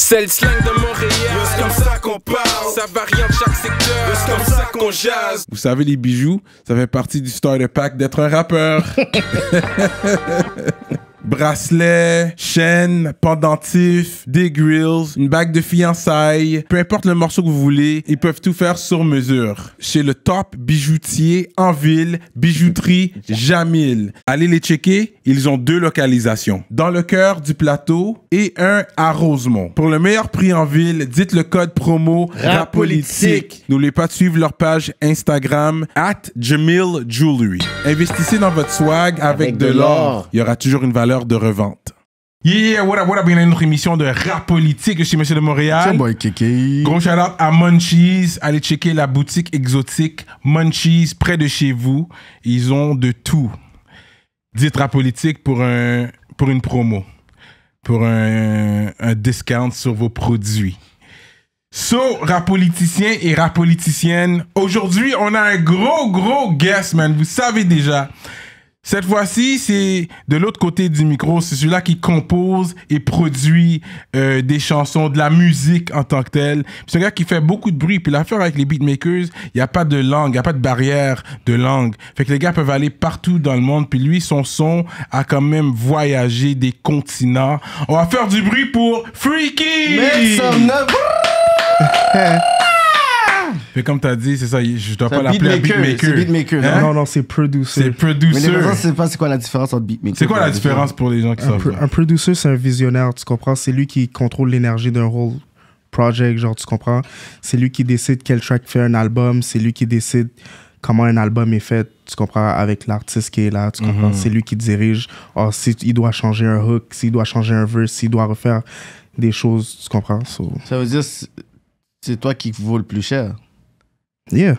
C'est le slang de Montréal, c'est comme ça qu'on parle. Ça varie en chaque secteur, c'est comme ça qu'on jase. Vous savez, les bijoux, ça fait partie du starter pack d'être un rappeur. Bracelet, chaîne, pendentif, des grills, une bague de fiançailles, peu importe le morceau que vous voulez, ils peuvent tout faire sur mesure. Chez le top bijoutier en ville, bijouterie Jamil. Allez les checker, ils ont 2 localisations. Dans le cœur du plateau et un à Rosemont. Pour le meilleur prix en ville, dites le code promo RAPOLITIQUE. N'oubliez pas de suivre leur page Instagram @JamilJewelry. Investissez dans votre swag avec de l'or. Il y aura toujours une valeur de revente. Yeah, what up, bienvenue à notre émission de Rap Politique. Je suis Monsieur de Montréal. C'est boy Kéké. Gros shout-out à Munchies. Allez checker la boutique exotique Munchies près de chez vous. Ils ont de tout. Dites Rap Politique pour une promo. Pour un discount sur vos produits. So, rap politicien et rap politicienne. Aujourd'hui, on a un gros guest, man. Vous savez déjà. Cette fois-ci, c'est de l'autre côté du micro. C'est celui-là qui compose et produit des chansons, de la musique en tant que telle. C'est un gars qui fait beaucoup de bruit. Puis l'affaire avec les beatmakers, il n'y a pas de langue, il n'y a pas de barrière de langue. Fait que les gars peuvent aller partout dans le monde. Puis lui, son son a quand même voyagé des continents. On va faire du bruit pour Freaky! Make some noise. Fait comme t'as dit, c'est ça, je dois pas l'appeler un beatmaker. C'est beatmaker. Hein? Non, c'est producer. C'est producer. Mais les gens, c'est pas c'est quoi la différence entre beatmaker. C'est quoi la différence pour les gens qui savent? Un producer, c'est un visionnaire, tu comprends? C'est lui qui contrôle l'énergie d'un whole project, genre, tu comprends? C'est lui qui décide quel track fait un album, c'est lui qui décide comment un album est fait, tu comprends, avec l'artiste qui est là, tu comprends? C'est lui qui dirige, s'il doit changer un hook, s'il doit changer un verse, s'il doit refaire des choses, tu comprends? Ça veut dire c'est toi qui vaut le plus cher. Yeah.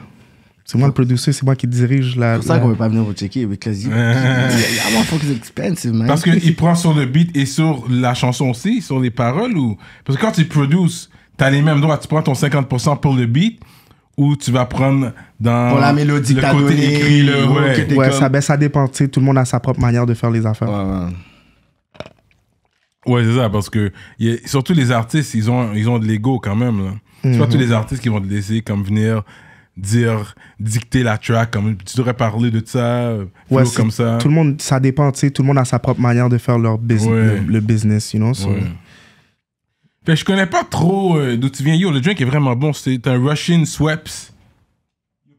C'est moi le producer, c'est moi qui dirige la... C'est pour ça qu'on ne veut pas venir vous checker avec les c'est expensive, man. Parce qu'il prend sur le beat et sur la chanson aussi, sur les paroles ou... Parce que quand tu produces, t'as les mêmes droits. Tu prends ton 50% pour le beat ou tu vas prendre dans... Pour la mélodie le côté écrit, ça dépend. Tu sais, tout le monde a sa propre manière de faire les affaires. Ouais, c'est ça. Parce que surtout les artistes, ils ont de l'ego quand même. Là. C'est pas tous les artistes qui vont te laisser comme venir... dicter la track, comme tu devrais parler de ça, comme ça. Tout le monde, ça dépend, tu sais, tout le monde a sa propre manière de faire leur le business, you know. So. Fait, je connais pas trop d'où tu viens. Yo, le drink est vraiment bon. C'est un Russian Sweps.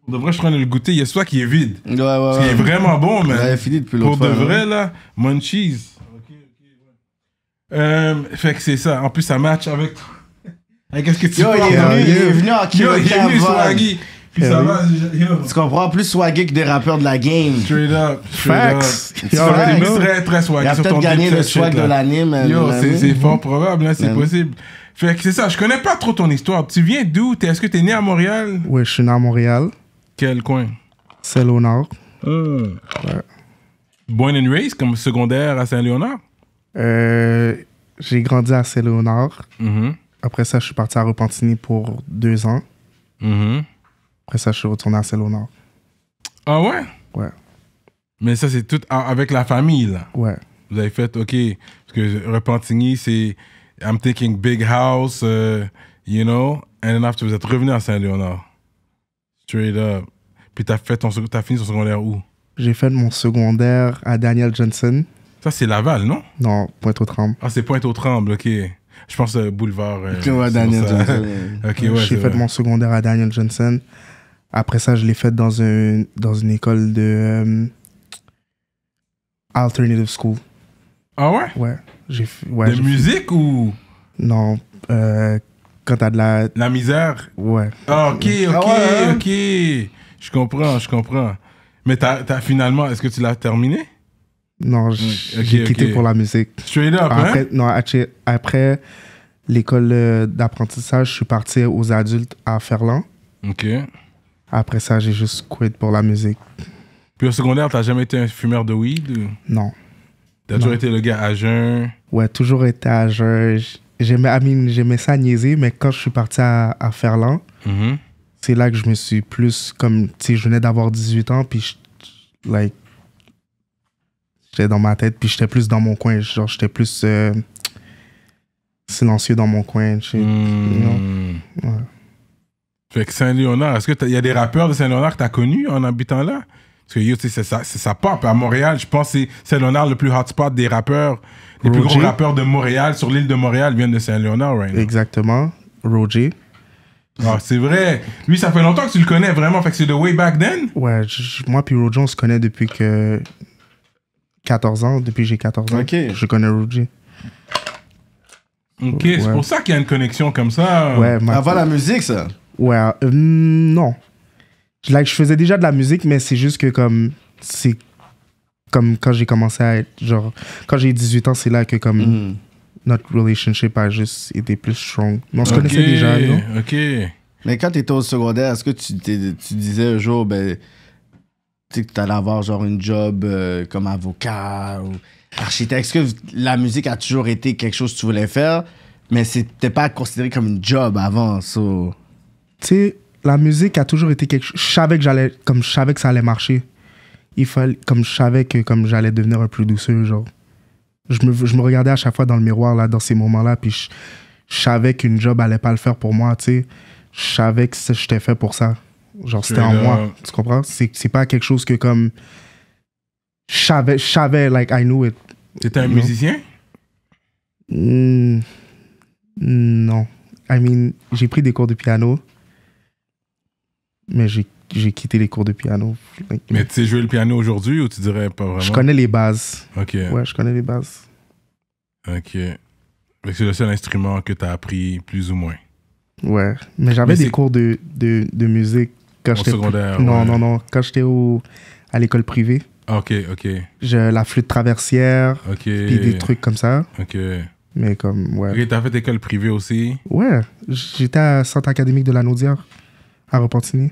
Pour de vrai, je suis en train de le goûter. Il y a celui qui est vide. Ouais. Il est vraiment bon, man. Ouais, fini depuis pour l'autre de fois, vrai, là, Munchies. Fait que c'est ça. En plus, ça match avec... Qu'est-ce que tu il est venu en kilo. Il est venu swaggy. Puis ça va, tu comprends, plus swaggy que des rappeurs de la game. Straight up. Facts. Très swaggy. Il a peut-être gagné le swag de l'année, mais... C'est fort probable, là, c'est possible. Fait que c'est ça, je connais pas trop ton histoire. Tu viens d'où? Est-ce que t'es né à Montréal? Oui, je suis né à Montréal. Quel coin? Saint-Léonard. Ouais. Born and raised, comme secondaire à Saint-Léonard? J'ai grandi à Saint-Léonard. Après ça, je suis parti à Repentigny pour 2 ans. Après ça, je suis retourné à Saint-Léonard. Ah ouais? Ouais. Mais ça, c'est tout avec la famille, là? Ouais. Vous avez fait, OK, parce que Repentigny, c'est... I'm thinking big house, you know? And then after, vous êtes revenu à Saint-Léonard. Straight up. Puis t'as fini ton secondaire où? J'ai fait mon secondaire à Daniel Johnson. Ça, c'est Laval, non? Non, Pointe-aux-Trembles. Ah, c'est Pointe-aux-Trembles, OK. Je pense boulevard. Daniel Johnson. Okay, ouais, j'ai fait mon secondaire à Daniel Johnson. Après ça, je l'ai fait dans une école de alternative school. Ah ouais? Ouais. De musique ou? Non. Quand t'as de la... La misère? Ouais. Ah, ok. Je comprends. Mais finalement, est-ce que tu l'as terminé? Non, j'ai quitté pour la musique. Straight up, après, Non, après l'école d'apprentissage, je suis parti aux adultes à Ferland. OK. Après ça, j'ai juste quitté pour la musique. Puis au secondaire, t'as jamais été un fumeur de weed? Ou... Non. T'as toujours été le gars à jeun? Ouais, toujours été à jeun. J'aimais ça niaiser, mais quand je suis parti à Ferland, c'est là que je me suis plus comme... Tu sais, je venais d'avoir 18 ans, puis j'étais dans ma tête, puis j'étais plus dans mon coin. Genre, j'étais plus... silencieux dans mon coin. Tu sais, you know? Ouais. Fait que Saint-Léonard, est-ce qu'il y a des rappeurs de Saint-Léonard que tu as connus en habitant là? Parce que yo, tu sais, c'est ça pop. À Montréal, je pense que c'est Saint-Léonard le plus hotspot des rappeurs. Les plus gros rappeurs de Montréal, sur l'île de Montréal, viennent de Saint-Léonard, right now. Exactement. Roger. Ah, c'est vrai. Lui, ça fait longtemps que tu le connais vraiment. Fait que c'est de way back then? Ouais, moi puis Roger, on se connaît depuis que 14 ans. Depuis que j'ai 14 ans. Ok. Je connais Roger. Ok, c'est pour ça qu'il y a une connexion comme ça. Ouais, Avant la musique, ça. Ouais, non. Like, je faisais déjà de la musique, mais c'est juste que comme... C'est comme quand j'ai commencé à être... Genre, quand j'ai 18 ans, c'est là que comme... Notre relationship a juste été plus strong. Mais on se connaissait déjà, non? Ok. Mais quand tu étais au secondaire, est-ce que tu disais un jour, ben, tu sais, que tu allais avoir genre une job comme avocat ou architecte? Est-ce que la musique a toujours été quelque chose que tu voulais faire, mais c'était pas considéré comme une job avant, so... Tu sais, la musique a toujours été quelque chose... Je savais que ça allait marcher. Je savais que comme j'allais devenir un producer, genre... Je me regardais à chaque fois dans le miroir, là, dans ces moments-là, puis je savais qu'une job allait pas le faire pour moi, tu sais. Je savais que j'étais fait pour ça. Genre, c'était en moi, tu comprends? C'est pas quelque chose que, comme... Je savais, like, I knew it. T'étais un musicien? Non. I mean, j'ai pris des cours de piano, mais j'ai quitté les cours de piano. Like, mais tu sais jouer le piano aujourd'hui ou tu dirais pas vraiment? Je connais les bases. Ok. Ouais, je connais les bases. Ok. Donc c'est le seul instrument que tu as appris plus ou moins. Ouais. Mais j'avais des cours de musique quand j'étais... secondaire? Non. Quand j'étais à l'école privée. Ok. La flûte traversière. Ok. Puis des trucs comme ça. Ok. Mais comme, ouais. Ok, t'as fait école privée aussi? Ouais. J'étais à Centre académique de la Naudière, à Repentigny.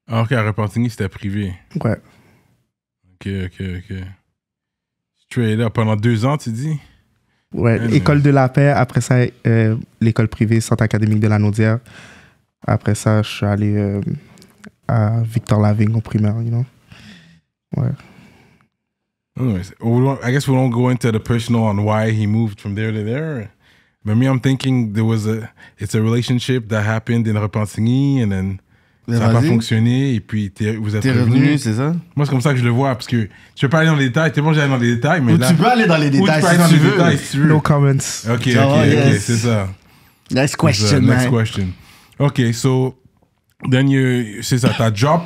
Ah, ok, à Repentigny, c'était privé. Ouais. Ok. Tu es là pendant 2 ans, tu dis? Ouais, école de la paix. Après ça, l'école privée, Centre académique de la Naudière. Après ça, je suis allé à Victor Lavigne au primaire, you know? Ouais. Anyways, I guess we won't go into the personal on why he moved from there to there. But me, I'm thinking it's a relationship that happened in Repentigny and then ça n'a pas fonctionné et puis vous êtes revenu, c'est ça? Moi, c'est comme ça que je le vois parce que je peux pas aller dans les détails. T'es bon, j'allais dans les détails, mais ou là... tu peux aller dans les détails si tu veux. No comments. Ok, yes. C'est ça. Next question, man. Next question. Ok, so, then c'est ça, ta job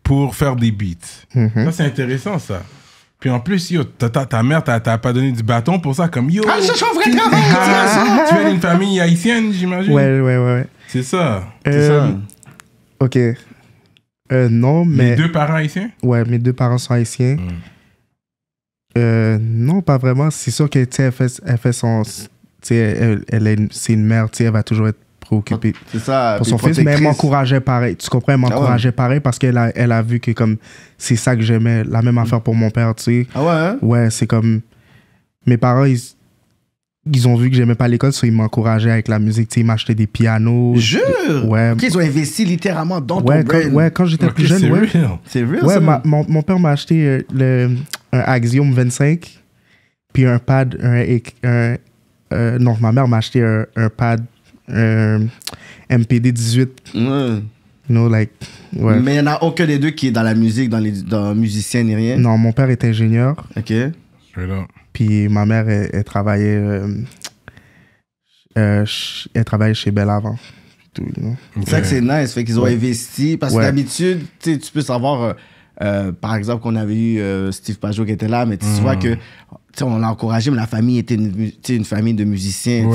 pour faire des beats. Ça, c'est intéressant, ça. Puis en plus, yo, ta mère t'as pas donné du bâton pour ça, comme yo. Ah, je cherche un vrai travail! Tu viens d'une famille haïtienne, j'imagine? Ouais. C'est ça. C'est ça. Ok. Non, mais... Les 2 parents haïtiens? Ouais, mes 2 parents sont haïtiens. Non, pas vraiment. C'est sûr que, tu sais, elle fait son... Tu sais, c'est une mère, tu sais, elle va toujours être préoccupée c'est ça, pour son fils, mais elle m'encourageait pareil. Tu comprends? Elle m'encourageait pareil parce qu'elle a vu que, comme, c'est ça que j'aimais. La même affaire pour mon père, tu sais. Ah ouais, hein? Ouais, c'est comme... Mes parents, ils ont vu que j'aimais pas l'école, ils m'encourageaient avec la musique. Tu sais, ils m'achetaient des pianos. Jure? Ouais. Okay, ils ont investi littéralement dans ton brain. Quand j'étais plus jeune, ouais. C'est real, ouais, ça? Mon père m'a acheté un Axiom 25, puis un pad, non, ma mère m'a acheté un pad, un MPD 18. Ouais. You know, like, ouais. Mais il n'y en a aucun des deux qui est dans la musique, dans musicien ni rien? Non, mon père est ingénieur. Ok. Puis ma mère, elle travaillait chez Bell avant. C'est ça que c'est nice. Fait qu'ils ont investi. Parce que d'habitude, tu peux savoir, par exemple, qu'on avait eu Steve Pajot qui était là, mais tu vois que on l'a encouragé, mais la famille était une famille de musiciens.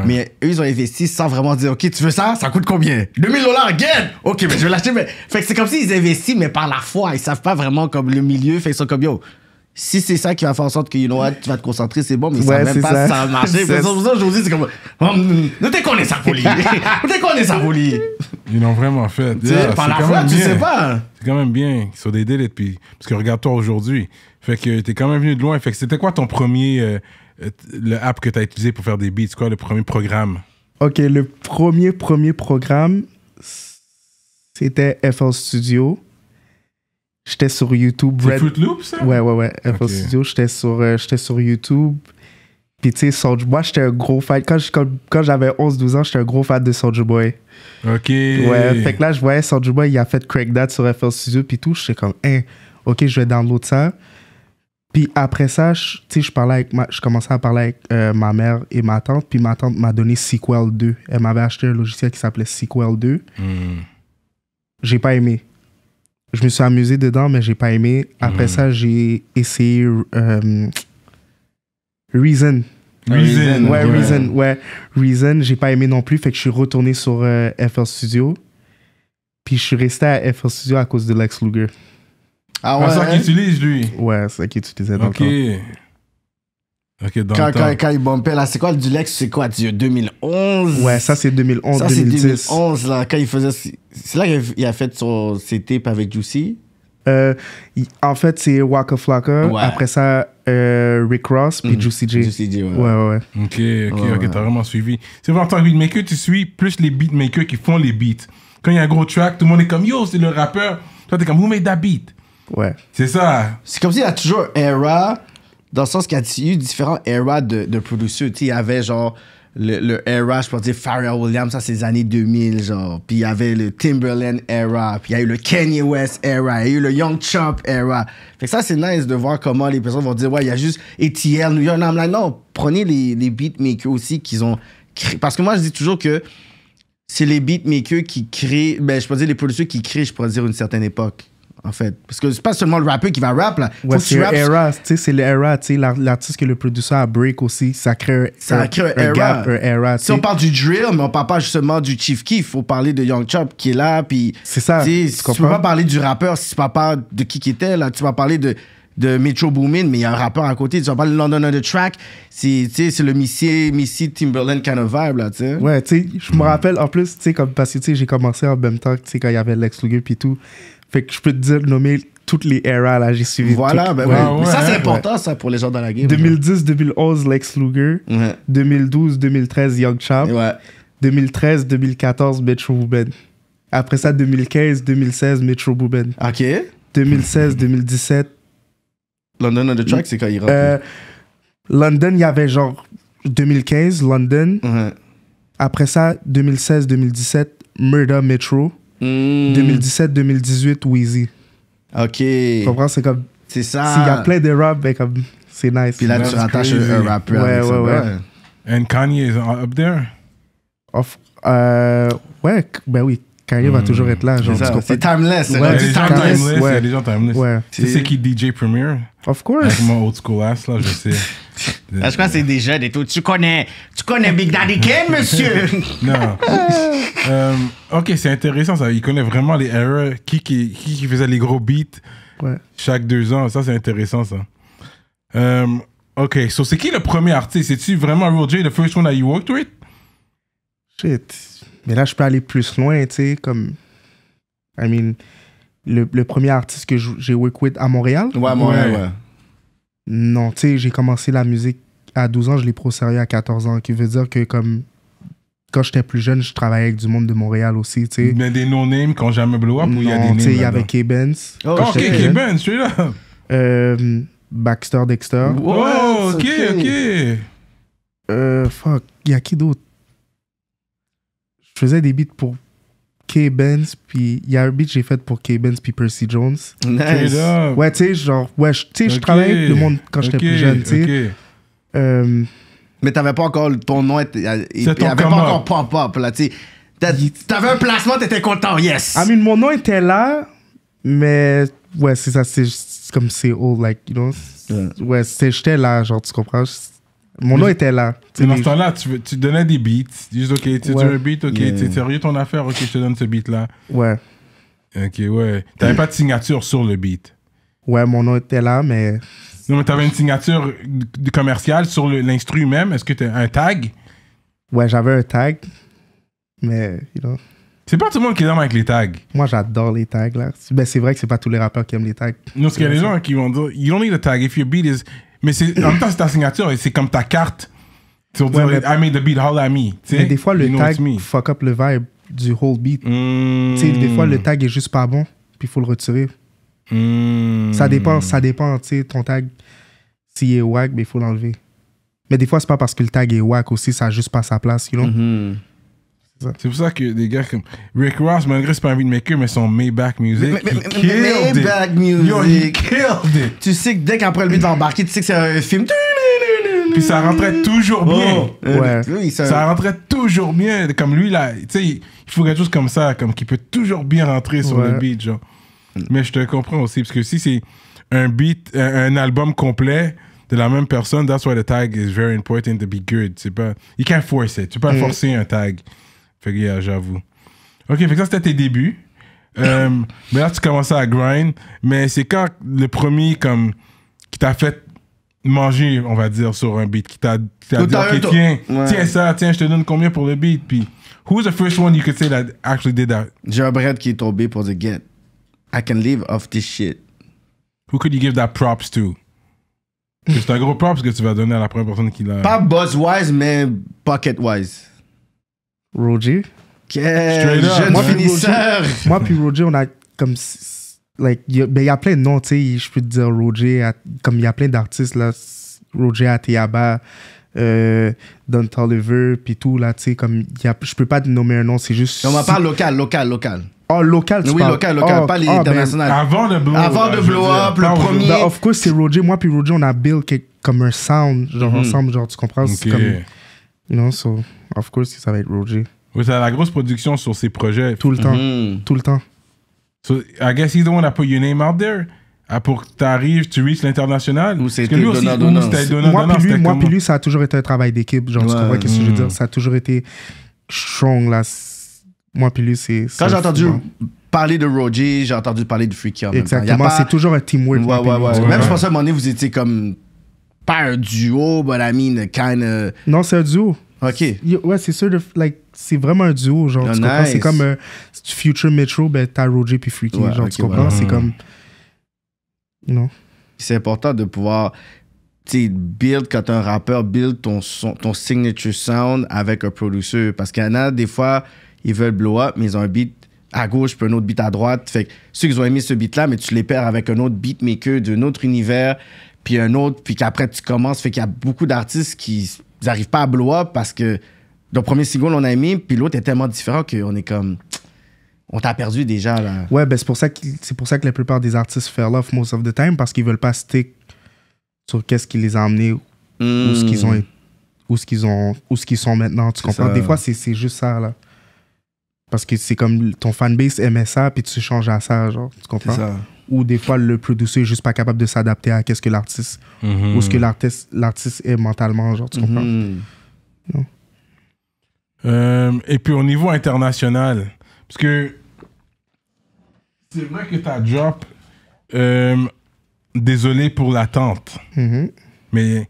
Mais eux, ils ont investi sans vraiment dire, OK, tu veux ça? Ça coûte combien? $2000, get! OK, mais je vais l'acheter. Mais... Fait que c'est comme s'ils investissent, mais par la foi. Ils savent pas vraiment comme le milieu. Fait qu'ils sont comme, yo, si c'est ça qui va faire en sorte que, you know what, tu vas te concentrer, c'est bon, mais ils savent même pas si ça va marcher. C'est pour ça, aujourd'hui, c'est comme, nous te connais ça, Poli. Nous te connais ça, Poli. Ils l'ont vraiment fait. Par la foi, tu sais pas. C'est quand même bien. Sur des délais, puis parce que regarde-toi aujourd'hui. Fait que t'es quand même venu de loin. Fait que c'était quoi ton premier, le app que t'as utilisé pour faire des beats? Quoi, le premier programme? Ok, le premier programme, c'était FL Studio. J'étais sur YouTube. C'est Fruit Loops, ça? Ouais. FL Studio. J'étais sur YouTube. Puis tu sais, moi, j'étais un gros fan. Quand j'avais 11-12 ans, j'étais un gros fan de Soulja Boy. Ok. Ouais, fait que là, je voyais Soulja Boy, il a fait Craig That sur FL Studio, puis tout. J'étais comme, ok, je vais download ça. Puis après ça, tu sais, je commençais à parler avec ma mère et ma tante, puis ma tante m'a donné Sequel 2. Elle m'avait acheté un logiciel qui s'appelait Sequel 2. J'ai pas aimé. Je me suis amusé dedans, mais j'ai pas aimé. Après ça, j'ai essayé Reason. Reason, j'ai pas aimé non plus, fait que je suis retourné sur FL Studio. Puis je suis resté à FL Studio à cause de Lex Luger. Ah ouais? C'est ça qu'il utilise, lui? Ouais, c'est ça qu'il utilisait dans le temps. Ok, dans le temps. Quand il bumpait, là, c'est quoi le Lex? C'est quoi, 2011? Ouais, ça c'est 2011, ça, 2010. c'est 2011, là, quand il faisait... C'est là qu'il a fait ses tapes avec Juicy? En fait, c'est Waka Flocka. Ouais. Après ça, Rick Ross, puis Juicy J. Juicy J, ouais. Ok, t'as vraiment suivi. C'est vrai, en tant que beatmaker, tu suis plus les beatmakers qui font les beats. Quand il y a un gros track, tout le monde est comme, yo, c'est le rappeur. Toi, t'es comme, who made that beat? Ouais. C'est ça. C'est comme s'il y a toujours era, dans le sens qu'il y a eu différents eras de producteurs. Tu sais, il y avait genre le era, je peux dire Pharrell Williams, ça c'est les années 2000, genre. Puis il y avait le Timberland era, puis il y a eu le Kanye West era, il y a eu le Young Chop era. Fait que ça c'est nice de voir comment les personnes vont dire, ouais, il y a juste ATL, New York. Non, prenez les beatmakers aussi qu'ils ont créé. Parce que moi je dis toujours que c'est les beatmakers qui créent, ben je peux dire les producteurs qui créent, je pourrais dire une certaine époque. En fait, parce que c'est pas seulement le rappeur qui va rap là. Ouais, c'est l'era, tu sais, c'est l'era, tu sais, l'artiste que le producteur a break aussi, ça crée un gap, un era. Si on parle du drill, mais on parle pas justement du Chief Keef, il faut parler de Young Chop qui est là, puis c'est ça. Tu peux pas parler du rappeur si tu parles pas de qui était là, tu vas parler de Metro Boomin, mais il y a un rappeur à côté, tu vas parler de London on the Track, c'est le Missy Timberland kind of vibe là, tu sais. Ouais, tu sais, je me rappelle en plus, tu sais, comme parce que tu sais, j'ai commencé en même temps, tu sais, quand il y avait Lex Luger puis tout. Fait que je peux te dire, nommer toutes les eras, là, j'ai suivi. Voilà, ben ouais. Mais ça, c'est important, ça, pour les gens dans la game. 2010-2011, Lex Luger. 2012-2013, Young Chop. 2013-2014, Metro Boomin. Après ça, 2015-2016, Metro Boomin. OK. 2016-2017. London on the Track, c'est quand il rentre. London, il y avait genre 2015, London. Après ça, 2016-2017, Murder Metro. 2017-2018, Weezy. OK. Tu comprends? C'est comme. C'est ça. S'il y a plein de rap, ben comme. C'est nice. Puis là, tu rattaches un rappeur. Ouais. And Kanye is up there? Ouais, ben oui. Kanye va toujours être là. Genre, c'est timeless. Il y a des gens timeless. Il y a des gens timeless. Ouais. Tu sais qui DJ Premier? Of course. Avec mon old school ass, là, je sais. Je crois que c'est des jeunes et tout. Tu connais Big Daddy Kane, monsieur? Non. Ok, c'est intéressant ça. Il connaît vraiment les erreurs. Qui faisait les gros beats chaque 2 ans. Ça, c'est intéressant ça. Ok, so c'est qui le premier artiste? C'est-tu vraiment Real J, the first one that you worked with? Shit. Mais là, je peux aller plus loin, tu sais, comme... I mean, le premier artiste que j'ai work with à Montréal. Ouais, Montréal, ouais. Non, tu sais, j'ai commencé la musique à 12 ans, je l'ai pro sérieux à 14 ans, qui veut dire que comme... Quand j'étais plus jeune, je travaillais avec du monde de Montréal aussi, tu sais. Mais des no-names qui n'ont jamais blow up ou il y a des names? Non, tu sais, il y avait K-Benz. Oh, ok, K-Benz, je suis là. Baxter Dexter. Oh, ok. Fuck, il y a qui d'autre? Je faisais des beats pour K-Benz, puis il y a un beat que j'ai fait pour K-Benz puis Percy Jones. Nice. Ouais, tu sais, genre, ouais, tu sais, je travaillais avec le monde quand j'étais plus jeune, tu sais. Mais t'avais pas encore ton nom, il y avait pas encore pop-up, là, tu sais. T'avais un placement, t'étais content, yes. I mean, mon nom était là, mais ouais, c'est ça, c'est comme c'est old, like, you know. Ouais, j'étais là, genre, tu comprends? Mon nom était là. Mais dans ce temps-là, tu donnais des beats. Tu dis, OK, tu veux un beat, OK, t'es sérieux ton affaire, OK, je te donne ce beat-là. Ouais. OK, ouais. T'avais pas de signature sur le beat. Ouais, mon nom était là, mais... Non, mais t'avais une signature commerciale sur l'instru même. Est-ce que t'as un tag? Ouais, j'avais un tag, mais, you know... C'est pas tout le monde qui est dans avec les tags. Moi, j'adore les tags, là. Ben, c'est vrai que c'est pas tous les rappeurs qui aiment les tags. Non, parce qu'il y a des gens qui vont dire, you don't need a tag if your beat is... Mais en même temps, c'est ta signature et c'est comme ta carte. Tu vas dire, I made the beat, holla at me. Mais des fois, le tag fuck up le vibe du whole beat. Tu sais, des fois, le tag est juste pas bon, puis il faut le retirer. Ça dépend, tu sais, ton tag, s'il est wack, ben il faut l'enlever. Mais des fois, c'est pas parce que le tag est whack aussi, ça a juste pas sa place, you know? C'est pour ça que des gars comme Rick Ross, malgré que c'est pas un beatmaker, mais son Maybach Music, Maybach Music. Yo, he killed it. Tu sais que dès qu'après le beat va embarquer, tu sais que c'est un film. Puis ça rentrait toujours bien. Ouais. Oui, Ça rentrait toujours bien. Comme lui, là, tu sais, il faut quelque chose comme ça, comme qui peut toujours bien rentrer sur le beat, genre. Mais je te comprends aussi, parce que si c'est un beat, un album complet de la même personne, that's why the tag is very important to be good. C'est pas, you can't force it. Tu peux pas forcer un tag. Fait que, yeah, j'avoue. Ok, fait que ça, c'était tes débuts. Mais là, tu commençais à grind. Mais c'est quand le premier, comme, qui t'a fait manger, on va dire, sur un beat, qui t'a dit, ok, tiens ça, tiens, je te donne combien pour le beat, puis who's the first one you could say that actually did that? J'ai un bread qui est tombé pour dire, get, I can live off this shit. Who could you give that props to? C'est un gros props que tu vas donner à la première personne qui l'a... Pas buzz-wise, mais pocket-wise. Roger. Quel jeune finisseur. Moi puis Roger, on a comme... Like, il y a plein de noms, tu sais, je peux te dire Roger, comme il y a plein d'artistes, là, Roger Ateyaba, Don Toliver, puis tout, là, tu sais, comme, je peux pas te nommer un nom, c'est juste... On va parler local. Oh, local, tu oui, parles. local, pas l'international. Avant de blow up, le premier... Ben, of course, c'est Roger. Moi puis Roger, on a build comme un sound, genre, ensemble, genre, tu comprends? C'est comme... You know, so, of course, ça va être Roger. Oui, t'as la grosse production sur ses projets. Tout le temps. Tout le temps. So, I guess he's the one that put your name out there. Pour que t'arrives, tu reaches l'international. Ou c'était donnant. Moi puis lui, ça a toujours été un travail d'équipe. Genre, tu comprends qu'est-ce que je veux dire? Ça a toujours été strong, là. Moi puis lui, c'est... Quand j'ai entendu parler de Roger, j'ai entendu parler de Freaky en même temps. Exactement, c'est toujours un teamwork. Même je pensais à un moment donné, vous étiez comme... Pas un duo, but I mean, kind of... Non, c'est un duo. OK. Ouais, c'est sûr, c'est vraiment un duo, genre, tu comprends? C'est comme Future Metro, ben t'as Roger puis Freaky, genre, tu comprends? C'est comme... You know? C'est important de pouvoir, tu sais, build, quand un rappeur build ton signature sound avec un producteur. Parce qu'il y en a, des fois, ils veulent blow up, mais ils ont un beat à gauche puis un autre beat à droite. Fait que ceux qui ont aimé ce beat-là, mais tu les perds avec un autre beatmaker d'un autre univers, puis un autre, puis qu'après tu commences. Fait qu'il y a beaucoup d'artistes qui n'arrivent pas à blow up parce que le premier single, on a aimé, puis l'autre est tellement différent qu'on est comme... On t'a perdu déjà, là. Ouais, ben c'est pour ça que la plupart des artistes fell off most of the time, parce qu'ils veulent pas stick sur qu'est-ce qui les a amenés où ce qu'ils sont maintenant, tu comprends? Des fois, c'est juste ça, là. Parce que c'est comme ton fanbase aimait ça, puis tu changes à ça, genre, tu comprends? Ou des fois, le producer est juste pas capable de s'adapter à qu'est-ce que l'artiste... ou ce que l'artiste est mentalement, genre, tu comprends? Non. Et puis, au niveau international... Parce que c'est vrai que t'as drop désolé pour l'attente. Mais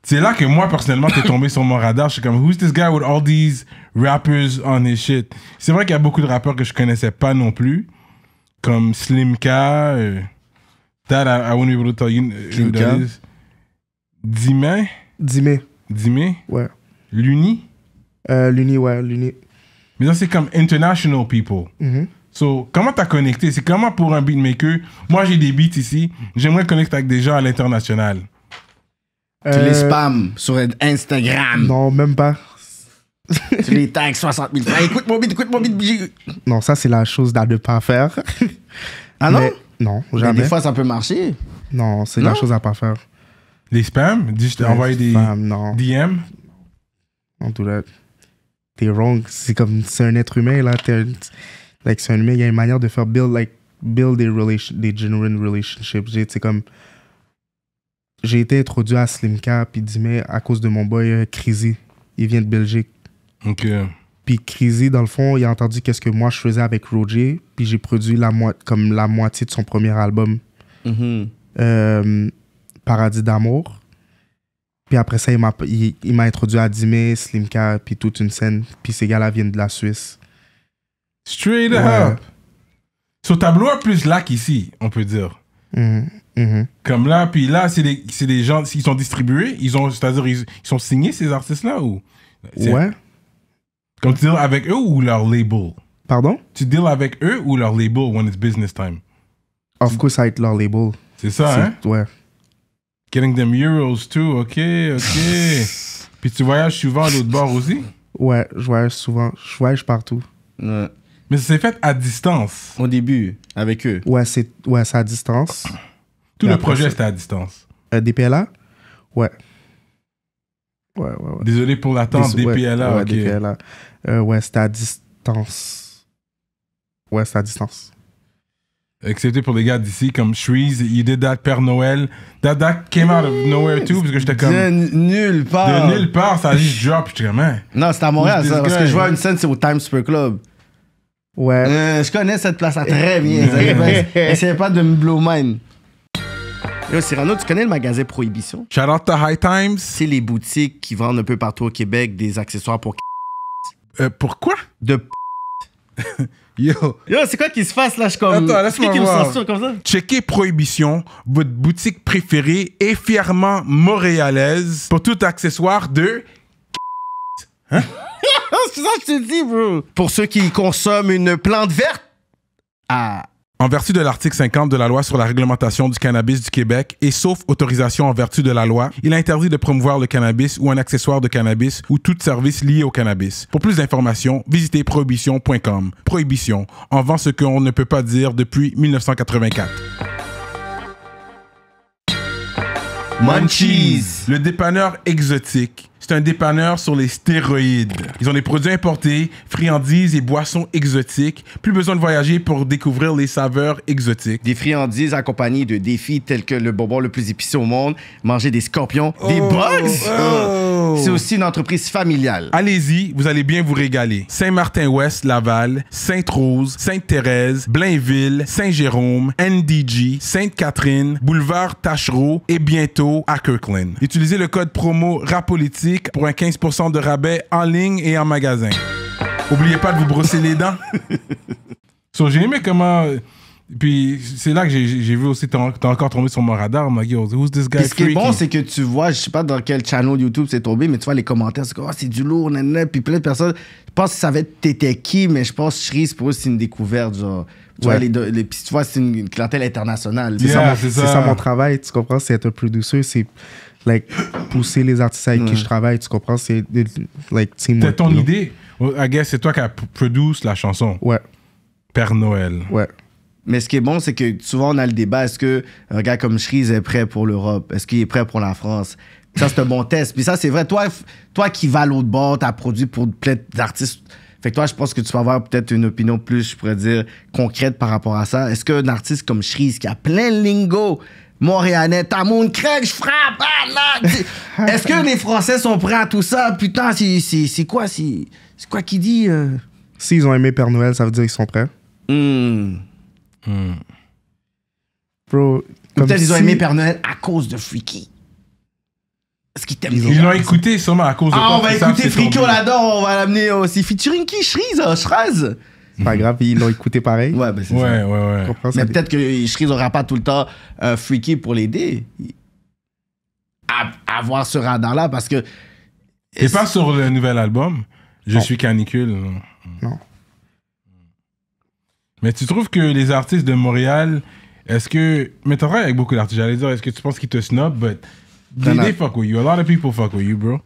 c'est là que moi, personnellement, t'es tombé sur mon radar. Je suis comme, who's this guy with all these rappers on his shit? C'est vrai qu'il y a beaucoup de rappeurs que je connaissais pas non plus. Comme Slimka. That I wouldn't be able to tell you who that is. Dime? Ouais. Luni? Luni. Mais ça, c'est comme international people. So, comment t'as connecté? C'est comment pour un beatmaker? Moi, j'ai des beats ici. J'aimerais connecter avec des gens à l'international. Tu les spams sur Instagram. Non, même pas. Tu les tags 60 000 fois. Écoute mon beat. Non, ça, c'est la chose à ne pas faire. Ah non? Mais, non, jamais. Mais des fois, ça peut marcher. Non, c'est la chose à pas faire. Les spams? Dis, je t'ai envoyé des DM? On do that. T'es wrong. C'est un être humain, là. C'est un humain. Il y a une manière de faire build des genuine relationships. J'ai été introduit à Slimka puis Dime à cause de mon boy Crazy. Il vient de Belgique. OK. Puis Crazy, dans le fond, il a entendu qu'est-ce que moi je faisais avec Roger. Puis j'ai produit la moitié de son premier album. Paradis d'amour. Puis après ça, il m'a introduit à Dime, Slimka, puis toute une scène. Puis ces gars-là viennent de la Suisse. Straight up! So, t'as blow up plus là qu'ici, on peut dire. Comme là, puis là, c'est des gens, ils sont distribués, c'est-à-dire, ils sont signés, ces artistes-là, ou? Ouais. Comme tu deals avec eux ou leur label? Pardon? Tu deals avec eux ou leur label when it's business time? Of course, ça va être leur label. C'est ça, hein? Ouais. Getting them euros too, ok. Puis tu voyages souvent à l'autre bord aussi? Ouais, je voyage souvent. Je voyage partout. Ouais. Mais c'est fait à distance. Au début, avec eux. Ouais, c'est à distance. Tout Et le après projet, ça- c'était à distance. DPLA? Ouais. Ouais. Désolé pour l'attente, DPLA. Ouais, ok. DPLA. Ouais, c'était à distance. Ouais, c'était à distance. Excepté pour les gars d'ici, comme Shreeze, you did that Père Noël. That came out of nowhere too, parce que j'étais comme. De nulle part. De nulle part, ça a juste drop. J'étais comme, hein. Non, c'était à Montréal, Who's ça. this Parce que guy? je vois une scène, c'est au Times Square Club. Ouais. Je connais cette place-là très bien. Essayez pas de me blow mind. Yo, Cyrano, tu connais le magasin Prohibition? Shout out to High Times. C'est les boutiques qui vendent un peu partout au Québec des accessoires pour Pourquoi? de Yo. Yo, c'est quoi qui se passe là? Je suis comme. Attends, laisse-moi C'est qui me voir. censure comme ça? Checkez Prohibition, votre boutique préférée et fièrement montréalaise pour tout accessoire de. C'est ça que je te dis, bro. Pour ceux qui consomment une plante verte. Ah. En vertu de l'article 50 de la loi sur la réglementation du cannabis du Québec et sauf autorisation en vertu de la loi, il est interdit de promouvoir le cannabis ou un accessoire de cannabis ou tout service lié au cannabis. Pour plus d'informations, visitez prohibition.com. Prohibition, en vend ce qu'on ne peut pas dire depuis 1984. Munchies. Le dépanneur exotique. C'est un dépanneur sur les stéroïdes. Ils ont des produits importés, friandises et boissons exotiques. Plus besoin de voyager pour découvrir les saveurs exotiques. Des friandises accompagnées de défis tels que le bonbon le plus épicé au monde, manger des scorpions, des bugs. C'est aussi une entreprise familiale. Allez-y, vous allez bien vous régaler. Saint-Martin-Ouest, Laval, Sainte-Rose, Sainte-Thérèse, Blainville, Saint-Jérôme, NDG, Sainte-Catherine, Boulevard Tachereau et bientôt à Kirkland. Utilisez le code promo RAPOLITIQUE pour un 15% de rabais en ligne et en magasin. Oubliez pas de vous brosser les dents. So, j'ai aimé comment... Puis c'est là que j'ai vu aussi, t'as encore tombé sur mon radar. I'm like, yo, who's this guy Puis ce qui est bon, freaky? c'est que tu vois, je sais pas dans quel channel YouTube c'est tombé, mais tu vois les commentaires, c'est comme, oh, c'est du lourd, nanana. Puis plein de personnes, je pense que ça va être t'étais qui, mais je pense que Shreeze, pour eux, c'est une découverte, genre. Tu vois, puis tu vois, c'est une clientèle internationale. Yeah, C'est ça mon travail, tu comprends? C'est être un producer, c'est like, pousser les artistes avec qui je travaille, tu comprends? C'est like, teamwork. C'était ton you know? idée. I guess c'est toi qui as produit la chanson. Ouais, Père Noël. ouais. Mais ce qui est bon, c'est que souvent, on a le débat, est-ce qu'un gars comme Shreeze est prêt pour l'Europe? Est-ce qu'il est prêt pour la France? Ça, c'est un bon test. Puis ça, c'est vrai. Toi qui vas à l'autre bord, t'as produit pour plein d'artistes. Fait que toi, je pense que tu vas avoir peut-être une opinion plus, je pourrais dire, concrète par rapport à ça. Est-ce qu'un artiste comme Shreeze, qui a plein de lingo, montréalais, t'as mon crack, je frappe, est-ce que les Français sont prêts à tout ça? Putain, c'est quoi? C'est quoi qui dit? S'ils ont aimé Père Noël, ça veut dire qu'ils sont prêts. Bro, comme Peut-être ils ont si- aimé Père Noël à cause de Freaky. Est-ce qu'ils t'aiment Ils l'ont écouté sûrement à cause de Ah, toi, on va ils savent écouter c'est Freaky, ton on beat. l'adore, on va l'amener aussi. Featuring qui? Shreeze? C'est pas grave, ils l'ont écouté pareil. Ouais, ben c'est Ouais, ça. ouais. Tu comprends, Mais ça- peut-être que Shreeze aura pas tout le temps Freaky pour l'aider à avoir ce radar-là parce que. Et pas sur le nouvel album. Je Non. suis canicule. Non. Mais tu trouves que les artistes de Montréal, est-ce que... Mais t'as travaillé avec beaucoup d'artistes, j'allais dire, est-ce que tu penses qu'ils te snob? But they fuck with you. A lot of people fuck with you, bro.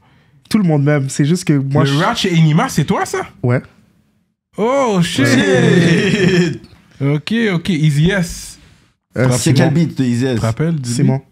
Tout le monde m'aime. C'est juste que moi, Le rap chez Enima, c'est toi, ça? Ouais. Oh, shit! Ok. Easy S. C'est quel beat, Easy? Tu te rappelles du Simon. beat?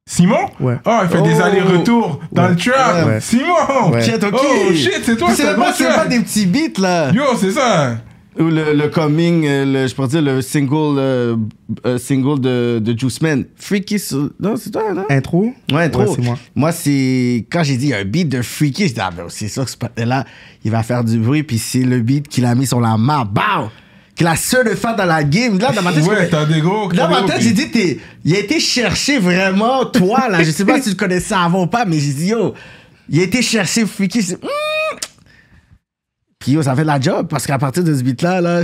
Simon? Ouais. Oh, il fait des allers-retours dans Ouais. le trap. Ouais. Simon! Ouais. Shit, ok. Oh, shit, c'est toi, C'est ça, pas, bon track. pas des petits beats, là. Yo, c'est ça. Ou le coming, je pourrais dire le single de Juice Man. Freaky, non, c'est toi, non? Intro? Ouais, trop. Ouais, c'est moi. Moi, c'est. Quand j'ai dit un beat de Freaky, je dis, ah ben, c'est sûr que ce là il va faire du bruit, puis c'est le beat qu'il a mis sur la map. Bow! Qu'il a seul de faire dans la game. Là, dans ma tête, Ouais, t'as des gros. dans ma tête, j'ai dit, il a été chercher vraiment toi, là. Je sais pas si tu le connaissais avant ou pas, mais j'ai dit, yo, il a été chercher Freaky. Puis yo, ça fait de la job, parce qu'à partir de ce beat-là, là,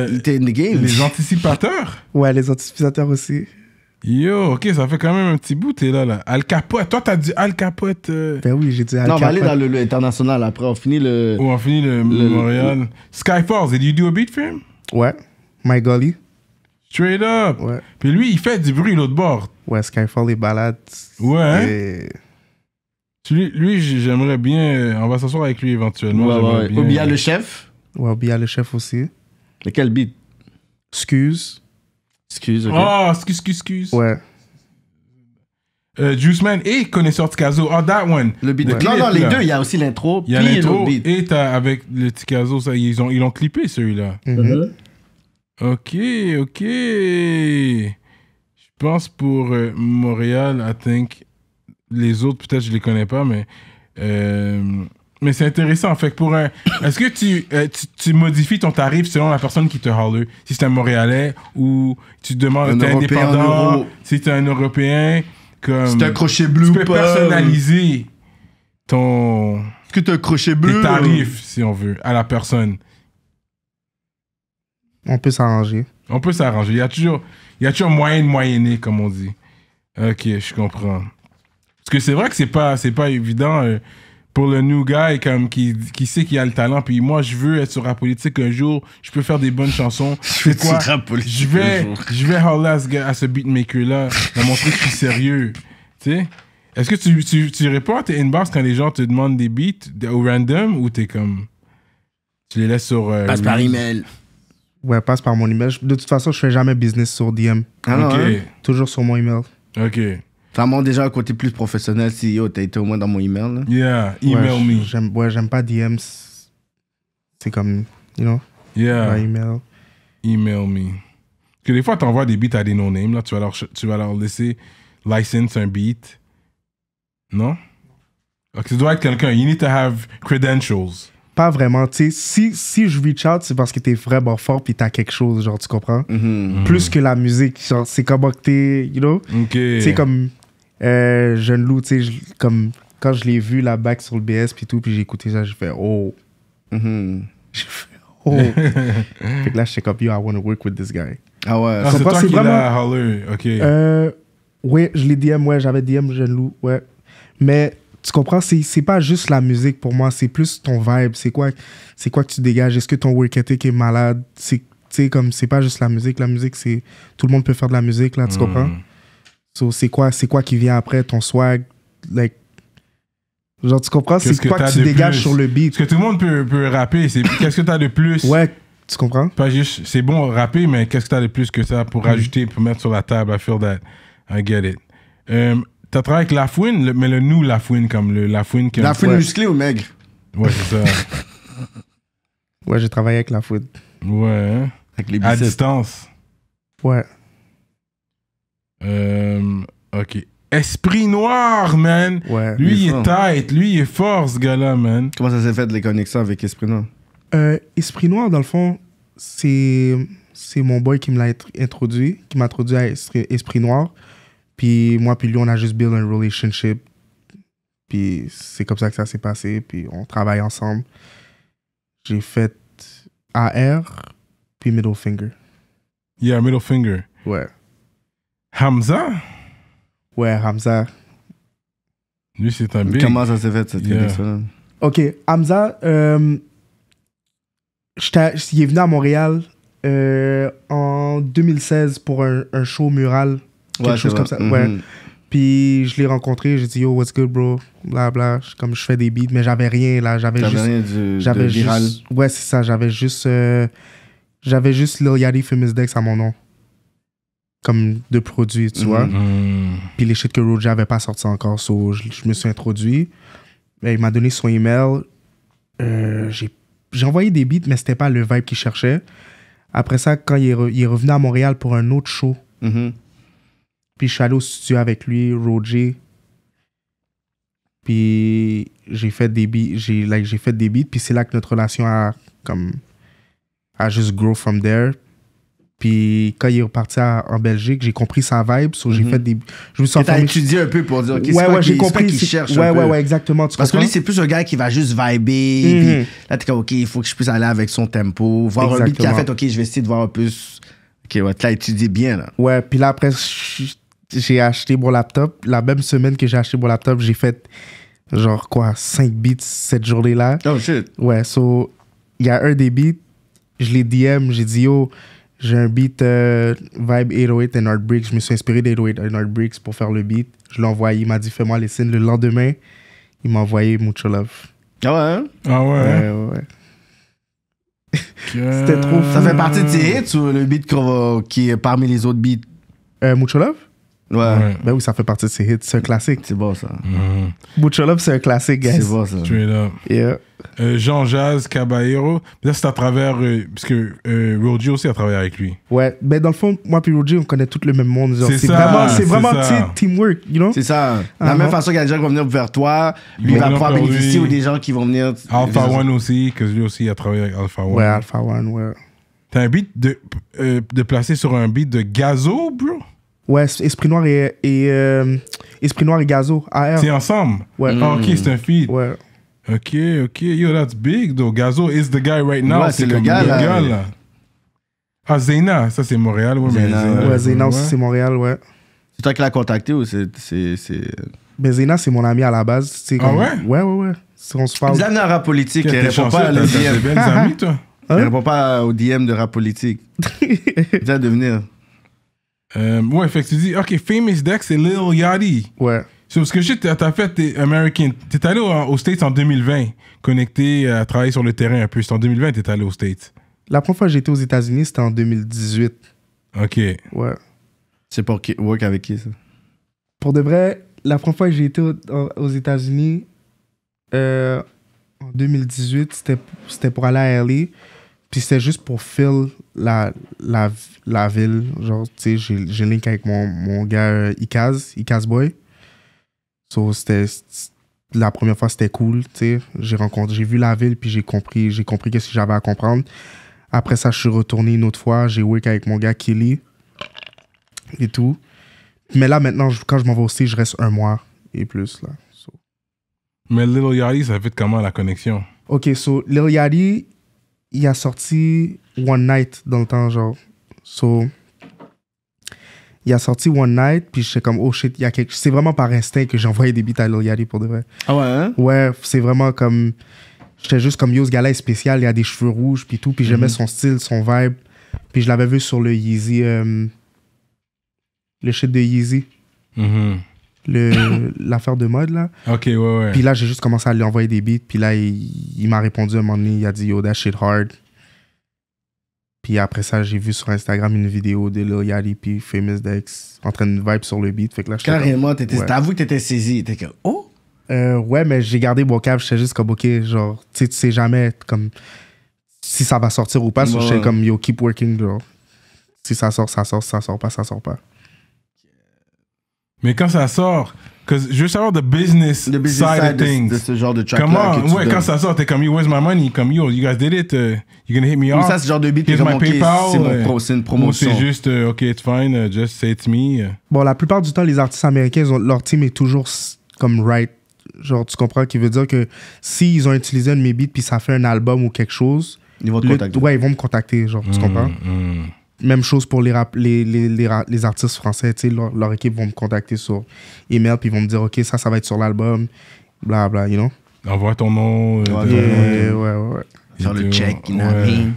il était in the game. Les anticipateurs. Ouais, les anticipateurs aussi. Yo, ok, ça fait quand même un petit bout, t'es là. Al Capote. Toi, t'as dit Al Capote. Ben oui, j'ai dit Al Non, on va aller Capote. dans le international après. On finit le. Où on finit le Montréal. Skyfalls, did you do a beat for him? Ouais. My Golly. Straight up. Ouais. Puis lui, il fait du bruit l'autre bord. Ouais, Skyfall et Balade. Ouais, hein? Et- Lui, j'aimerais bien. On va s'asseoir avec lui éventuellement. Ouais. Bien. Obia le chef. Ouais, Obia le chef aussi. Mais quel beat? Excuse. Ok. Oh, excuse. Ouais. Juice Man et Connaisseur Tikazo. Oh, that one. Le beat. Ouais. Non, les Là. deux, il y a aussi l'intro. Il y a puis l'intro le beat. et t'as avec le Tikazo, ça, ils l'ont clippé celui-là. Mhm. Ok. Je pense pour Montréal, I think. Les autres, peut-être, je les connais pas, mais c'est intéressant. Fait que pour un. Est-ce que tu modifies ton tarif selon la personne qui te holler? Si c'est un Montréalais ou tu demandes, t'es Européen en indépendant, euros. si t'es un Européen, comme. C'est un crochet bleu tu ou peux pas? personnaliser ton. Est-ce que t'as un crochet bleu? Tes tarifs, si on veut, à la personne. On peut s'arranger. On peut s'arranger. Il y a toujours moyen de moyenner, comme on dit. Ok, je comprends. Parce que c'est vrai que c'est pas évident pour le new guy comme qui sait qu'il a le talent. Puis moi, je veux être sur la politique un jour. Je peux faire des bonnes chansons. C'est quoi? Je vais holler à ce beatmaker-là. Pour montrer que je suis sérieux. Tu sais? Est-ce que tu réponds à tes inbox quand les gens te demandent des beats au random ou t'es comme... Tu les laisses sur... Passe par email. Ouais, passe par mon email. De toute façon, je fais jamais business sur DM. Ah non, Ok. hein? Toujours sur mon email. Ok. Ça montre déjà un côté plus professionnel si yo, t'as été au moins dans mon email. Là. Yeah. Email me. J'aime pas DM. C'est comme, you know, Yeah. par email. Email me. Parce que des fois, tu envoies des beats à des no-names. Là, tu vas leur laisser license un beat. Non? Ok, ça doit être quelqu'un. You need to have credentials. Pas vraiment. Tu sais, si je reach out, c'est parce que t'es vraiment fort puis t'as quelque chose, genre, tu comprends? Plus que la musique. Genre, c'est comment que t'es, you know? Ok. Tu sais, comme Jeune Loup, tu sais, comme quand je l'ai vu, la back sur le BS puis tout, puis j'ai écouté ça, j'ai fait oh. J'ai fait oh. Fait que là, j'étais comme yo, I want to work with this guy. Ah ouais. Ah, c'est toi c'est qui vraiment- l'as holler. Ok. Ouais, je l'ai DM, ouais, j'avais DM Jeune Loup, ouais. Mais tu comprends, c'est pas juste la musique pour moi, c'est plus ton vibe, c'est quoi que tu dégages, est-ce que ton work ethic est malade, tu sais, comme c'est pas juste la musique, c'est tout le monde peut faire de la musique, là, tu comprends? So, c'est quoi qui vient après, ton swag, like, genre, tu comprends, c'est Qu'est-ce que quoi t'as que tu de dégages plus? sur le beat. Parce que tout le monde peut rapper. Qu'est-ce que t'as de plus? Ouais, tu comprends? Pas juste, c'est bon rapper, mais qu'est-ce que t'as de plus que ça pour rajouter, pour mettre sur la table? I feel that. I get it. T'as travaillé avec Lafouine, mais le new Lafouine, comme le Lafouine. La fouine Ouais. musclée ou maigre? Ouais, c'est ça. Ouais, j'ai travaillé avec Lafouine. Ouais. Hein? Avec les À biceps. distance. Ouais. Ok. Esprit Noir, man. Ouais. Lui, il il est est fort. tight. Lui, il est fort, ce gars-là, man. Comment ça s'est fait les connexions avec Esprit Noir? Esprit Noir, dans le fond, c'est mon boy qui me l'a introduit, qui m'a introduit à Esprit Noir. Puis moi, puis lui, on a juste build un relationship. Puis c'est comme ça que ça s'est passé. Puis on travaille ensemble. J'ai fait AR, puis Middle Finger. Yeah, middle finger. Ouais. Hamza? Ouais, Hamza. Lui, c'est un big. Comment ça s'est fait cette Yeah. connexion-là? OK, Hamza, il est venu à Montréal en 2016 pour un show mural. Quelque chose comme ça. Ouais. Puis je l'ai rencontré, j'ai dit yo, what's good, bro? Bla bla. Comme je fais des beats, mais j'avais rien là. J'avais T'avais juste. rien J'avais de viral. juste. Ouais, c'est ça. J'avais juste Lil Yachty Famous Dex à mon nom. Comme de produit, tu vois. Puis les shit que Roger avait pas sorti encore. So, je me suis introduit. Il m'a donné son email. J'ai envoyé des beats, mais c'était pas le vibe qu'il cherchait. Après ça, quand il est revenu à Montréal pour un autre show, puis je suis allé au studio avec lui, Roger. Puis j'ai fait des beats, puis c'est là que notre relation a juste grow from there. Puis quand il est reparti en Belgique, j'ai compris sa vibe, so j'ai fait des... Je me suis T'as informé... étudié un peu pour dire, ok, c'est Ouais, quoi ouais, j'ai compris. qu'il cherche Ouais, un peu. ouais, exactement. Tu Parce que comprends? lui, c'est plus un gars qui va juste vibrer. Puis là, t'es comme, ok, il faut que je puisse aller avec son tempo. Voir un beat qu'il a fait, ok, je vais essayer de voir un peu. Ok, ouais, tu l'as étudié bien, là. Ouais, puis là, après, j'ai acheté mon laptop. La même semaine que j'ai acheté mon laptop, j'ai fait genre quoi, 5 beats cette journée-là. Oh shit. Ouais, so, il y a un des beats, je l'ai DM, j'ai dit yo, j'ai un beat Vibe 808 and Heartbreaks. Je me suis inspiré d'808 and Heartbreaks pour faire le beat. Je l'ai envoyé, il m'a dit fais-moi les signes. Le lendemain, Il m'a envoyé Mucho Love. Ah ouais, hein? Ah ouais? Ouais. C'était trop fou. Ça fait partie de tes hits ou le beat qui est parmi les autres beats? Mucho Love? Ouais. Ben oui, ça fait partie de ses hits. C'est un classique. C'est bon, ça. Mucho Love, c'est un classique, guys. C'est bon, ça. Straight up. Yeah. Jean Jazz Caballero. Là, c'est à travers. Parce que Roji aussi a travaillé avec lui. Ouais, ben dans le fond, moi puis Roji, on connaît tout le même monde. Genre, C'est ça, c'est c'est vraiment ça. teamwork, you know? C'est ça. De la même façon qu'il y a des gens qui vont venir vers toi, lui Ils va vont pouvoir venir vers bénéficier lui. ou des gens qui vont venir. Alpha One aussi, que lui aussi a travaillé avec Alpha One. Ouais, Alpha One, ouais. T'as un beat de placer sur un beat de Gazo, bro? Ouais, Esprit Noir Esprit Noir et Gazo, AR. C'est ensemble? Ouais. Ah, ok, c'est un feat. Ouais. Ok. Yo, that's big, though. Gazo is the guy right now. Ouais, c'est le comme gars, là. Ah, Zeyna, ça c'est Montréal. Ouais, Zeyna, mais Ouais, Zeyna aussi, c'est Montréal, ouais. C'est toi qui l'as contacté ou c'est. Ben Zeyna, c'est mon ami à la base. C'est Ah comme- ouais? Ouais. On se parle. Vous avez un rap politique, T'es il répond chanceux, pas à t'as le des DM. belles amies, toi. Il répond pas au DM de rap politique. Viens de venir. Ouais, fait que tu dis, ok, Famous Dex et Lil Yachty. Ouais. C'est parce que shit, t'as fait tes American. T'es allé aux States en 2020, connecté à travailler sur le terrain un peu. C'est en 2020 que t'es allé aux States. La première fois que j'étais aux États-Unis, c'était en 2018. Ok. Ouais. C'est pour qui, work avec qui, ça? Pour de vrai, la première fois que j'ai été aux États-Unis, en 2018, c'était pour aller à LA. Puis c'était juste pour fill la ville. Genre, tu sais, j'ai link avec mon gars Ikaz Boy. So, la première fois, c'était cool, tu sais. J'ai vu la ville, puis j'ai compris qu'est-ce que j'avais à comprendre. Après ça, je suis retourné une autre fois. J'ai work avec mon gars Kelly et tout. Mais là, maintenant, quand je m'en vais aussi, je reste 1 mois et plus, là. So. Mais Lil Yachty, ça fait comment la connexion? OK, so, Lil Yachty, il a sorti One Night dans le temps, genre. So, il a sorti One Night, puis j'étais comme, oh shit, il y a quelque... C'est vraiment par instinct que j'ai envoyé des beats à Lil Yachty, pour de vrai. Ah ouais, hein? Ouais, c'est vraiment comme... J'étais juste comme, yo, ce gars-là est spécial, il a des cheveux rouges, puis tout, puis j'aimais son style, son vibe. Puis je l'avais vu sur le Yeezy... le shit de Yeezy. L'affaire de mode, là. Ok, ouais. Puis là, j'ai juste commencé à lui envoyer des beats. Puis là, il m'a répondu à un moment donné. Il a dit, yo, that shit hard. Puis après ça, j'ai vu sur Instagram une vidéo de Lil Yachty puis Famous Dex en train de vibe sur le beat. Fait que là, Carrément, ouais. t'avoues que t'étais saisi. T'es comme, oh! Ouais, mais j'ai gardé mon câble. J'étais juste comme, OK, genre, tu sais jamais comme si ça va sortir ou pas. Ouais. J'étais comme, yo, keep working, genre. Si ça sort, ça sort. Si ça sort pas, ça sort pas. Mais quand ça sort, je veux savoir the business side of things. De ce genre de track Comment, là que tu ouais, donnes. quand ça sort, t'es comme, yo, where's my money? Comme, yo, you guys did it, you gonna hit me Ou off? ça, c'est le genre de beat que Here's comme, my ok, PayPal. c'est une Ou promotion. c'est juste, ok, it's fine, just say it's me. Bon, la plupart du temps, les artistes américains, leur team est toujours comme right. Genre, tu comprends, qui veut dire que s'ils ont utilisé un de mes beats puis ça fait un album ou quelque chose, Ils vont te contacter. ouais, ils vont me contacter, genre, tu comprends? Même chose pour les artistes français, tu sais, leur équipe vont me contacter sur email puis ils vont me dire, OK, ça va être sur l'album, bla bla, you know? Envoie ton nom. Ouais. Sur le check, you know Ouais. what I mean?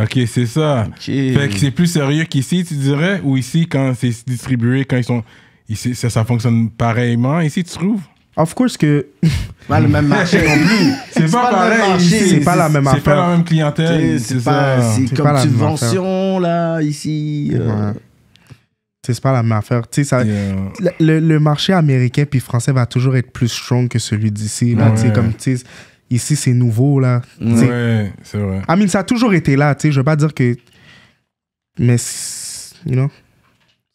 Ok, c'est ça. Ok. Fait que c'est plus sérieux qu'ici, tu dirais? Ou ici, quand c'est distribué, quand ils sont... Ici, ça fonctionne pareillement, ici, tu trouves? Of course que Pas le même marché non plus. C'est pas le même pareil marché. ici. c'est pas la même C'est pas affaire. la même clientèle. C'est C'est pas, ça. c'est C'est comme pas la même subvention, là, ici. Ouais. C'est pas la même affaire. Tu sais, ça, Yeah. le marché américain puis français va toujours être plus strong que celui d'ici. Là, Ouais. tu sais, comme, tu sais, ici, c'est nouveau. Là. Tu sais, Ouais, c'est vrai. I mean, ça a toujours été là. Tu sais, je veux pas dire que. Mais, you know,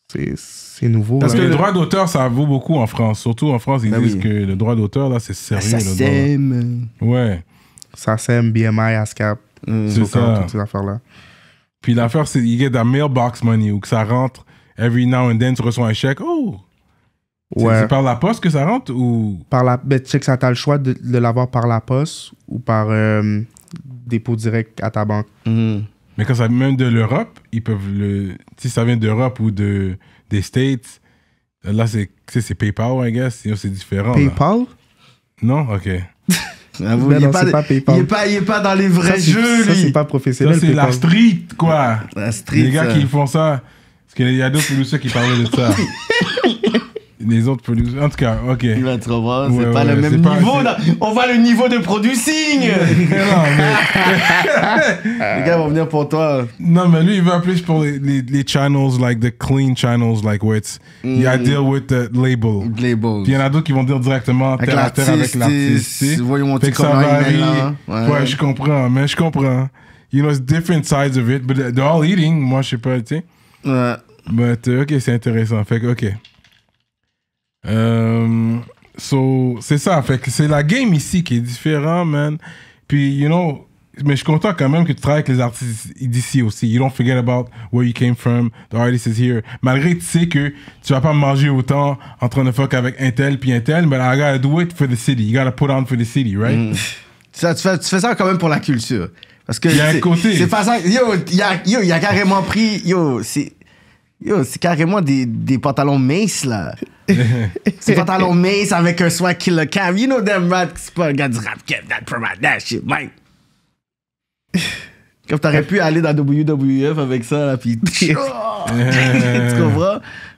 c'est nouveau. Parce là. que le droit d'auteur, ça vaut beaucoup en France. Surtout en France, ils Ben disent oui. que le droit d'auteur, là, c'est sérieux. Ça le droit. sème. Ouais, Ça sème, BMI, ASCAP, c'est ça. toutes ces affaires-là. Puis l'affaire, c'est you get that mailbox money, ou que ça rentre every now and then, tu reçois un chèque. Oh! Ouais. C'est par la poste que ça rentre ou... Ben, tu sais que ça t'as le choix de l'avoir par la poste ou par dépôt direct à ta banque. Mais quand ça vient de l'Europe, ils peuvent le... Si ça vient d'Europe ou des States, là, c'est PayPal, I guess. Sinon, c'est différent. là. PayPal? Non? OK. J'avoue, Ben il non, est pas, c'est pas PayPal. il est pas dans les vrais jeux, Ça, lui. c'est pas Ça, professionnel. c'est la PayPal. street, quoi. La street, Les gars ça. qui font ça. Parce qu'il y a d'autres producteurs qui parlaient de ça. les autres producers. En tout cas, ok. Tu comprends? Ouais, C'est pas ouais, le même c'est pas- niveau. Là. On voit le niveau de producing. Non, Les gars vont venir pour toi. mais lui, il va plus pour les channels, like the clean channels, like where it's, I deal with the label. Labels. Puis il y en a d'autres qui vont dire directement Avec terre à terre avec l'artiste. tu sais. voyons mon Fait petit que ça comment il varie. met là. Ouais, je comprends, mais je comprends. You know, it's different sides of it, but they're all eating. Moi, je sais pas, tu sais. Ouais. But, ok, c'est intéressant. Fait que, ok. So, c'est ça. Fait que c'est la game ici qui est différente, man. Puis, you know, mais je suis content quand même que tu travailles avec les artistes d'ici aussi. You don't forget about where you came from. The artist is here. Malgré que tu sais que tu vas pas manger autant en train de fuck avec un tel puis un tel, but I gotta do it for the city. You gotta put on for the city, right? Ça, tu fais ça quand même pour la culture. Parce que Il y a un côté. C'est pas ça. Yo, il a carrément pris. C'est carrément des pantalons Mace, là. C'est pantalons Mace avec un swag Killer Cam. You know them rats, c'est pas un gars du rap Kev, that promote that shit, man. Comme t'aurais pu aller dans WWF avec ça, là, pis. Tu comprends?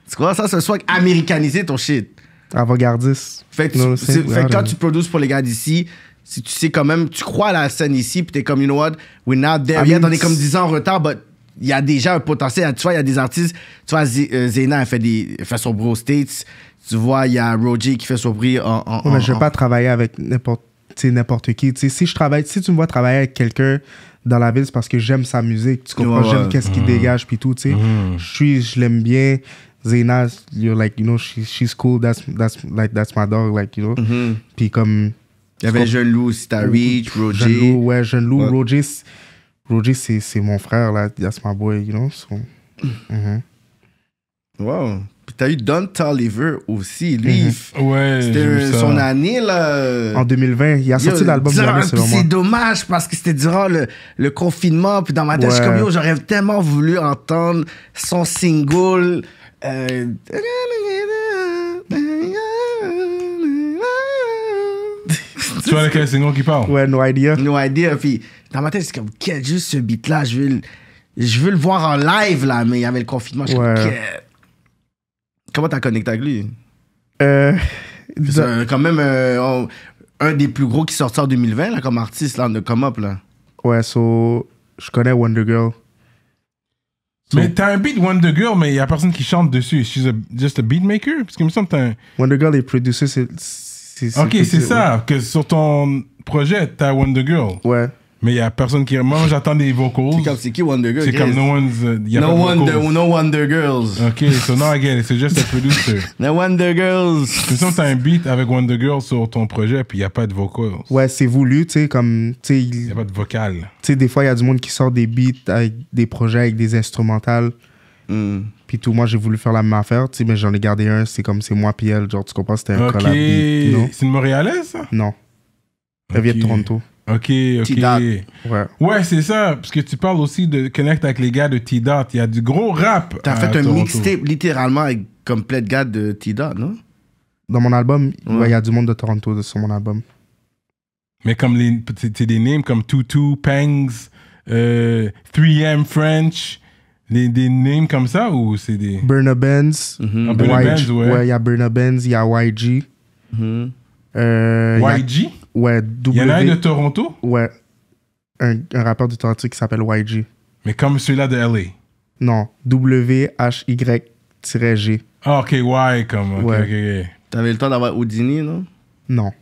Tu comprends? Ça, c'est un swag américanisé, ton shit. Avant-gardiste. Fait que, quand tu produces pour les gars d'ici, si tu sais quand même, tu crois à la scène ici, puis t'es comme, you know what, we're not there yet, on est comme 10 ans en retard, but il y a déjà un potentiel. Tu vois, il y a des artistes, tu vois, Zena, elle fait son bro aux States, tu vois, il y a Roger qui fait son bruit mais je vais pas travailler avec n'importe qui. Tu sais, si tu me vois travailler avec quelqu'un dans la ville, c'est parce que j'aime sa musique, tu comprends? J'aime qu'est-ce qu'il dégage, puis tout, tu sais. Je l'aime bien. Zena, you're like, you know, she's cool, that's my dog, like, you know. Puis comme... Il y avait Jeune Loup aussi, t'as Reach, Roger. Jeune Loup, ouais. Roger, c'est mon frère, là, that's my boy, you know. So, Wow. Puis t'as eu Don Toliver aussi, lui. Ouais, c'était son année, là. En 2020, il a sorti l'album de l'année, selon moi. C'est dommage parce que c'était durant le confinement, puis dans ma tête, je suis comme, yo, j'aurais tellement voulu entendre son single... Tu vois lequel single qui parle? Ouais, No Idea. No Idea. Puis dans ma tête, c'est comme, quel juste ce beat-là, je veux le voir en live, là, mais il y avait le confinement. Je suis comme, comment t'as connecté avec lui? C'est quand même un des plus gros qui sortit en 2020, là, comme artiste, là, de Come Up, là. Ouais, je connais Wonder Girl. Mais t'as un beat Wonder Girl, mais il y a personne qui chante dessus. She's just a beatmaker? Parce qu'il me semble que t'as un... Wonder Girl est producer, Ok, c'est ça, que sur ton projet, t'as Wonder Girl. Ouais. Mais il y a personne qui... Moi, j'attends des vocals. C'est qui Wonder Girl? C'est comme No One's... No Wonder Girls. Ok, so now I get it. C'est juste un producer. No Wonder Girls. Il me semble que t'as un beat avec Wonder Girl sur ton projet, puis il n'y a pas de vocals. Ouais, c'est voulu, tu sais, comme... Il n'y a pas de vocal. Tu sais, des fois, il y a du monde qui sort des beats avec des projets, avec des instrumentales. Puis tout, moi, j'ai voulu faire la même affaire, tu sais, mais j'en ai gardé un, c'est comme, c'est moi puis elle, genre, tu comprends, c'était un collab beat, non? C'est une Montréalaise, ça? Non. Elle vient de Toronto. Ok. Ouais. Ouais, c'est ça, parce que tu parles aussi de connect avec les gars de T-Dot. Il y a du gros rap. T'as fait un mixtape littéralement avec comme plein de gars de T-Dot, non? Dans mon album, il y a du monde de Toronto sur mon album. Mais comme c'est des names comme Tutu, Pangs, 3M French, des names comme ça ou c'est des... Burna Benz. Burna Benz, ouais. Ouais, il y a Burna Benz, il y a YG. YG? Ouais, Il y en a un de Toronto? Ouais. Un rappeur de Toronto qui s'appelle YG. Mais comme celui-là de LA? Non, WHY-G. Ah, ok, Y comme. Ok. T'avais le temps d'avoir Houdini, non? Non.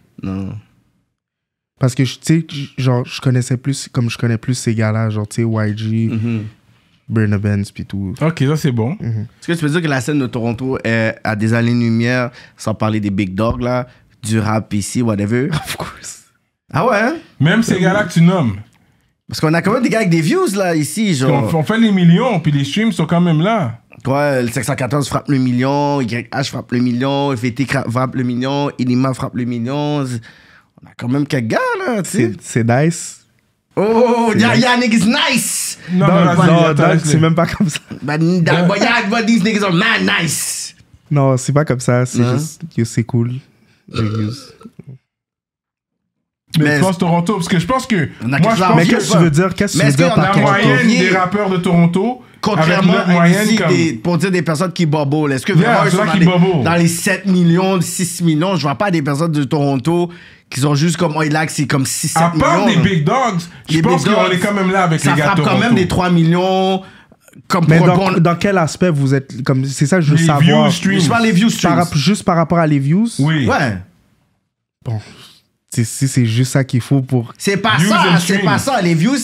Parce que, tu sais, genre, je connais plus ces gars-là, genre, tu sais, YG, Burna Benz, puis tout. Ok, ça c'est bon. Est-ce que tu peux dire que la scène de Toronto est à des années-lumière, sans parler des big dogs, là, du rap ici, whatever? Of course. Ah ouais, hein? Même ces gars-là que tu nommes. Parce qu'on a quand même des gars avec des views, là, ici, genre. On fait les millions, puis les streams sont quand même là. Ouais, le 714 frappe le million, YH frappe le million, FT frappe le million, Inima frappe le million. On a quand même quelques gars, là, tu sais. C'est nice. Oh, Yannick is nice! Non, c'est même pas comme ça. But these niggas are mad nice! Non, c'est pas comme ça, c'est juste que c'est cool. Mais je pense Toronto, parce que je pense que... On a Moi, je pense Mais que qu'est-ce que tu veux dire? Qu'est-ce que tu veux dire la par moyenne Toronto? des rappeurs de Toronto, Contrairement avec notre à moyenne ici, comme... pour dire des personnes qui bobole, est-ce que Yeah, vraiment ils sont ceux-là qui bobole. dans les 7 millions, 6 millions? Je vois pas des personnes de Toronto qui sont juste comme, oh, là, c'est comme 6-7 À millions. part des big dogs, je Les pense big qu'on dogs, est quand même là avec ça les gars de frappe Toronto. quand même des 3 millions. Comme Mais pour répondre- dans quel aspect vous êtes comme c'est ça que je veux Les savoir. views streams. Je parle les views streams. Juste par rapport à les views. Oui. Ouais. Bon, c'est juste ça qu'il faut pour. C'est pas Views ça, and c'est streams. pas ça. Les views,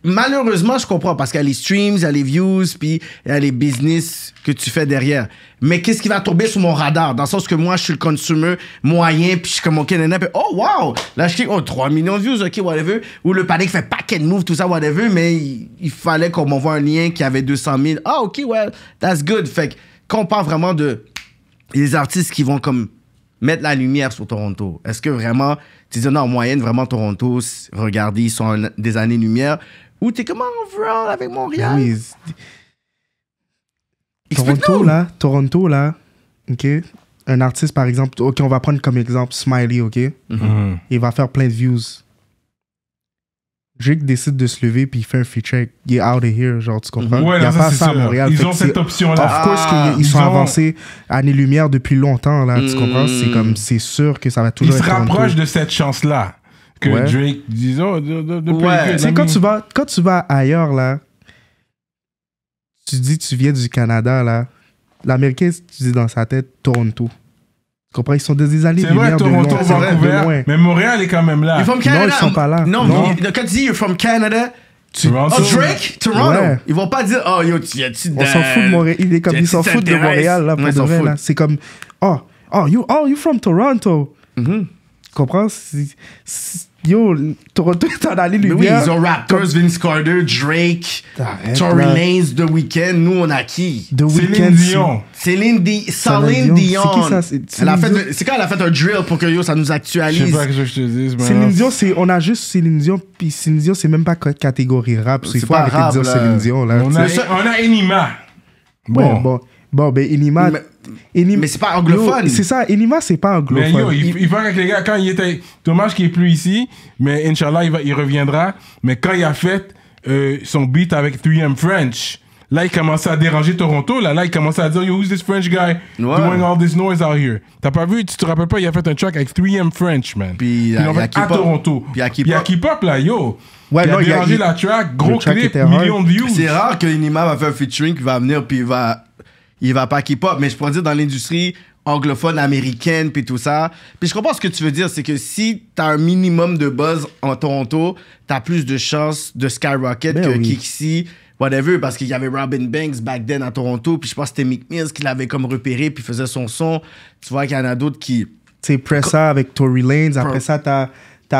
malheureusement, je comprends parce qu'il y a les streams, il y a les views, puis il y a les business que tu fais derrière. Mais qu'est-ce qui va tomber sur mon radar? Dans le sens que moi, je suis le consumer moyen, puis je suis comme, OK, nana, puis oh, wow! Là, je clique, oh, 3 millions de views, OK, whatever. Ou le panic fait paquet de moves, tout ça, whatever, mais il fallait qu'on m'envoie un lien qui avait 200 000. Ah, OK, well, that's good. Fait que quand on parle vraiment de les artistes qui vont comme mettre la lumière sur Toronto, est-ce que vraiment, tu dis non, en moyenne, vraiment Toronto, regardez, ils sont des années-lumière, ou t'es comment overall avec Montréal? Oui. Explique-nous. Toronto là, ok. Un artiste par exemple, ok, on va prendre comme exemple Smiley, ok. Mhm. Il va faire plein de views. Drake décide de se lever puis il fait un feature, il est out of here, genre tu comprends? Ouais, il n'y a non, pas c'est ça à sûr. Montréal. Ils Fait ont que cette c'est- option-là. Of course qu'ils ils sont ont- avancés années-lumière depuis longtemps, là, tu comprends? C'est comme, c'est sûr que ça va Ils toujours se être Toronto. rapprochent de cette chance-là. Que Ouais. Drake dise, oh, de Ouais. Tu sais, quand tu vas ailleurs, là, tu dis tu viens du Canada, là, l'Américain, tu dis dans sa tête Toronto. Tu comprends? Ils sont des années C'est vrai, lumière de Toronto, loin. C'est vrai, de loin. Vancouver, mais Montréal est quand même là. You're from Canada? ils sont pas là. Non, Non. quand tu dis you're from Canada, Toronto. oh, Drake, Toronto. Ouais. Ils vont pas dire, oh, yo, tu viens-tu de... On s'en fout de Montréal. Il est comme, ils s'en foutent de Montréal, là, pour Ouais, de ils s'en vrai, foutent. là. C'est comme, you from Toronto. Mhm. Tu comprends? Yo, Toronto est en allée Mais oui, lumière. ils ont Raptors, Vince Carter, Drake, Arrête, Tory là. Lanez, The Weeknd. Nous, on a qui? The Céline Weeknd, Dion. Celine Dion. Dion. C'est qui ça? Elle a Céline fait, c'est quand elle a fait un drill pour que yo, ça nous Je sais actualise. pas ce que je te dis. mais Céline non. Dion, on a juste Céline Dion, puis Céline Dion, c'est même pas catégorie rap. Il C'est faut pas arrêter rap, de dire là. Céline Dion, là. On tu a, sais. on a Enima. Bon, ben, Enima. Mais c'est pas anglophone. Yo, c'est ça, Enima, c'est pas Mais yo, anglophone. il va avec les gars, quand il était... Dommage qu'il est plus ici, mais Inch'Allah, il reviendra. Mais quand il a fait son beat avec 3M French, là, il commençait à déranger Toronto. Là, il commençait à dire, yo, who's this French guy doing all this noise out here? T'as pas vu, tu te rappelles pas, il a fait un track avec 3M French, man. Puis, ils l'ont il y a fait à K-pop. Toronto. Puis, il y a Puis il y a K-pop. K-pop, là, yo. Ouais, il a non, dérangé la track, gros track clip, était hard. millions de views. C'est rare que Inima va faire un featuring, puis va venir, puis il va pas K-pop. Mais je pourrais dire dans l'industrie anglophone, américaine, puis tout ça. Puis je comprends ce que tu veux dire, c'est que si t'as un minimum de buzz en Toronto, t'as plus de chances de skyrocket Ben que oui. Kixi, whatever, parce qu'il y avait Robin Banks back then à Toronto, puis je pense que c'était Meek Mills qui l'avait comme repéré, puis faisait son son. Tu vois qu'il y en a d'autres qui... Tu sais, Pressa avec Tory Lanez. Après ça, t'as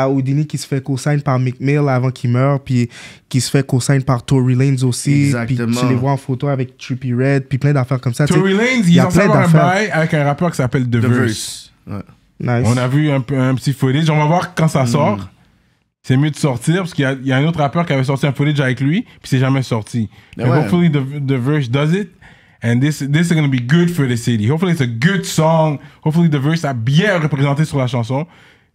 Houdini qui se fait co-sign par Meek Mill avant qu'il meure, puis qui se fait co-sign par Tory Lanez aussi. Exactement. Puis tu les vois en photo avec Trippie Redd, puis plein d'affaires comme ça. tu sais. Tory Lanez, il y ils a ont plein fait un d'affaires. bail avec un rappeur qui s'appelle The The Verse. Verse. Ouais. Nice. On a vu un petit footage. On va voir quand ça sort. C'est mieux de sortir parce qu'il y a un autre rappeur qui avait sorti un footage avec lui, puis c'est jamais sorti. Mais But ouais. hopefully the Verse does it. And this is going to be good for the city. Hopefully it's a good song. Hopefully the Verse a bien représenté sur la chanson.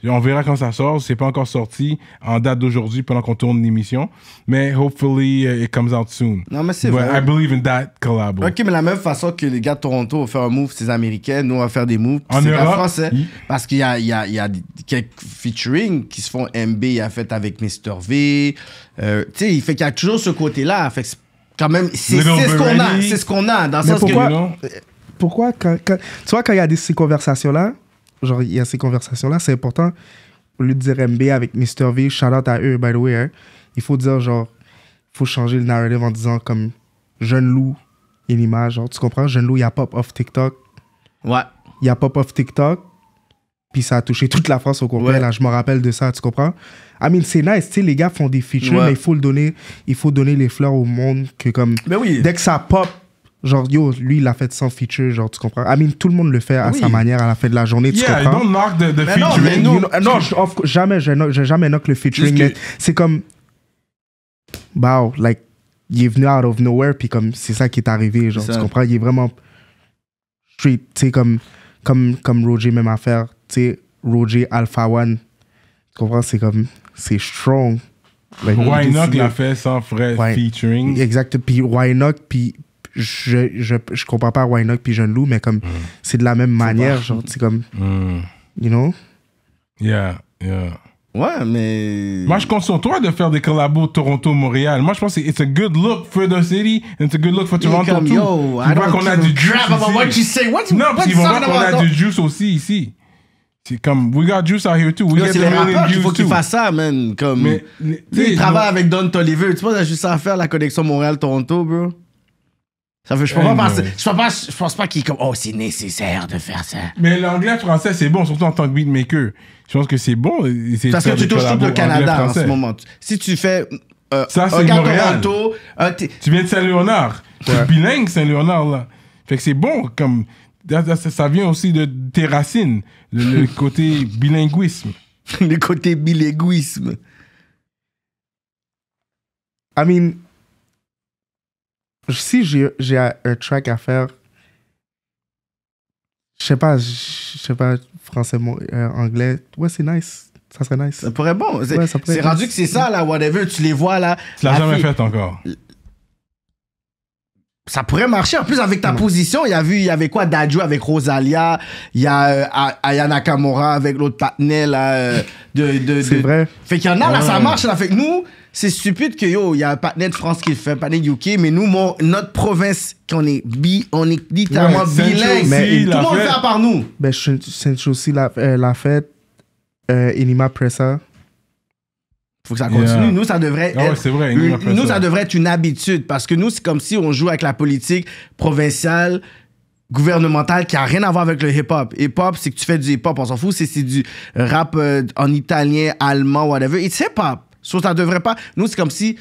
On verra quand ça sort. C'est pas encore sorti en date d'aujourd'hui pendant qu'on tourne l'émission. Mais hopefully it comes out soon. Non, mais c'est But vrai. I believe in that collab. Ok, mais la même façon que les gars de Toronto vont faire un move, c'est les Américains, nous on va faire des moves. En C'est pas Europe, français. il- Parce qu'il y a quelques featuring qui se font. MB, il a fait avec Mr. V. Tu sais, il fait qu'il y a toujours ce côté-là. Fait que c'est quand même, c'est Little ce qu'on a. Bernie. C'est ce qu'on a. Dans le Mais sens pourquoi- que. You know? Pourquoi, tu vois, quand il y a ces conversations-là, genre, il y a ces conversations-là, c'est important, au lieu de dire MB avec Mr. V, shout out à eux, by the way, hein, il faut dire, genre, il faut changer le narrative en disant, comme, Jeune Loup, une image, genre, tu comprends? Jeune Loup, il y a pop off TikTok, Ouais. il y a pop off TikTok, puis ça a touché toute la France au complet, Ouais. là, je me rappelle de ça, tu comprends? I mean, c'est nice, tu sais, les gars font des features, Ouais. mais il faut donner les fleurs au monde, que comme, Mais oui. dès que ça pop, genre, yo, lui, il l'a fait sans feature, genre, tu comprends? I mean, tout le monde le fait à Oui. sa manière à la fin de la journée, tu Yeah, comprends? don't knock the Mais non, featuring. mais nous- You know- non, jamais, j'ai jamais knock le featuring, Juste que- mais c'est comme, wow, like, il est venu out of nowhere, puis comme, c'est ça qui est arrivé, genre, C'est tu ça. comprends? Il est vraiment straight, tu sais, comme Roger, même affaire, tu sais, Roger Alpha One, tu comprends? C'est comme, c'est strong. Like, Whynock l'a fait sans vrai featuring. Exact. Puis Whynock, puis je compare pas à Whynock puis Jeune Loup, mais comme, c'est de la même manière, genre, c'est comme, you know? Yeah. Ouais, mais... Moi, je compte sur toi de faire des collabos Toronto-Montréal. Moi, je pense que it's a good look for the city and it's a good look for Toronto comme, too. yo, Tu vois qu'on a du juice ici. Non, parce qu'ils vont voir qu'on a du juice aussi ici. C'est comme, we got juice out here too. We Yo, get c'est the les million rappeurs qu'il views faut qu'ils too. fassent ça, man. Comme, Mais, ils travaillent avec Don Toliver. Tu penses qu'il a juste ça à faire, la connexion Montréal-Toronto, bro? Ça fait, je pense pas qu'il est comme, oh, c'est nécessaire de faire ça. Mais l'anglais-français, c'est bon, surtout en tant que beatmaker. Je pense que c'est bon. Parce que tu touches tout le Canada en ce moment. Si tu fais ça, c'est Montréal. Toronto... Tu viens de Saint-Léonard. Tu es bilingue, Saint-Léonard, là. Fait que c'est bon, comme... Ça vient aussi de tes racines, le côté bilinguisme. Le côté bilinguisme. I mean, si j'ai un track à faire, je sais pas, français, anglais, ouais, c'est nice. Ça serait nice. Ça pourrait bon. Ouais, c'est rendu que c'est ça, là, whatever. Tu les vois, là. Tu l'as jamais fait encore. Ça pourrait marcher. En plus, avec ta position, il y avait quoi? Dadju avec Rosalia. Il y a Aya Nakamura avec l'autre patinet, là. C'est vrai. Fait qu'il y en a, là, ça marche, là. Fait que nous, c'est stupide que, yo, il y a un patinet de France qui le fait, un patinet de UK, mais nous, notre province, on est littéralement bilingue. Mais tout le monde le fait à part nous. Ben, Saint aussi l'a fait. Enima Pressa. Faut que ça continue. Yeah. Nous, ça devrait être, c'est vrai, nous, ça devrait être une habitude parce que nous, c'est comme si on joue avec la politique provinciale, gouvernementale qui a rien à voir avec le hip-hop. Hip-hop, c'est que tu fais du hip-hop, on s'en fout, c'est du rap en italien, allemand, whatever. It's hip-hop. So, ça devrait pas... Nous, c'est comme si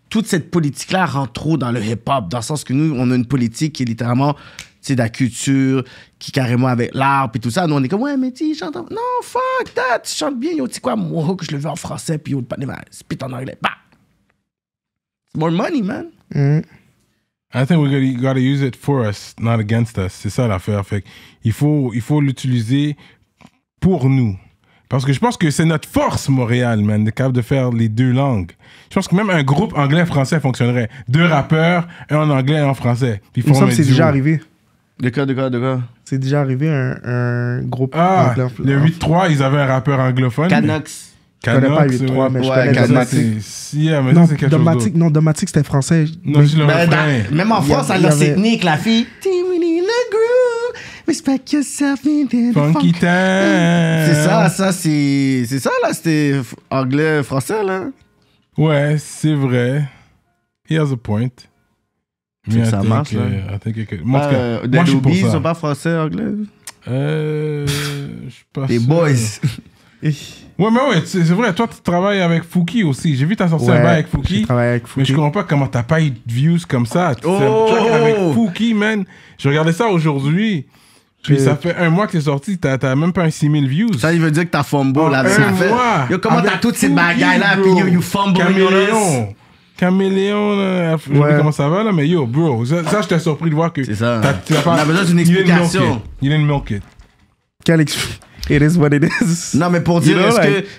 toute cette politique-là rentre trop dans le hip-hop, dans le sens que nous, on a une politique qui est littéralement... de la culture, qui carrément avec l'art, puis tout ça. Nous, on est comme, ouais, mais tu chantes en... Non, fuck that, tu chantes bien, yo, tu sais quoi, moi, que je le veux en français, puis yo, pas de spit en anglais. Bah! More money, man. I think we gotta use it for us, not against us. C'est ça l'affaire. Fait il faut l'utiliser pour nous. Parce que je pense que c'est notre force, Montréal, man, de capable de faire les deux langues. Je pense que même un groupe anglais-français fonctionnerait. 2 rappeurs, un en anglais et un en français. Il me semble que c'est déjà arrivé. De quoi? C'est déjà arrivé un groupe anglais. Le 8-3, ils avaient un rappeur anglophone. Canox. Je connais pas 8-3, mais je connais Domatic. Mais non, c'est quelque chose d'autre. Non, Domatic, c'était français. Non, je le même en France, elle a cette technique, la fille. Respect yourself. Funky time. C'est ça, là. C'était anglais-français, là. Ouais, c'est vrai. He has a point. Mais ça marche, là. Moi, je suis pour ça. Ils sont pas français, anglais? Je suis pas sûr. Les boys. Ouais, mais ouais, c'est vrai. Toi, tu travailles avec Fouki aussi. J'ai vu t'as sorti un bail avec Fouki. Mais je comprends pas comment t'as pas eu de views comme ça. Tu sais, avec Fouki, man. Je regardais ça aujourd'hui. Puis ça fait 1 mois que c'est sorti, t'as même pas un 6000 views. Ça, il veut dire que t'as fumble là. Yo, comment t'as toutes ces bagailles-là, puis yo, you fumble. Caméléon, là, je sais pas comment ça va, là, mais yo, bro, ça j'étais surpris de voir que... C'est ça. On a besoin d'une explication. You didn't milk it. Quelle explication? It is what it is. Non, mais pour dire,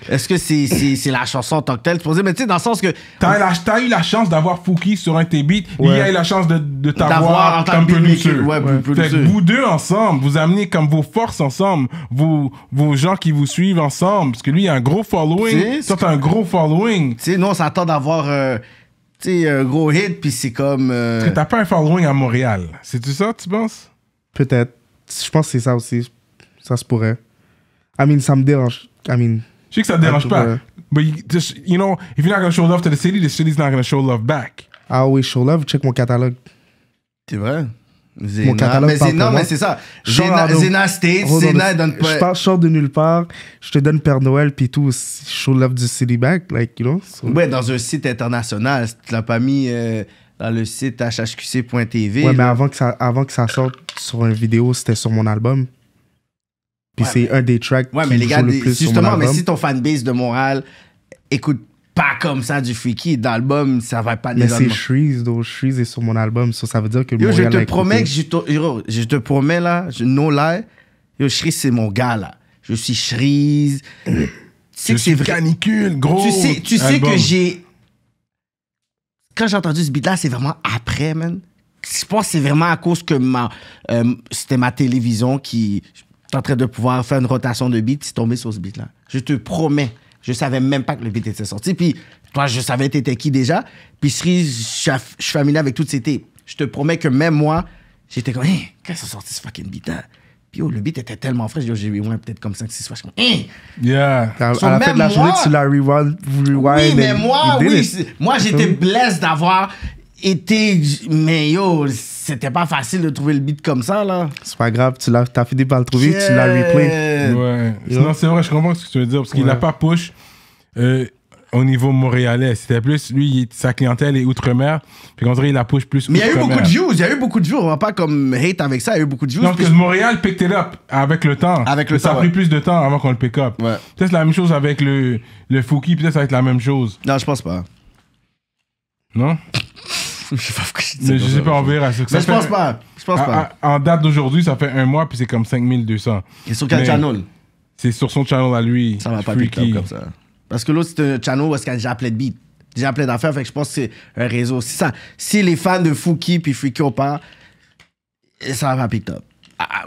est-ce que c'est la chanson en tant que telle? Pour dire, mais tu sais, dans le sens que... T'as eu la chance d'avoir Fouki sur un de tes beats. Il a eu la chance de t'avoir comme producer. Fait que vous deux ensemble, vous amenez comme vos forces ensemble, vos gens qui vous suivent ensemble. Parce que lui, il a un gros following. Toi, t'as un gros following. Tu sais, nous, on s'attend d'avoir un gros hit, puis c'est comme... Parce que t'as pas un following à Montréal. C'est-tu ça, tu penses? Peut-être. Je pense que c'est ça aussi. Ça se pourrait. I mean, ça me dérange. I mean, je sais que ça te dérange pas. But you know, if you're not going to show love to the city's not going to show love back. I always show love. Check mon catalogue. C'est vrai. Mon catalogue mais c'est ça. Zena States, Zena donne pas... Je sors de nulle part, je te donne Père Noël, puis tout, show love du city back, like, you know. So. Ouais, dans un site international. Tu l'as pas mis dans le site hhqc.tv. Ouais, mais avant que ça sorte sur une vidéo, c'était sur mon album. Puis c'est un des tracks qui mais les gars, joue le plus justement, sur mon album. mais si ton fanbase de Montréal écoute pas comme ça du Freaky d'album, ça va pas mais c'est Shreeze, donc Shreeze est sur mon album, ça veut dire que yo, Montréal je te promets que je te promets là, no lie, yo, Shreeze c'est mon gars là. Je suis Shreeze. sais que c'est vrai. Canicule, gros. Tu sais que j'ai... Quand j'ai entendu ce beat-là, c'est vraiment après, man. Je pense que c'est vraiment à cause que c'était ma télévision qui... J'étais en train de pouvoir faire une rotation de beat, c'est tombé sur ce beat-là. Je te promets. Je savais même pas que le beat était sorti. Puis, toi, je savais t'étais qui déjà. Puis, Sri, je suis familier avec toutes ces tapes. Je te promets que même moi, j'étais comme, hey, quand ça sorti ce fucking beat-là? Puis, le beat était tellement frais. J'ai eu peut-être comme 5-6 fois. Je suis comme, hey! Yeah. À la fin de la journée, tu l'as rewind. Oui, mais moi, j'étais blessé d'avoir été. Mais yo, c'était pas facile de trouver le beat comme ça, là. C'est pas grave, t'as fini par le trouver, tu l'as replay. Ouais. Non, c'est vrai, je comprends ce que tu veux dire, parce qu'il n'a pas push au niveau montréalais. C'était plus, lui, sa clientèle est outre-mer, puis on dirait il la push plus mais il y a eu beaucoup de views, on va pas comme hate avec ça, il y a eu beaucoup de views. Non, parce que Montréal picked it up avec le temps. Ça a pris plus de temps avant qu'on le pick up. Ouais. Peut-être la même chose avec le Fouki, peut-être ça va être la même chose. Non, je pense pas. Non? Je sais pas pourquoi je dis ça. Mais je sais pas, on verra. Mais je pense pas. En date d'aujourd'hui, ça fait 1 mois, puis c'est comme 5200. Et sur quel channel? C'est sur son channel à lui. Ça va pas pick up comme ça. Parce que l'autre, c'est un channel où il y a déjà plein de beats, déjà plein d'affaires, fait que je pense que c'est un réseau. Si les fans de Fouki puis Freaky ont pas, ça va pas pick up.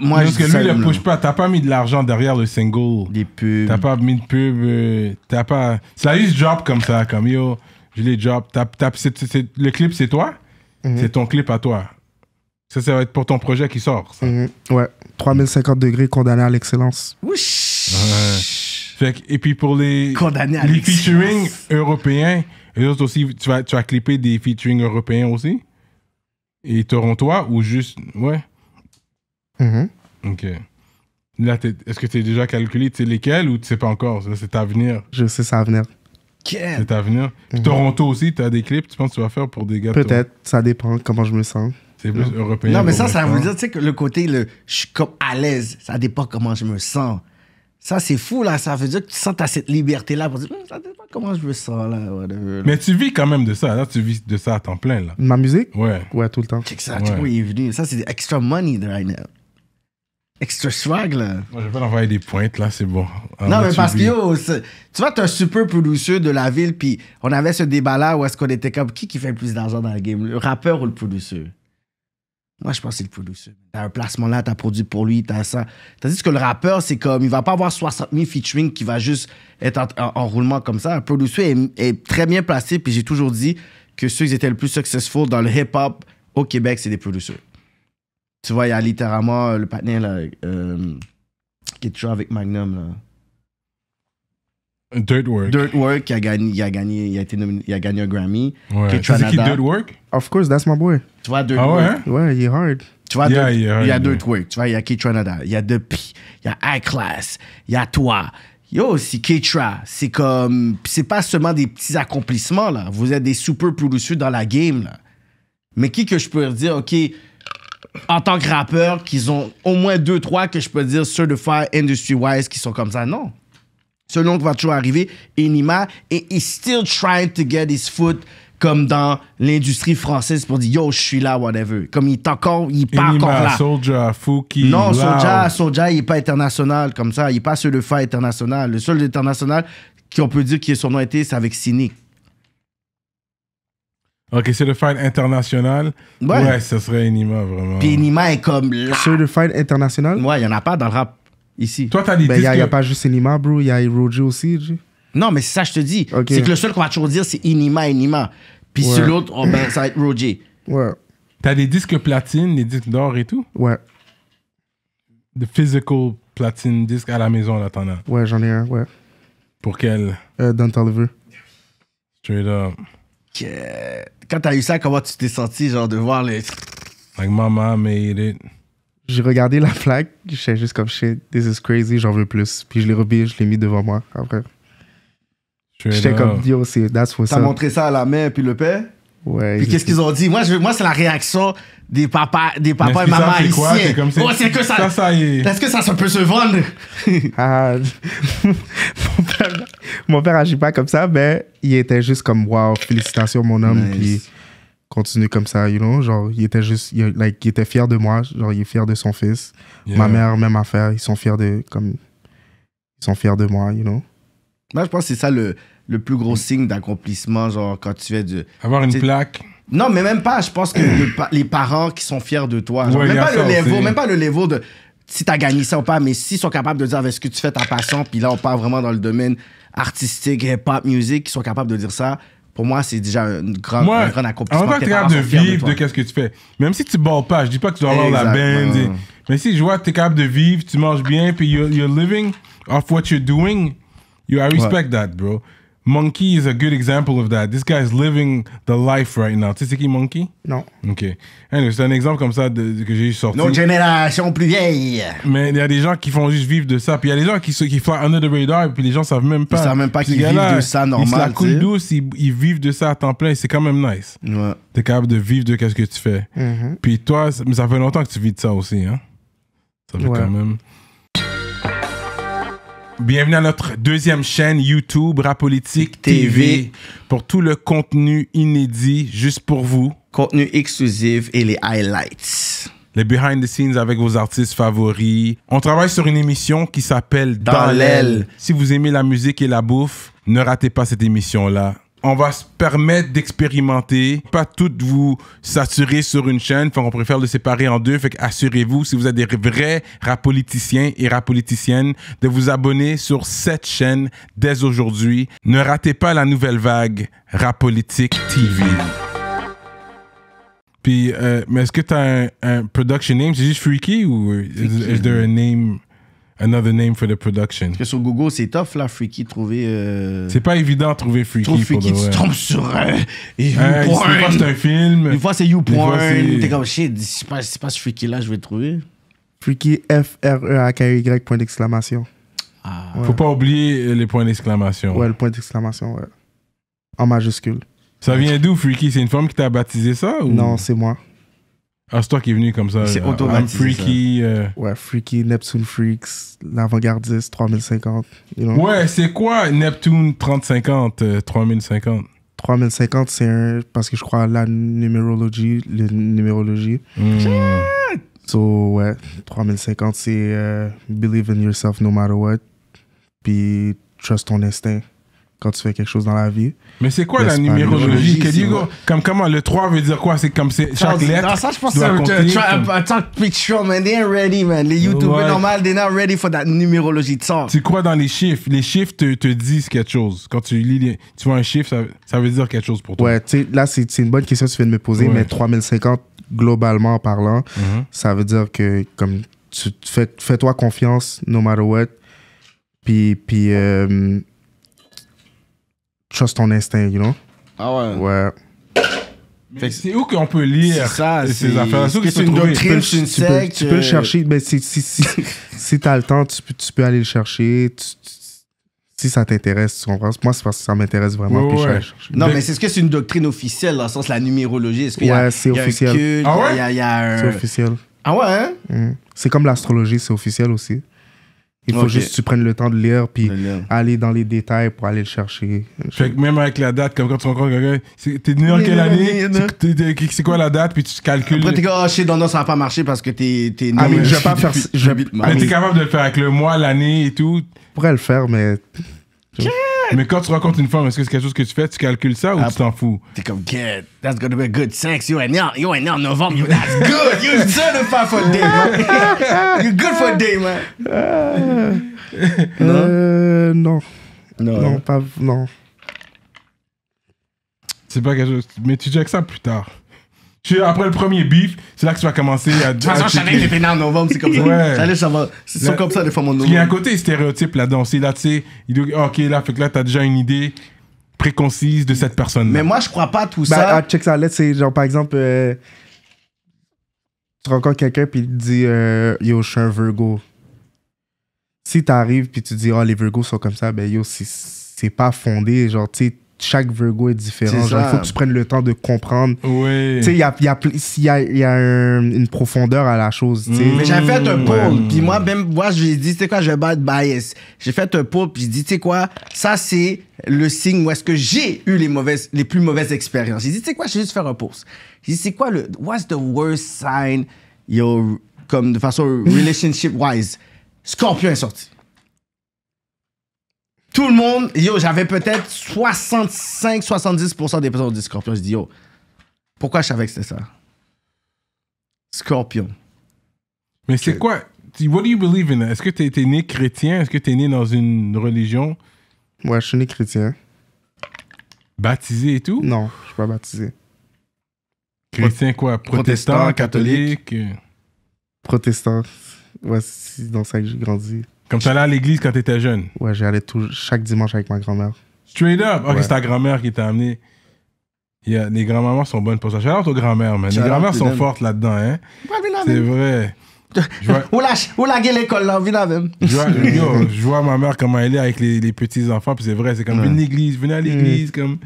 Moi, parce que lui, il ne push pas. T'as pas mis de l'argent derrière le single. Des pubs. T'as pas mis de pub. T'as pas... Ça a juste drop comme ça, comme yo, je l'ai drop. Le clip, c'est toi? C'est ton clip à toi. Ça va être pour ton projet qui sort. Ça. Ouais. 3050 degrés, condamné à l'excellence. Ouch! Ouais. Et puis pour les featuring européens, les autres aussi, tu vas clipper des featuring européens aussi? Et torontois ou juste... Ouais. OK. Là, est-ce que tu as déjà calculé lesquels ou tu sais pas encore? C'est à venir. Je sais, ça à venir. C'est à venir. Puis Toronto aussi, tu as des clips, tu penses que tu vas faire pour des gars? Peut-être, ça dépend comment je me sens. C'est plus européen. Non, mais ça veut dire, tu sais, que le côté, je suis comme à l'aise, ça dépend comment je me sens. Ça, c'est fou, là. Ça veut dire que tu sens t'as cette liberté-là pour dire, ça dépend comment je me sens, là. Whatever, là. Mais tu vis quand même de ça. Là, tu vis de ça à temps plein, là. Ma musique? Ouais. Ouais, tout le temps. Check ça, tu vois, il est venu. Ça, c'est extra money right now. Extra swag, là. Moi, je vais pas envoyer des pointes, là, c'est bon. Non, mais parce que, yo, tu vois, t'es un super producer de la ville, puis on avait ce débat-là où est-ce qu'on était comme, qui fait le plus d'argent dans la game, le rappeur ou le producer? Moi, je pense que c'est le producer. T'as un placement là, t'as produit pour lui, t'as ça. Tandis que le rappeur, c'est comme, il va pas avoir 60 000 featuring qui va juste être en roulement comme ça. Un producer est très bien placé, puis j'ai toujours dit que ceux qui étaient le plus successful dans le hip-hop au Québec, c'est des producers. Tu vois, il y a littéralement le partenaire là, qui est toujours avec Magnum, là. Dirtwork, qui a gagné, il a gagné un Grammy. Ouais. C'est qui Dirtwork? Of course, that's my boy. Tu vois, Dirtwork. Ah ouais? Ouais, il est hard. Tu vois, il y a Dirtwork. Tu vois, il y a K-Tronada, il y a Depi, il y a High Class, il y a toi. Yo, c'est K-Tra. C'est comme... C'est pas seulement des petits accomplissements, là. Vous êtes des super producers dans la game, là. Mais qui que je peux dire, OK, en tant que rappeur, qu'ils ont au moins 2-3 que je peux dire certified industry-wise qui sont comme ça? Non. Ce nom qui va toujours arriver, Enima, et he's still trying to get his foot comme dans l'industrie française pour dire yo, je suis là, whatever. Comme il est encore, il est pas encore là. Soulja, Fouki. Non, Soulja, il est pas international comme ça. Il est pas certified international. Le seul international qu'on peut dire qui son nom été, c'est avec Cynic. Ok, Certified International. Ouais, ça serait Enima, vraiment. Puis Enima est comme là. Certified International? Ouais, il y en a pas dans le rap ici. Toi, t'as des disques. Il y a pas juste Enima, bro. Il y a Roger aussi, G. Non, mais c'est ça, je te dis. Okay. C'est que le seul qu'on va toujours dire, c'est Enima. Puis sur l'autre, oh, ben, ça va être Roger. Ouais. T'as des disques platine, des disques d'or et tout? Ouais. The physical platine disque à la maison, là, t'en as? Ouais, j'en ai un, ouais. Pour quel? Don Toliver. Straight up. Quand t'as eu ça, comment tu t'es senti, genre, de voir les... Like, mama made it. J'ai regardé la plaque, j'étais juste comme shit, this is crazy, j'en veux plus. Puis je l'ai repris, je l'ai mis devant moi après. J'étais comme, yo, that's what's up. T'as montré ça à la main puis le père? Ouais. Puis qu'est-ce qu'ils ont dit? Moi, c'est la réaction des papas et mamans haïtiens. Oh, c'est que ça. Est-ce que ça peut se vendre? Mon père agit pas comme ça, mais il était juste comme, wow, félicitations, mon homme. Nice. Puis continue comme ça, you know. Genre, il était juste, il était fier de moi. Genre, il est fier de son fils. Yeah. Ma mère, même affaire. Ils sont fiers de moi, you know. Moi, je pense que c'est ça le plus gros signe d'accomplissement, genre, quand tu fais du... Avoir une plaque. Non, mais même pas. Je pense que les parents qui sont fiers de toi, genre, Ouais, même pas le aussi. level de si t'as gagné ça ou pas, mais s'ils sont capables de dire est-ce que tu fais ta passion, puis là, on part vraiment dans le domaine artistique, hip-hop, musique, qui sont capables de dire ça, pour moi, c'est déjà un grand accomplissement. En tant que t'es capable de vivre de qu'est-ce que tu fais. Même si tu balles pas, je dis pas que tu dois avoir la band. Mais si je vois que t'es capable de vivre, tu manges bien, puis you're living off what you're doing, I respect that, bro. Monkey is a good example of that. This guy is living the life right now. Tu sais c'est qui Monkey? Non. OK. Anyway, c'est un exemple comme ça que j'ai sorti. Notre génération plus vieille. Mais il y a des gens qui font juste vivre de ça. Puis il y a des gens qui fly under the radar et puis les gens savent même pas. Ils savent même pas qu'ils vivent de ça normal. Ils se la coulent douce, ils vivent de ça à temps plein. C'est quand même nice. Ouais. T'es capable de vivre de qu'est-ce que tu fais. Puis toi, mais ça fait longtemps que tu vis de ça aussi, hein? Ça fait quand même... Bienvenue à notre deuxième chaîne YouTube, Rapolitique TV, pour tout le contenu inédit, juste pour vous. Contenu exclusif et les highlights. Les behind the scenes avec vos artistes favoris. On travaille sur une émission qui s'appelle Dans l'aile. Si vous aimez la musique et la bouffe, ne ratez pas cette émission-là. On va se permettre d'expérimenter, pas toutes vous saturer sur une chaîne, on préfère le séparer en deux, fait assurez-vous, si vous êtes des vrais rapoliticiens et rapoliticiennes, de vous abonner sur cette chaîne dès aujourd'hui. Ne ratez pas la nouvelle vague Rapolitique TV. Puis, mais est-ce que tu as un production name? C'est juste Freaky ou is there a name... Another name for the production. Parce que sur Google, c'est tough, là, Freaky, trouver... C'est pas évident de trouver Freaky. Trouve Freaky, tu tombes sur YouPorn. Des fois, c'est un film. Des fois, c'est YouPorn. T'es comme, shit, c'est pas ce Freaky-là, je vais le trouver. Freaky, F-R-E-A-K-Y, point d'exclamation. Ah. Faut pas oublier les points d'exclamation. Ouais, le point d'exclamation, ouais. En majuscule. Ça vient d'où, Freaky? C'est une femme qui t'a baptisé ça? Ou... Non, c'est moi. Ah, c'est toi qui es venu comme ça. C'est automatisé. Freaky. Ouais, Freaky, Neptune Freaks, l'avant-gardiste, 3050. You know? Ouais, c'est quoi Neptune 3050, 3050? 3050, c'est parce que je crois à la numérologie. So, ouais, 3050, c'est believe in yourself no matter what. Puis, trust ton instinct quand tu fais quelque chose dans la vie. Mais c'est quoi la numérologie? Comment le 3 veut dire quoi? C'est comme chaque lettre. Non, ça, je pense que c'est un talk picture, man. They ain't ready, man. Les YouTubers normal, they're not ready for that numérologie de ça. Tu crois dans les chiffres. Les chiffres te disent quelque chose. Quand tu lis, tu vois un chiffre, ça veut dire quelque chose pour toi. Ouais, tu sais, là, c'est une bonne question que tu viens de me poser, mais 3050, globalement parlant, ça veut dire que comme tu fais-toi confiance, no matter what, puis trust ton instinct, you know? Ah ouais? Ouais. Mais c'est où qu'on peut lire ces affaires-là? C'est une doctrine, c'est une secte. Tu peux le chercher, mais si t'as le temps, tu peux aller le chercher. Si ça t'intéresse, tu comprends? Moi, c'est parce que ça m'intéresse vraiment. Puis je vais aller chercher. Non, mais est-ce que c'est une doctrine officielle, dans le sens de la numérologie? Est-ce qu'il y a, c'est officiel. Ah ouais? C'est officiel. Ah ouais, hein? C'est comme l'astrologie, c'est officiel aussi. Il faut juste que tu prennes le temps de lire puis aller dans les détails pour aller le chercher. Fait que même avec la date, comme quand tu rencontres quelqu'un, t'es né en quelle année? C'est quoi la date? Puis tu calcules. Après, t'es comme, chez Donna, ça va pas marcher parce que t'es né. Ah, mais je vais pas faire. Mais t'es capable de le faire avec le mois, l'année et tout. Je pourrais le faire, mais. Mais quand tu rencontres une femme, est-ce que c'est quelque chose que tu fais? Tu calcules ça ou tu t'en fous? T'es comme, kid, that's gonna be good sex. You ain't né en novembre. That's good. You're certified for a day, man. You're good for a day, man. Non. Non, pas. Non. C'est pas quelque chose. Mais tu checkes ça plus tard. Après le premier beef, c'est là que tu vas commencer à. De toute façon, je savais que t'étais né en novembre, c'est comme ça. Ouais. C'est comme ça, des fois, mon novembre. Il y a un côté stéréotype là-dedans. C'est là, tu sais, ok, là, fait que là, t'as déjà une idée préconcise de cette personne-là. Mais moi, je crois pas à tout ça. Check ça, là, c'est genre, par exemple, tu rencontres quelqu'un puis il te dit, yo, je suis un Virgo. Si t'arrives puis tu dis, oh, les Virgos sont comme ça, ben yo, c'est pas fondé. Genre, tu sais, chaque Virgo est différent. Genre, il faut que tu prennes le temps de comprendre. Oui. Tu sais, il y a une profondeur à la chose. Mais j'avais fait un poll, puis moi, j'ai dit, tu sais quoi, je vais battre bias. J'ai fait un poll, puis j'ai dit, tu sais quoi, ça, c'est le signe où est-ce que j'ai eu les plus mauvaises expériences. J'ai dit, tu sais quoi, je vais juste faire un post. J'ai dit, c'est quoi what's the worst sign, comme de façon relationship-wise? Scorpion est sorti. Tout le monde, yo, j'avais peut-être 65-70% des personnes du Scorpion. Je dis, yo, pourquoi je savais que c'était ça? Scorpion. Mais c'est quoi? What do you believe in? Est-ce que t'es né chrétien? Est-ce que t'es né dans une religion? Ouais, je suis né chrétien. Baptisé et tout? Non, je suis pas baptisé. Chrétien quoi? Protestant, catholique? Protestant. Ouais, c'est dans ça que j'ai grandi. Comme t'allais à l'église quand t'étais jeune? Ouais, j'allais chaque dimanche avec ma grand-mère. Straight up? Ok, Ouais. c'est ta grand-mère qui t'a amené. Les grand-mamans sont bonnes pour ça. Shout-out aux grand-mères, man. Les Shout-out grand-mères to sont them. fortes là-dedans, hein? C'est C'est vrai. Ou la gueule l'école là, viens là même. Je vois ma mère comment elle est avec les petits-enfants, puis c'est vrai, c'est comme, venez à l'église, comme...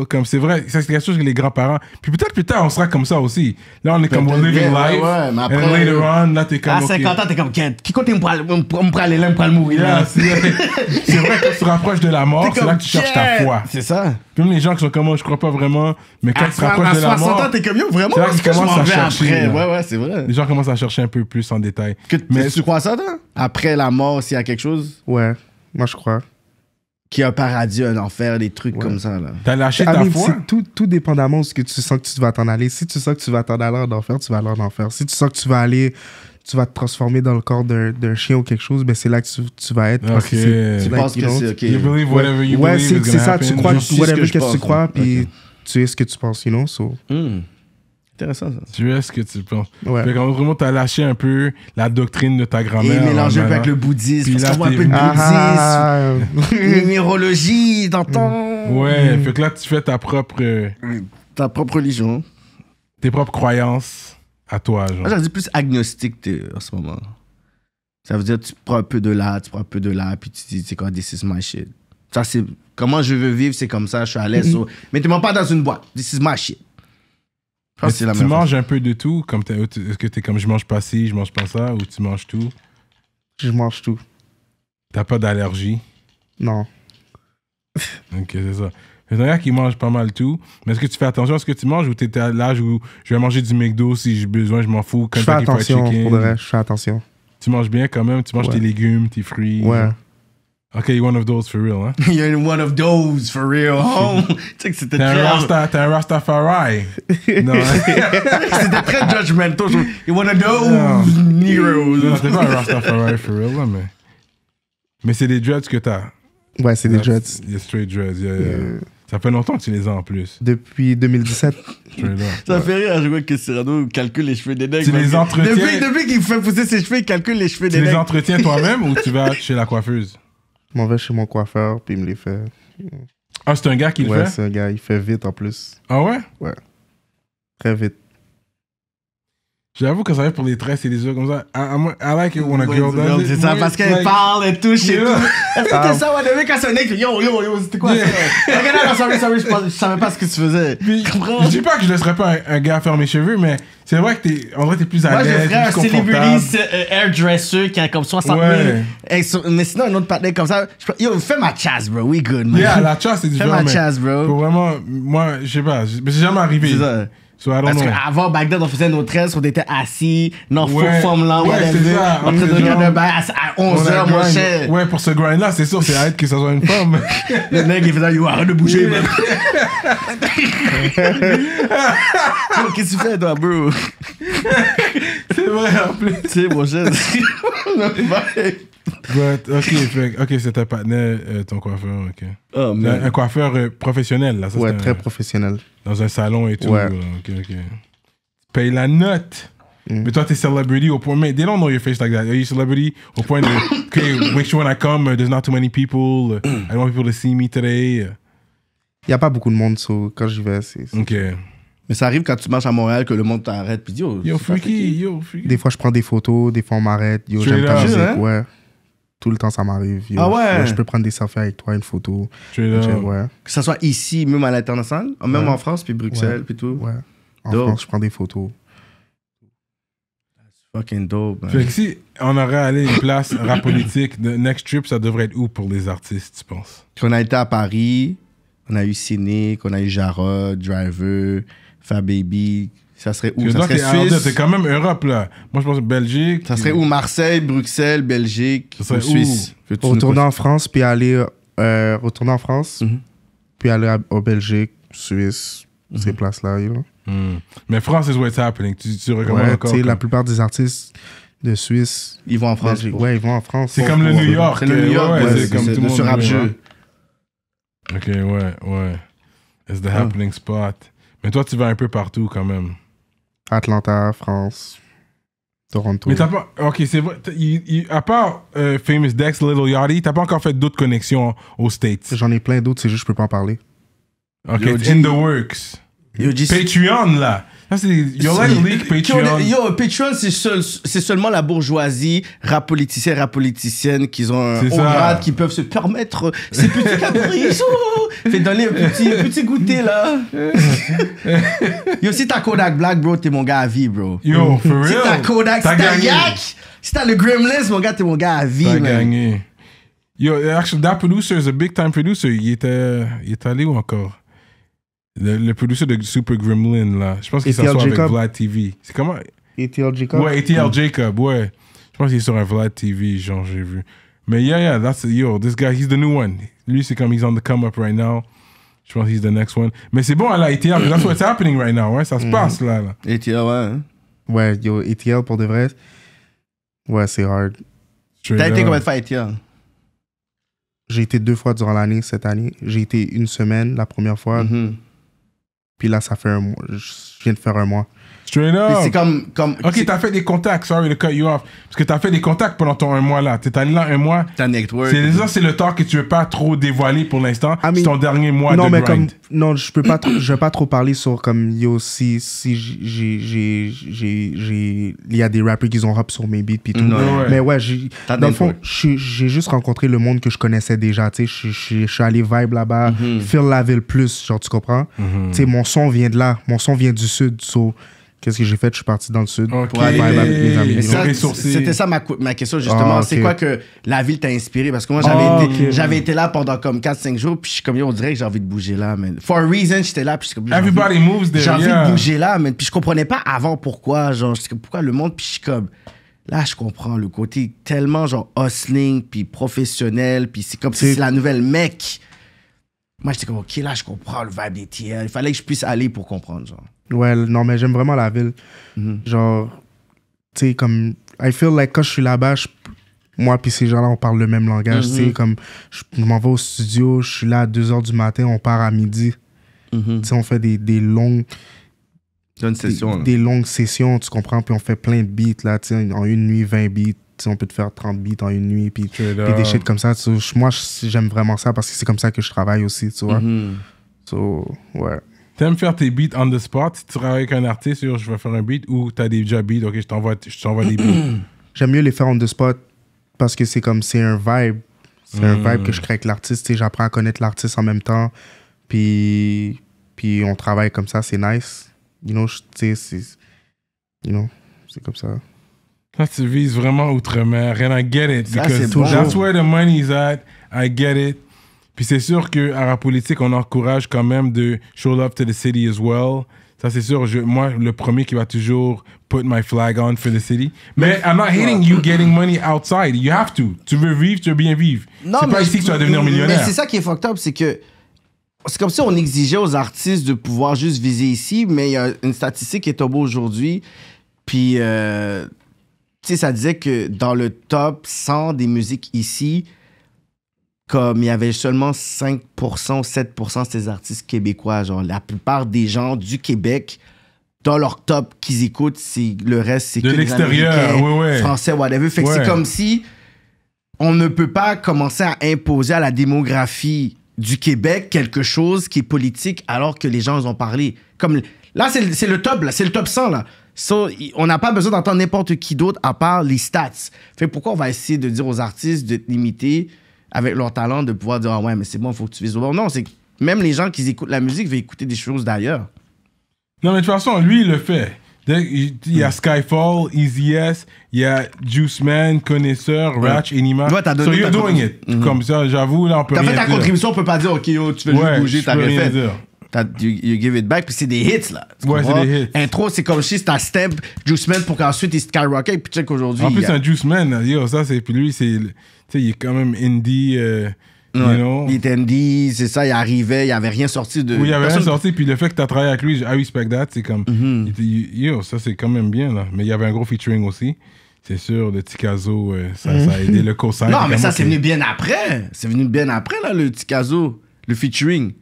Comme c'est vrai, ça c'est quelque chose que les grands-parents. Puis peut-être plus tard, on sera comme ça aussi. Là, on est comme we're living life. Ouais, mais après, and later on, là, t'es comme. À 50 ans, t'es comme, qui côté me prend aller là, me prend le mourir là. C'est vrai, quand tu te rapproches de la mort, c'est là que tu cherches ta foi. C'est ça. Puis même les gens qui sont comme moi, je crois pas vraiment, mais quand tu te rapproches de la 60 mort, ans, t'es comme, yo, vraiment, c'est là est-ce qu'ils que je commencent m'en à vais chercher, après? là. Ouais, c'est vrai. les gens commencent à chercher un peu plus en détail. Mais tu crois ça, toi? Après la mort, s'il y a quelque chose, Ouais, moi je crois. qu'il y a un paradis, un enfer, des trucs comme ça, là. T'as lâché I ta mean, foi? c'est tout dépendamment de ce que tu sens que tu vas t'en aller. Si tu sens que tu vas t'en aller en enfer, tu vas aller en enfer. Si tu sens que tu vas te transformer dans le corps d'un chien ou quelque chose, ben c'est là que tu vas être. Parce que Ok. c'est Tu like, penses you que know, c'est OK. You believe whatever you ouais, believe is c'est gonna ça. happen. Tu crois Je suis ce whatever que je qu'est-ce que tu pense, crois, ouais. puis Ok. tu es ce que tu penses, you know. So, Intéressant, ça. Tu es ce que tu penses. ouais. Fait qu'en gros, t'as lâché un peu la doctrine de ta Et grand-mère. mélanger un peu là, avec le bouddhisme. Puis Parce là, qu'on voit un peu t'es- de bouddhisme, numérologie dans ton... Ouais, fait que là, tu fais ta propre, Ta propre religion. tes propres croyances à toi, genre. Moi, j'aurais dit plus agnostique en ce moment. Ça veut dire tu prends un peu de là, tu prends un peu de là, puis tu dis, c'est quoi, this is my shit. Ça, c'est comment je veux vivre, c'est comme ça, je suis à l'aise. So, mettez-moi pas dans une boîte, this is my shit. Je pense Mais que c'est la tu même manges un peu de tout, comme est-ce que t'es comme je mange pas ci, je mange pas ça, ou tu manges tout? Je mange tout. T'as pas d'allergie? Non. Ok, c'est ça. Il y en a qui mangent pas mal tout, mais est-ce que tu fais attention à ce que tu manges ou t'es à l'âge où je vais manger du McDo si j'ai besoin, je m'en fous. Je fais Kentucky Fried attention, Chicken. pour de vrai, je fais attention. Tu manges bien quand même, tu manges Ouais. tes légumes, tes fruits. Ouais. genre. Ok, you're one of those for real, hein? You're one of those, for real. Oh, tu sais que c'était T'es très... un Rastafari. Non, C'était très judgmental. You're one of Non. those Neros. non, t'es pas un Rastafari for real, là, mais c'est des dreads que t'as. Ouais, c'est des That's- dreads. Yeah, straight dreads, yeah. Ça fait longtemps que tu les as en plus. Depuis 2017. Straight up. Ça fait rire à jouer que Cyrano calcule les cheveux des nègres. Tu les entretiens- Depuis qu'il fait pousser ses cheveux, il calcule les cheveux Tu des les nègres. entretiens toi-même ou tu vas chez la coiffeuse? Je m'en vais chez mon coiffeur, puis il me les fait. Ah, c'est un gars qui le Ouais, fait? c'est un gars, il fait vite en plus. Ah ouais? Très vite. J'avoue que ça va pour les tresses et les yeux comme ça. I like it when a girl does it. C'est ça, parce qu'elle Like- parle, elle touche et Yeah. tout. Est-ce que t'es ça, ouais, depuis quand c'est un nègre, yo, c'était quoi ça? Ok, non, sorry, je savais pas ce que tu faisais. Puis, Comprends? je dis pas que je laisserais pas un gars faire mes cheveux, mais c'est vrai que on dirait que t'es plus à Moi, je l'aise, ferais un plus confortable. celebrity hairdresser qui a comme 60 Ouais. 000. Mais sinon, un autre partenaire comme ça, yo, fais ma chasse, bro, we good, man. Yeah, la chasse, c'est Fais différent, ma mais chasse, bro. faut vraiment, moi, je sais pas, mais c'est jamais arrivé. C'est ça. So, I don't Parce know. qu'avant, Bagdad, on faisait nos tresses, on était assis, dans faux Ouais. forme là, Ouais, whatever, c'est ça. en train de On est regarder genre- un bail à On 11h, a mon grind. cher. Ouais, pour ce grind-là, c'est sûr, c'est hâte que ça soit une femme. Le mec, il faisait, yo, arrête de bouger, man. Yo, qu'est-ce que tu fais, toi, bro? C'est vrai, en plus. Tu sais, mon cher. But, ok, c'est un partenaire, ton coiffeur, ok. Oh, man. Un coiffeur professionnel, là. Ça, Ouais, c'est très un- professionnel. dans un salon et tout. Ouais. Ok. Paye la note. Mais toi, t'es celebrity au point. Mais they don't know your face like that. Are you celebrity au point de. Okay, make sure when I come, there's not too many people. I don't want people to see me today. Il n'y a pas beaucoup de monde, so, quand j'y vais, c'est... Ok. Mais ça arrive quand tu marches à Montréal que le monde t'arrête puis dit, yo, Yo, c'est pas freaky, yo, freaky. Des fois, je prends des photos, des fois, on m'arrête. Yo, Straight j'aime ta up. musique, Hein? ouais. Tout le temps, ça m'arrive. Yo, Ah ouais? Je peux prendre des selfies avec toi, une photo. Straight up. Ouais, Que ça soit ici, même à l'international, même Ouais. en France, puis Bruxelles, Ouais. puis tout. ouais. En Dope. France, je prends des photos. Fucking dope, man. Fait que si on aurait allé une place rap politique, the next trip, ça devrait être où pour les artistes, tu penses? On a été à Paris, on a eu Cynic, on a eu Jarod, Driver, Fab Baby. Ça serait où? Parce que Ça toi, serait t'es Suisse. quand même Europe, là. Moi, je pense Belgique. Ça serait où? Marseille, Bruxelles, Belgique, Ça serait ou Suisse. où? Veux-tu Pour nous retourner conseiller? en France, puis aller retourner en France, puis aller en Belgique, Suisse, ces places-là. You know? Mais France is what's happening. Tu recommandes encore? La plupart des artistes de Suisse... Ils vont en France. Ouais, ils vont en France. C'est comme le New York. C'est le New York, c'est comme tout le monde. sur rap-jeu. Ok, ouais. It's the happening spot. Mais toi, tu vas un peu partout quand même. Atlanta, France, Toronto. Mais t'as pas... Ok, c'est vrai. À part Famous Dex, Little Yachty, t'as pas encore fait d'autres connexions aux States? J'en ai plein d'autres, c'est juste que je peux pas en parler. Ok, it's in the works. Patreon, là. Ça, c'est... You're like leak Patreon. Yo, Patreon, c'est seulement la bourgeoisie, rap politicienne, qui ont un haut grade, qui peuvent se permettre ces petits caprices. Fais donner un petit goûter, là. Yo, si t'as Kodak Black, bro, t'es mon gars à vie, bro. Yo, for real. Si t'as Kodak, si t'as Yak, si t'as le Gremlins, mon gars, t'es mon gars à vie, T'as man. gagné. Yo, actually, that producer is a big time producer. Il est allé où encore? Le producer de Super Gremlin, là. Je pense qu'il s'assoit avec Vlad TV. C'est comment? ATL Jacob? Ouais, ATL Jacob, ouais. Je pense qu'il est sur un Vlad TV, genre, j'ai vu. Mais yeah, this guy, he's the new one. Lui, c'est comme, he's on the come up right now. Je pense he's the next one. Mais c'est bon, là, ATL, that's what's happening right now, ouais. Ça se passe, là. ATL, ouais. Ouais, yo, ATL, pour de vrai, ouais, c'est hard. T'as été combien de fois ATL? J'ai été 2 fois durant l'année, cette année. J'ai été 1 semaine, la première fois. Puis là, ça fait 1 mois. Je viens de faire 1 mois. Straight up. C'est comme ok, t'as fait des contacts. Sorry to cut you off. Parce que t'as fait des contacts pendant ton 1 mois là. T'es allé là 1 mois. T'as network. C'est le temps que tu veux pas trop dévoiler pour l'instant. C'est ton dernier mois non, de mais grind. Non, je vais pas trop parler sur comme yo, si il y a des rappers qui ont rap sur mes beats puis tout. Mais ouais, dans le fond, j'ai juste rencontré le monde que je connaissais déjà. Tu sais, je suis allé vibe là-bas, Phil Laville plus, genre tu comprends. Tu sais, mon son vient de là, mon son vient du sud. So, qu'est-ce que j'ai fait? Je suis parti dans le sud pour aller vibe avec mes amis. C'était ça ma question justement. C'est quoi que la ville t'a inspiré? Parce que moi, j'avais été là pendant comme 4-5 jours, puis je suis comme, on dirait que j'ai envie de bouger là, man. For a reason, j'étais là, puis je suis comme, everybody moves there. J'ai envie de bouger là, man. Puis je comprenais pas avant pourquoi, genre, pourquoi le monde, puis je suis comme, là, je comprends le côté tellement, genre, hustling, puis professionnel, puis c'est comme si c'est la nouvelle mec. Moi, j'étais comme, ok, là, je comprends le vibe des TL. Il fallait que je puisse aller pour comprendre, genre. Ouais, non, mais j'aime vraiment la ville. Genre, tu sais, comme, I feel like quand je suis là-bas, moi puis ces gens-là, on parle le même langage. Tu sais, comme, je m'en vais au studio, je suis là à 2h du matin, on part à midi. Tu sais, on fait des longues... Des longues sessions, tu comprends? Puis on fait plein de beats, là, tu sais, en une nuit, 20 beats. On peut te faire 30 beats en une nuit, puis des shit comme ça. Moi, j'aime vraiment ça parce que c'est comme ça que je travaille aussi, tu vois. So, ouais. T'aimes faire tes beats on the spot? Si tu travailles avec un artiste sur je vais faire un beat ou t'as déjà beats, ok, je t'envoie des beats? J'aime mieux les faire on the spot parce que c'est comme, c'est un vibe. C'est un vibe que je crée avec l'artiste. Tu sais, j'apprends à connaître l'artiste en même temps. Puis on travaille comme ça, c'est nice. You know, tu sais, c'est comme ça. Là, tu vises vraiment outre-mer. And I get it. Ça, Because that's where the money is at. I get it. Puis c'est sûr qu'à la politique, on encourage quand même de show love to the city as well. Ça, c'est sûr. Moi, le premier qui va toujours put my flag on for the city. Mais I'm not hating you getting money outside. You have to. Tu veux vivre, tu veux bien vivre. C'est pas ici que tu vas devenir millionnaire. Mais c'est ça qui est fucked up, c'est que c'est comme si on exigeait aux artistes de pouvoir juste viser ici, mais il y a une statistique qui est tombée aujourd'hui. Puis, tu sais, ça disait que dans le top 100 des musiques ici, comme il y avait seulement 5% ou 7% de ces artistes québécois. Genre, la plupart des gens du Québec, dans leur top qu'ils écoutent, le reste, c'est de que l'extérieur, des Américains, ouais. Français, whatever. Fait que c'est comme si on ne peut pas commencer à imposer à la démographie du Québec quelque chose qui est politique alors que les gens ont parlé. Comme, là, c'est le top, là. C'est le top 100, là. So, on n'a pas besoin d'entendre n'importe qui d'autre à part les stats. Fait que pourquoi on va essayer de dire aux artistes de limiter avec leur talent, de pouvoir dire, ah ouais, mais c'est bon, il faut que tu vises au bord. Non, c'est que même les gens qui écoutent la musique veulent écouter des choses d'ailleurs. Non, mais de toute façon, lui, il le fait. Il y a Skyfall, Easy S, il y a Juice Man, Connaisseur, Ratch, Enima. Ouais, so you're doing it. Comme ça, j'avoue, là, on peut rien dire. T'as fait ta contribution, on peut pas dire, OK, yo, tu veux juste bouger, t'as rien fait. You give it back, puis c'est des hits, là. Ouais, c'est des hits. Intro, c'est comme si c'était un step, Juice Man, pour qu'ensuite il skyrocket, puis check aujourd'hui. En plus, un Juice Man, yo, ça, c'est. Puis lui, c'est. Tu sais, il est quand même indie. You know? Il était indie, c'est ça, il arrivait, il avait rien sorti de... Oui, il y avait rien personne- sorti, puis le fait que tu as travaillé avec lui, I respect that, c'est comme... Yo, ça c'est quand même bien, là. Mais il y avait un gros featuring aussi. C'est sûr, le Tikazo, ça a aidé le cosign. Non, mais ça, Comment c'est venu bien après. C'est venu bien après, là, le Tikazo, le featuring.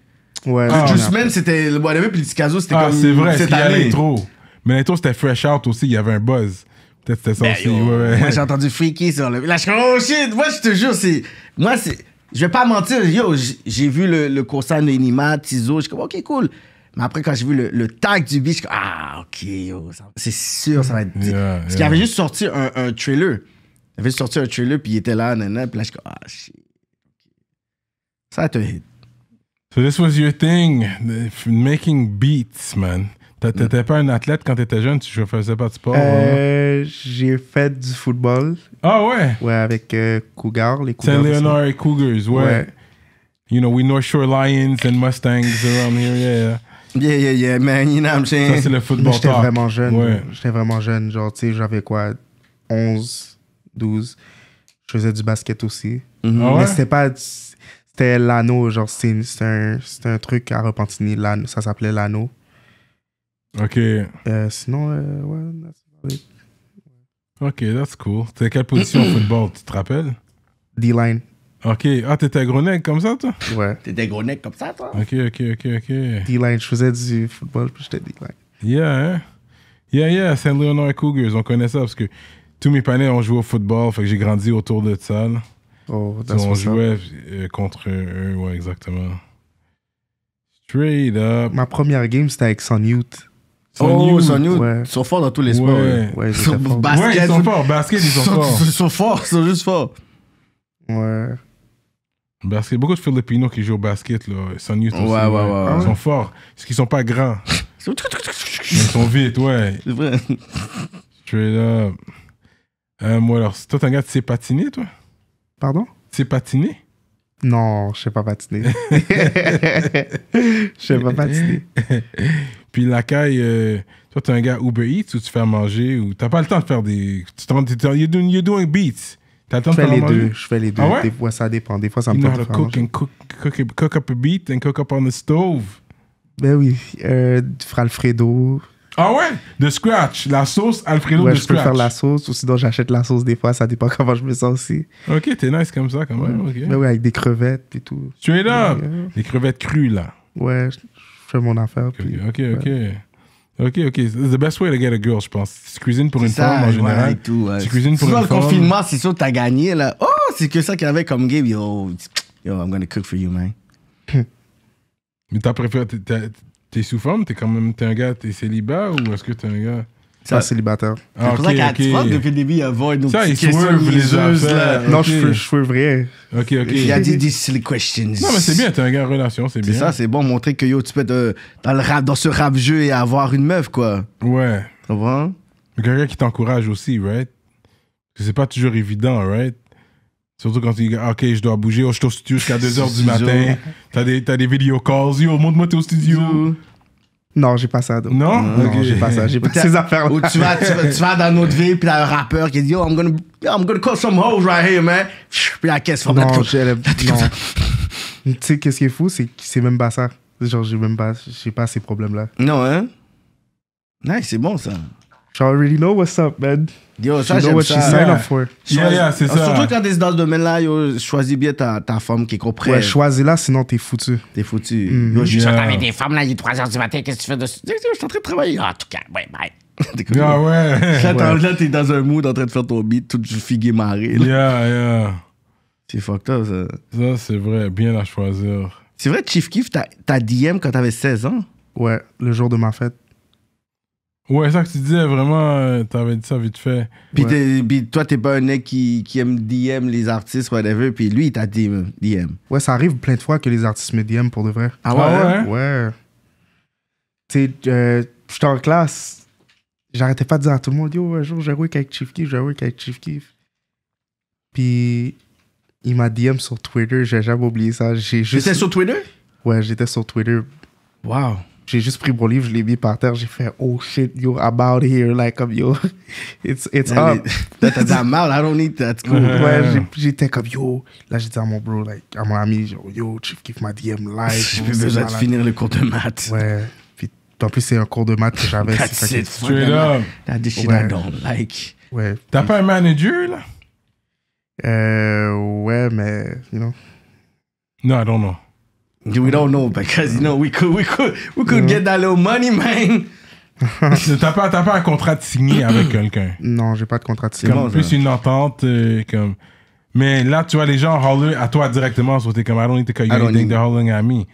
Ouais. Ah, Le Juice après. Man, c'était le Whatever, puis le Tikazo, c'était Ah, comme c'est vrai, cette c'est année. l'intro. Mais l'intro, c'était Fresh Out aussi, il y avait un buzz. Peut-être c'était ça Ben, aussi. yo, Ouais. Moi, j'ai entendu Freaky sur le... Là, je suis comme, oh shit, moi, je te jure, c'est... Moi, c'est... Je vais pas mentir, yo, j'ai vu le cosign de Enima, Tizo, je suis comme, OK, cool. Mais après, quand j'ai vu le tag du beat, je suis comme, ah, OK, yo, c'est sûr, ça va être... Yeah, Parce qu'il avait juste sorti un trailer. Il avait sorti un trailer, puis il était là, nanana, puis là, je suis comme, ah, shit. Ça va être un hit. So this was your thing, making beats, man. T'étais pas un athlète quand t'étais jeune, tu faisais pas de sport? Vraiment? J'ai fait du football. Ah ouais? Ouais, avec Cougar, les Cougars. Saint de Leonard et Cougars, ouais. Ouais. You know, we North Shore Lions and Mustangs around here, yeah. Yeah, man, you know what I'm saying? Ça, c'est le football Moi, j'étais talk. vraiment jeune. Ouais. J'étais vraiment jeune. Genre, tu sais, j'avais quoi, 11, 12. Je faisais du basket aussi. Ah Mais ouais? c'était pas... C'était l'anneau, genre, c'était un truc à Repentigny. Ça s'appelait l'anneau. OK. Sinon, ouais, that's about it. OK, that's cool. T'étais quelle position au football, tu te rappelles? D-line. OK. Ah, t'étais gros nègre comme ça, toi? Ouais. T'étais gros nec comme ça, toi? OK. D-line. Je faisais du football, puis j'étais D-line. Yeah, hein? Yeah, Saint Leonard et Cougars, on connaît ça parce que tous mes panels ont joué au football, fait que j'ai grandi autour de ça, là. Oh, So, that's on what's up. jouait contre eux, ouais, exactement. Straight up. Ma première game, c'était avec Son Youth. Oh, Son Youth, Ouais. ils sont forts dans tous les sports. Ouais. Ouais, ils Sur étaient forts. basket, Ouais, ils sont forts. Basket, ils sont forts. Ils sont forts, ils sont juste forts. Ouais. Basket, beaucoup de Filipinos qui jouent au basket, là. Son Youth aussi. Ouais. Ils sont forts. Parce qu'ils sont pas grands. C'est Ils sont vite, ouais. vrai. Straight up. Moi, alors, toi, t'es un gars, tu sais patiner, toi? Pardon? Tu sais patiner? Non, je sais pas patiner. Je sais pas patiner. Puis la caille, toi, t'es un gars Uber Eats ou tu fais à manger ou t'as pas le temps de faire des. You're doing beats. T'as le temps Je de fais faire à les manger? deux. Je fais les deux. Ah ouais? Des fois, ça dépend. Des fois, ça me You know tente how de to faire cook manger. and cook up a beat and cook up on the stove. Ben oui. Du Alfredo. Ah ouais? De scratch. La sauce Alfredo Ouais, de je peux scratch. faire la sauce ou sinon j'achète la sauce des fois. Ça dépend comment je me sens aussi. Ok, t'es nice comme ça quand même. Ok. Ben oui, avec des crevettes et tout. Straight up. Ouais. Les crevettes crues là. Ouais, je fais mon affaire. Puis, Ok. It's the best way to get a girl, je pense. Tu cuisines pour une Ça, femme en ouais, général. et tout, ouais. Tu cuisines pour Sinon, une le femme. confinement, c'est sûr que t'as gagné, là. Oh, c'est que ça qu'il y avait comme game. Yo, I'm gonna cook for you, man. Mais t'as préféré. T'es sous forme? T'es un gars, t'es célibat ou est-ce que t'es un gars. pas célibataire. Ah, C'est pour ça qu'à tu vois, depuis le début, il y a nos Ça, petites il questions swerve les niaiseuses, là. affaires. Non, Ok. je swerve rien. Ok. Il y a des silly questions. Non, mais c'est bien, t'es un gars en relation, c'est C'est bien. ça, c'est bon, montrer que yo, tu peux être dans ce rap-jeu et avoir une meuf, quoi. Ouais. Tu comprends? Mais quelqu'un qui t'encourage aussi, right? Parce que c'est pas toujours évident, right? Surtout quand tu dis, OK, je dois bouger, je suis au studio jusqu'à 2h du matin. T'as des vidéo calls. Yo, montre-moi t'es au studio. Non, j'ai pas ça. donc. Non? Non, Ok. j'ai pas ça. J'ai pas ces affaires-là. Ou tu vas dans notre ville, puis t'as un rappeur qui dit, yo, I'm gonna call some hoes right here, man. Puis la caisse, Non, non. Tu sais, qu'est-ce qui est fou, c'est que c'est même pas ça. Genre, j'ai pas ces problèmes-là. Non, hein? Nice, c'est bon, ça. I already know what's up, man. Yo, ça, You know j'aime what she ça. signed up for. Yeah, c'est ça. Surtout quand t'es dans ce domaine-là, yo, choisis bien ta femme qui comprend. Ouais, choisis-la, sinon t'es foutu. T'es foutu. Mhm. Yo, je suis Yeah. avec des femmes, là, il est 3h du matin, qu'est-ce que tu fais dessus? Je suis en train de travailler. Ah, en tout cas, ouais, bye. Ah ouais. Là, t'es dans un mood en train de faire ton beat, tout figué marré. là. Yeah. C'est fucked up, ça. Ça, c'est vrai, bien à choisir. C'est vrai, Chief Keef, t'as DM quand t'avais 16 ans? Ouais, le jour de ma fête. Ouais, ça que tu disais, vraiment, t'avais dit ça vite fait. Puis, Ouais. puis toi, t'es pas un mec qui aime DM les artistes, whatever, puis lui, il t'a DM. Ouais, ça arrive plein de fois que les artistes me DM pour de vrai. Ah ouais? ouais? Ouais. Tu sais, j'étais en classe. J'arrêtais pas de dire à tout le monde, yo, un jour, j'ai work avec Chief Keef. Puis, il m'a DM sur Twitter. J'ai jamais oublié ça. J'étais sur Twitter? Ouais, j'étais sur Twitter. Wow. j'ai juste pris mon livre, je l'ai mis par terre, j'ai fait oh shit, yo, I'm out here, like, comme yo, it's up. T'as dit I'm out, I don't need that. Cool. Ouais, j'étais comme yo. Là, j'ai dit à mon bro, like, à mon ami, genre, yo, Chief kiffe ma DM live. J'ai plus besoin de finir le cours de maths. Ouais. Puis en plus, c'est un cours de maths que j'avais. That's it. Straight up. That's the shit I don't like. Ouais. T'as pas un manager, là? Ouais, mais, you know. No, I don't know. We don't know because, you know, we could get that little money, man. T'as pas un contrat de signé avec quelqu'un. Non, j'ai pas de contrat de signé. Comme plus une entente, comme... Mais là, tu vois, les gens holler à toi directement, so t'es comme, I don't need to cut you anything, they're hollering at me.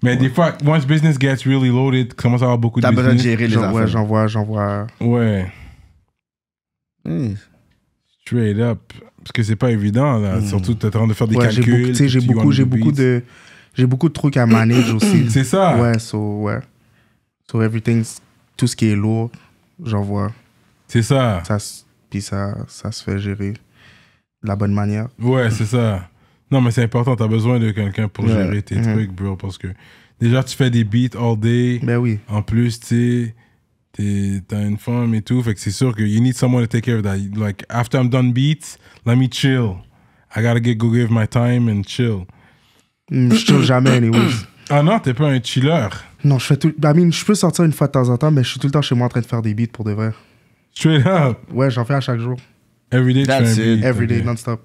Mais des fois, once business gets really loaded, commence à avoir beaucoup de business. T'as besoin de gérer les affaires. J'en vois. Ouais. Straight up. Parce que c'est pas évident, là. Surtout, t'es en train de faire des calculs. J'ai beaucoup de trucs à manager aussi. C'est ça. Ouais, so everything, tout ce qui est lourd, j'en vois. C'est ça. Puis ça se fait gérer de la bonne manière. Ouais, c'est ça. Non, mais c'est important, t'as besoin de quelqu'un pour gérer tes trucs, bro, parce que déjà, tu fais des beats all day. Ben oui. En plus, tu sais, t'as une femme et tout, fait que c'est sûr que you need someone to take care of that. Like, after I'm done beats, let me chill. I gotta go give my time and chill. Je chill jamais, anyways. Ah non, t'es pas un chiller? Non, je fais tout... je peux sortir une fois de temps en temps, mais je suis tout le temps chez moi en train de faire des beats pour de vrai. Straight up? Ouais, j'en fais à chaque jour. Every day, tu fais un beat? Every day, non-stop.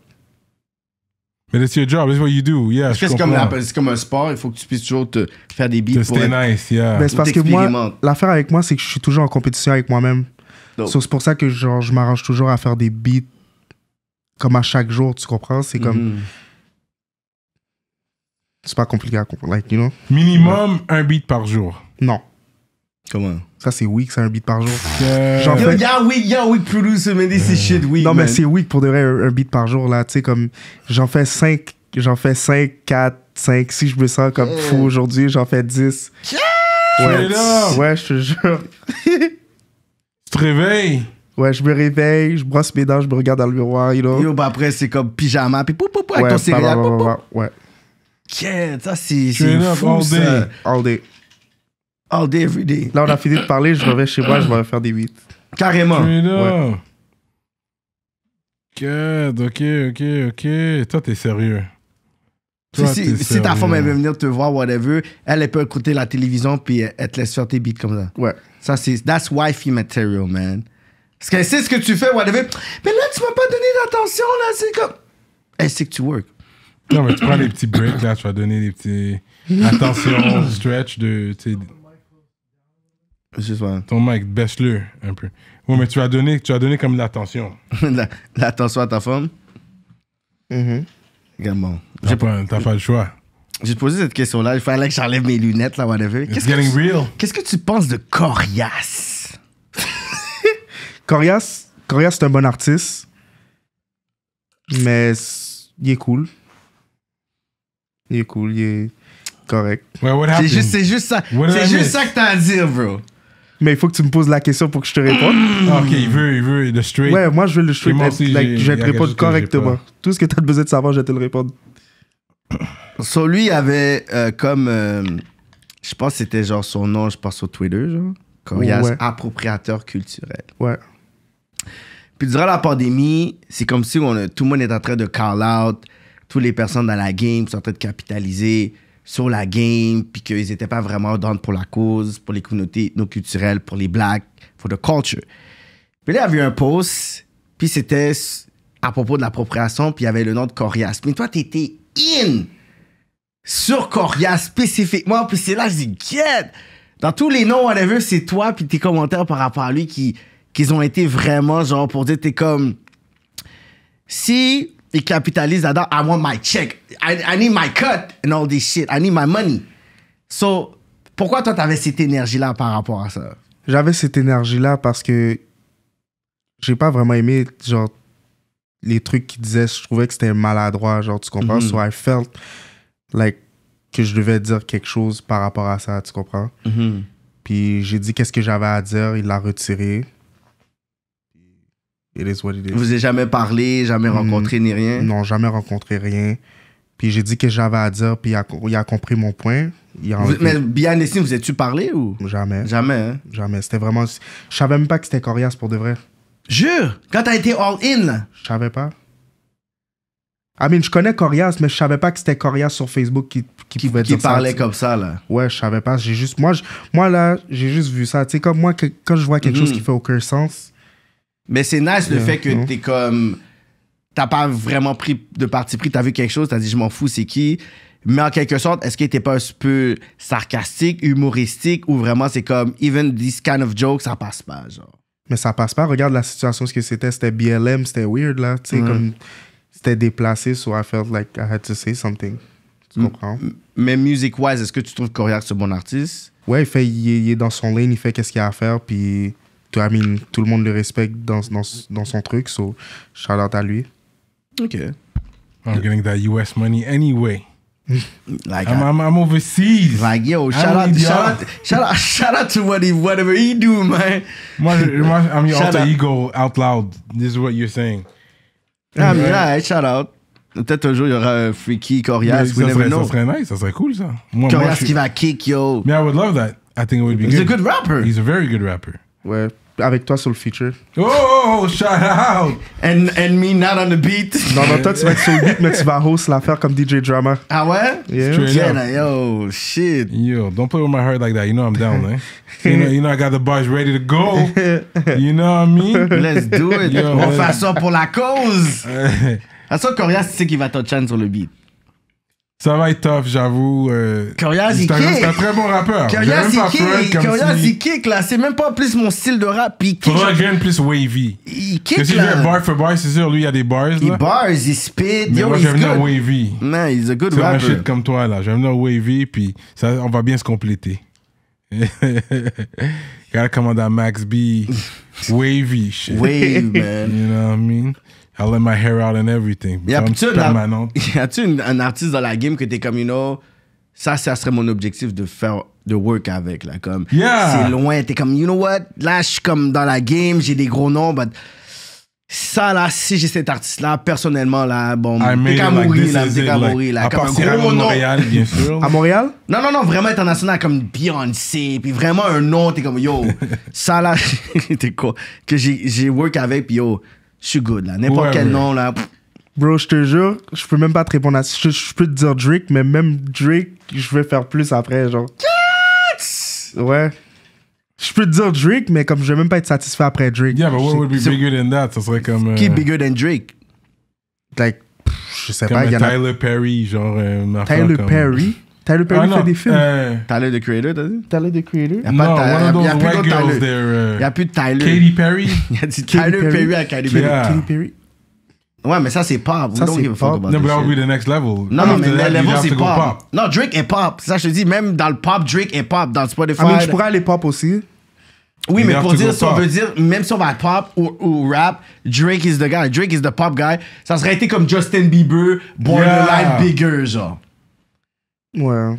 Mais that's your job, that's what you do, yeah. C'est comme un sport, il faut que tu puisses toujours te faire des beats pour être nice, yeah. Mais c'est parce que moi, l'affaire avec moi, c'est que je suis toujours en compétition avec moi-même. So, c'est pour ça que genre, je m'arrange toujours à faire des beats comme à chaque jour, tu comprends? C'est comme... C'est pas compliqué à comprendre, like, you know? Minimum un beat par jour. Non. Comment? Ça, c'est weak, c'est un beat par jour. Yo, week producer, mais this is shit weak, non, man. mais c'est weak pour de vrai, un beat par jour, là. Tu sais, comme, j'en fais 5, 4, 5. Si je me sens comme fou aujourd'hui, j'en fais 10. Ouais, je te jure. Tu te réveilles? Ouais, je me réveille, je brosse mes dents, je me regarde dans le miroir, you know. Yo, bah après, c'est comme pyjama, puis avec ton céréal. Ouais. Yeah, ça, c'est fou, ça. All day. All day, every day. Là, on a fini de parler, je reviens chez moi, je vais faire des beats. Carrément. Ouais. Ok. Toi, t'es sérieux. Si ta femme, elle veut venir te voir, whatever, elle peut écouter la télévision, puis elle te laisse faire tes beats comme ça. Ouais. Ça, that's wifey material, man. Parce qu'elle sait ce que tu fais, whatever. Mais là, tu m'as pas donné d'attention, là. C'est comme... Elle sait que tu work. Non, mais tu prends des petits breaks, là, tu vas donner des petits... Attention, stretch de... Ton mic, baisse-le un peu. Oui, mais tu as donné comme l'attention. L'attention à ta femme? Également. T'as pas le choix. J'ai posé cette question-là. Il fallait que j'enlève mes lunettes, là, whatever. Qu'est-ce que tu penses de Corias? Corias, c'est un bon artiste. Mais il est cool. Il est correct. Ouais, c'est juste ça. C'est juste ça que t'as à dire, bro. Mais il faut que tu me poses la question pour que je te réponde. Ok, il veut le straight. Ouais, moi je veux le straight. Je vais te répondre correctement. Tout ce que tu as besoin de savoir, je vais te le répondre. So, lui, il avait comme... je pense que c'était genre son nom, je pense, sur Twitter, genre. Corias, appropriateur culturel. Ouais. Puis durant la pandémie, c'est comme si tout le monde est en train de call out, toutes les personnes dans la game sont en train de capitaliser sur la game, puis qu'ils n'étaient pas vraiment down pour la cause, pour les communautés non culturelles, pour les blacks, for the culture. Puis là, il y avait un post, puis c'était à propos de l'appropriation, puis il y avait le nom de Corias. Mais toi, t'étais sur Corias spécifiquement, puis c'est là que je dis, get! Dans tous les noms, whatever, c'est toi, puis tes commentaires par rapport à lui qu'ils ont été vraiment, genre, pour dire, t'es comme... Si ils capitalisent là-dedans, I want my check. I need my cut and all this shit. I need my money. So, pourquoi toi, t'avais cette énergie-là par rapport à ça? J'avais cette énergie-là parce que j'ai pas vraiment aimé, genre, les trucs qu'ils disaient. Je trouvais que c'était maladroit, genre, tu comprends? So, I felt like que je devais dire quelque chose par rapport à ça, tu comprends? Puis j'ai dit qu'est-ce que j'avais à dire, il l'a retiré. It is what it is. Vous avez jamais parlé, jamais rencontré ni rien? Non, jamais rencontré rien. Puis j'ai dit que j'avais à dire, puis il a compris mon point. Mais behind the scenes, vous êtes-tu parlé ou? Jamais. Jamais, hein? Jamais. C'était vraiment... Je savais même pas que c'était Corias pour de vrai. Jure! Quand t'as été all-in, là. Je savais pas. Je connais Corias, mais je savais pas que c'était Corias sur Facebook qui pouvait dire ça. Qui parlait comme ça, là. Ouais, je savais pas. J'ai juste... Moi, là, j'ai juste vu ça. Tu sais, comme moi, quand je vois quelque chose qui fait aucun sens... Mais c'est nice le fait que t'es comme... T'as pas vraiment pris de parti pris. T'as vu quelque chose, t'as dit, je m'en fous, c'est qui? Mais en quelque sorte, est-ce qu'il était pas un peu sarcastique, humoristique, ou vraiment c'est comme, even this kind of joke, ça passe pas, genre? Mais ça passe pas. Regarde la situation, ce que c'était. C'était BLM, c'était weird, là. Tu sais, comme... C'était déplacé, so I felt like I had to say something. Tu comprends? Mais music-wise, est-ce que tu trouves Corias c'est un bon artiste? Ouais, il est dans son lane, il fait qu'est-ce qu'il a à faire, puis tout le monde le respecte dans son truc, so shout out à lui. OK. I'm getting that US money anyway. Like, I'm overseas. Like, yo, shout out to whatever he do, man. Moi, I'm your Shout alter out. ego out loud. This is what you're saying. Ah, mais là, shout out. Peut-être un jour, il y aura un freaky Corias, we never know. Ça serait nice, ça serait cool, ça. Moi, Corias je qui va kick, yo. Mais I would love that. I think it would be He's good. a good rapper. He's a very good rapper. Ouais, avec toi sur le feature. Oh, shout out! And me not on the beat. Non, toi, tu vas être sur le beat, mais tu vas host l'affaire comme DJ Drama. Ah ouais? Yeah. Straight Yeah, up. nah, yo, shit. Yo, don't play with my heart like that. You know I'm down, man. You know I got the bars ready to go. You know what I mean? Let's do it. Yo, On ouais. fait ça pour la cause. À ça, Corias, tu sais qu'il va touch sur le beat. Ça va être tough, j'avoue. Corias, il c'est un kick. très bon rappeur. J'ai Corias, même pas il front kick. comme Corias, si- il kick, là. C'est même pas plus mon style de rap. Puis il kick. Faudra que genre, je vienne plus wavy. il Parce que kick, si je viens là. bar for bar, c'est sûr, lui, il y a des bars, Il là. bars, il spit. Mais Yo, moi, je he's vais venir good. wavy. Man, he's a good C'est un rapper. shit comme toi, là. Je vais venir wavy, puis ça, on va bien se compléter. Gotta come on that Max B wavy shit. Wave, man. You know what I mean? I let my hair out and everything. Y a-tu Permanente. un artiste dans la game que t'es comme, you know, ça serait mon objectif de faire, de work avec, là, comme, Yeah. c'est loin, t'es comme, you know what, là, je suis comme dans la game, j'ai des gros noms, but ça, là, si j'ai cet artiste-là, personnellement, là, bon, I made t'es qu'à it like mourir, this là, is t'es it, qu'à like, mourir, là, à comme part un Cyrano gros de nom. Montréal, bien sûr. À Montréal? Non, vraiment international, comme Beyoncé, puis vraiment un nom, t'es comme, yo, ça, là, t'es quoi, que j'ai work avec, puis yo, je suis good, là, n'importe Ouais, quel ouais. nom, là, Bro, je te jure, je peux même pas te répondre à ça. Je peux te dire Drake, mais même Drake, je vais faire plus après, genre. Ouais. Je peux te dire Drake, mais comme je vais même pas être satisfait après Drake. Yeah, but what would be bigger than that? Ça serait comme... qui est bigger than Drake? Like, je sais Comme pas, il y en a. Tyler Perry, genre... une affaire Tyler comme- Perry. Tyler Perry Ah, non, fait des films. Tyler, the Creator, t'as dit? Tyler, the Creator. Y a Non, pas de one of y a those plus white d'autres girls Tyler. there. Il n'y a plus de Tyler. Katy Perry? Il y a dit Katy Tyler Perry. Perry à Katy Perry. Yeah. Katy Perry. Ouais, mais ça, c'est pop. Ça, We don't c'est give a fuck pop. about No, but this that would be shit. the next level. Non, non, After mais that, le you'd level, have c'est to go pop. Non, Drake est pop. Ça, je te dis, même dans le pop, Drake est pop. Dans Spotify. Je pourrais aller pop aussi. Oui, You mais have pour to dire, go si on pop. veut dire, même si on va être pop ou rap, Drake is the guy. Drake is the pop guy. Ça serait été comme Justin Bieber, Borderline Yeah. Bigger, genre. Ouais.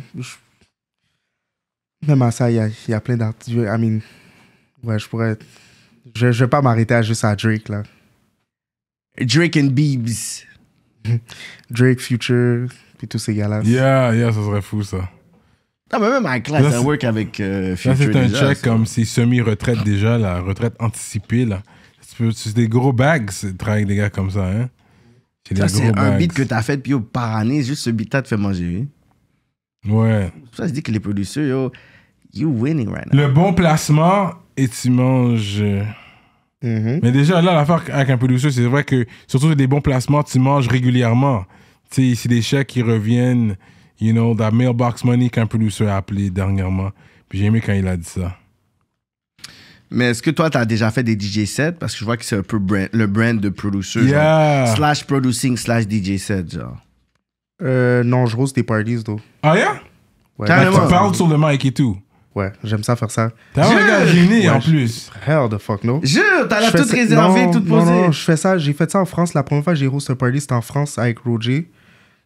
Même à ça, il y a plein d'artistes. I mean, ouais, je pourrais. Je vais pas m'arrêter à juste à Drake, là. Drake and Biebs. Drake, Future, puis tous ces gars-là. Yeah, ça serait fou, ça. Non, mais même avec Class, Là, ça c'est- work avec Là, Future. c'est un déjà, check ça. comme c'est semi-retraite déjà, la retraite anticipée, là. C'est des gros bags, de travailler avec des gars comme ça, hein. C'est des Ça, c'est gros un bags. beat que t'as fait, puis yo, par année, juste ce beat-là te fait manger. Ouais. C'est pour ça que je dis que les producteurs, yo, you winning right now. Le bon placement, et tu manges... Mhm. Mais déjà, là, l'affaire avec un producer, c'est vrai que, surtout des bons placements, tu manges régulièrement. Tu sais, c'est des chèques qui reviennent, you know, that mailbox money qu'un producer a appelé dernièrement. Puis j'ai aimé quand il a dit ça. Mais est-ce que toi, t'as déjà fait des DJ sets? Parce que je vois que c'est un peu le brand de producer. Yeah. Genre, slash producing, slash DJ set, genre. Non, je rose des parties, though. Ah, yeah? Ouais, Carrément. Tu parles sur le mic et tout. ouais, j'aime ça faire ça. T'as un gars gêné, Ouais, en plus. Hell the fuck, no. Jure, t'as l'air Je fais tout ça- réservé, non, tout posé. Non, je fais ça. J'ai fait ça en France. La première fois que j'ai host un party, c'était en France avec Roger.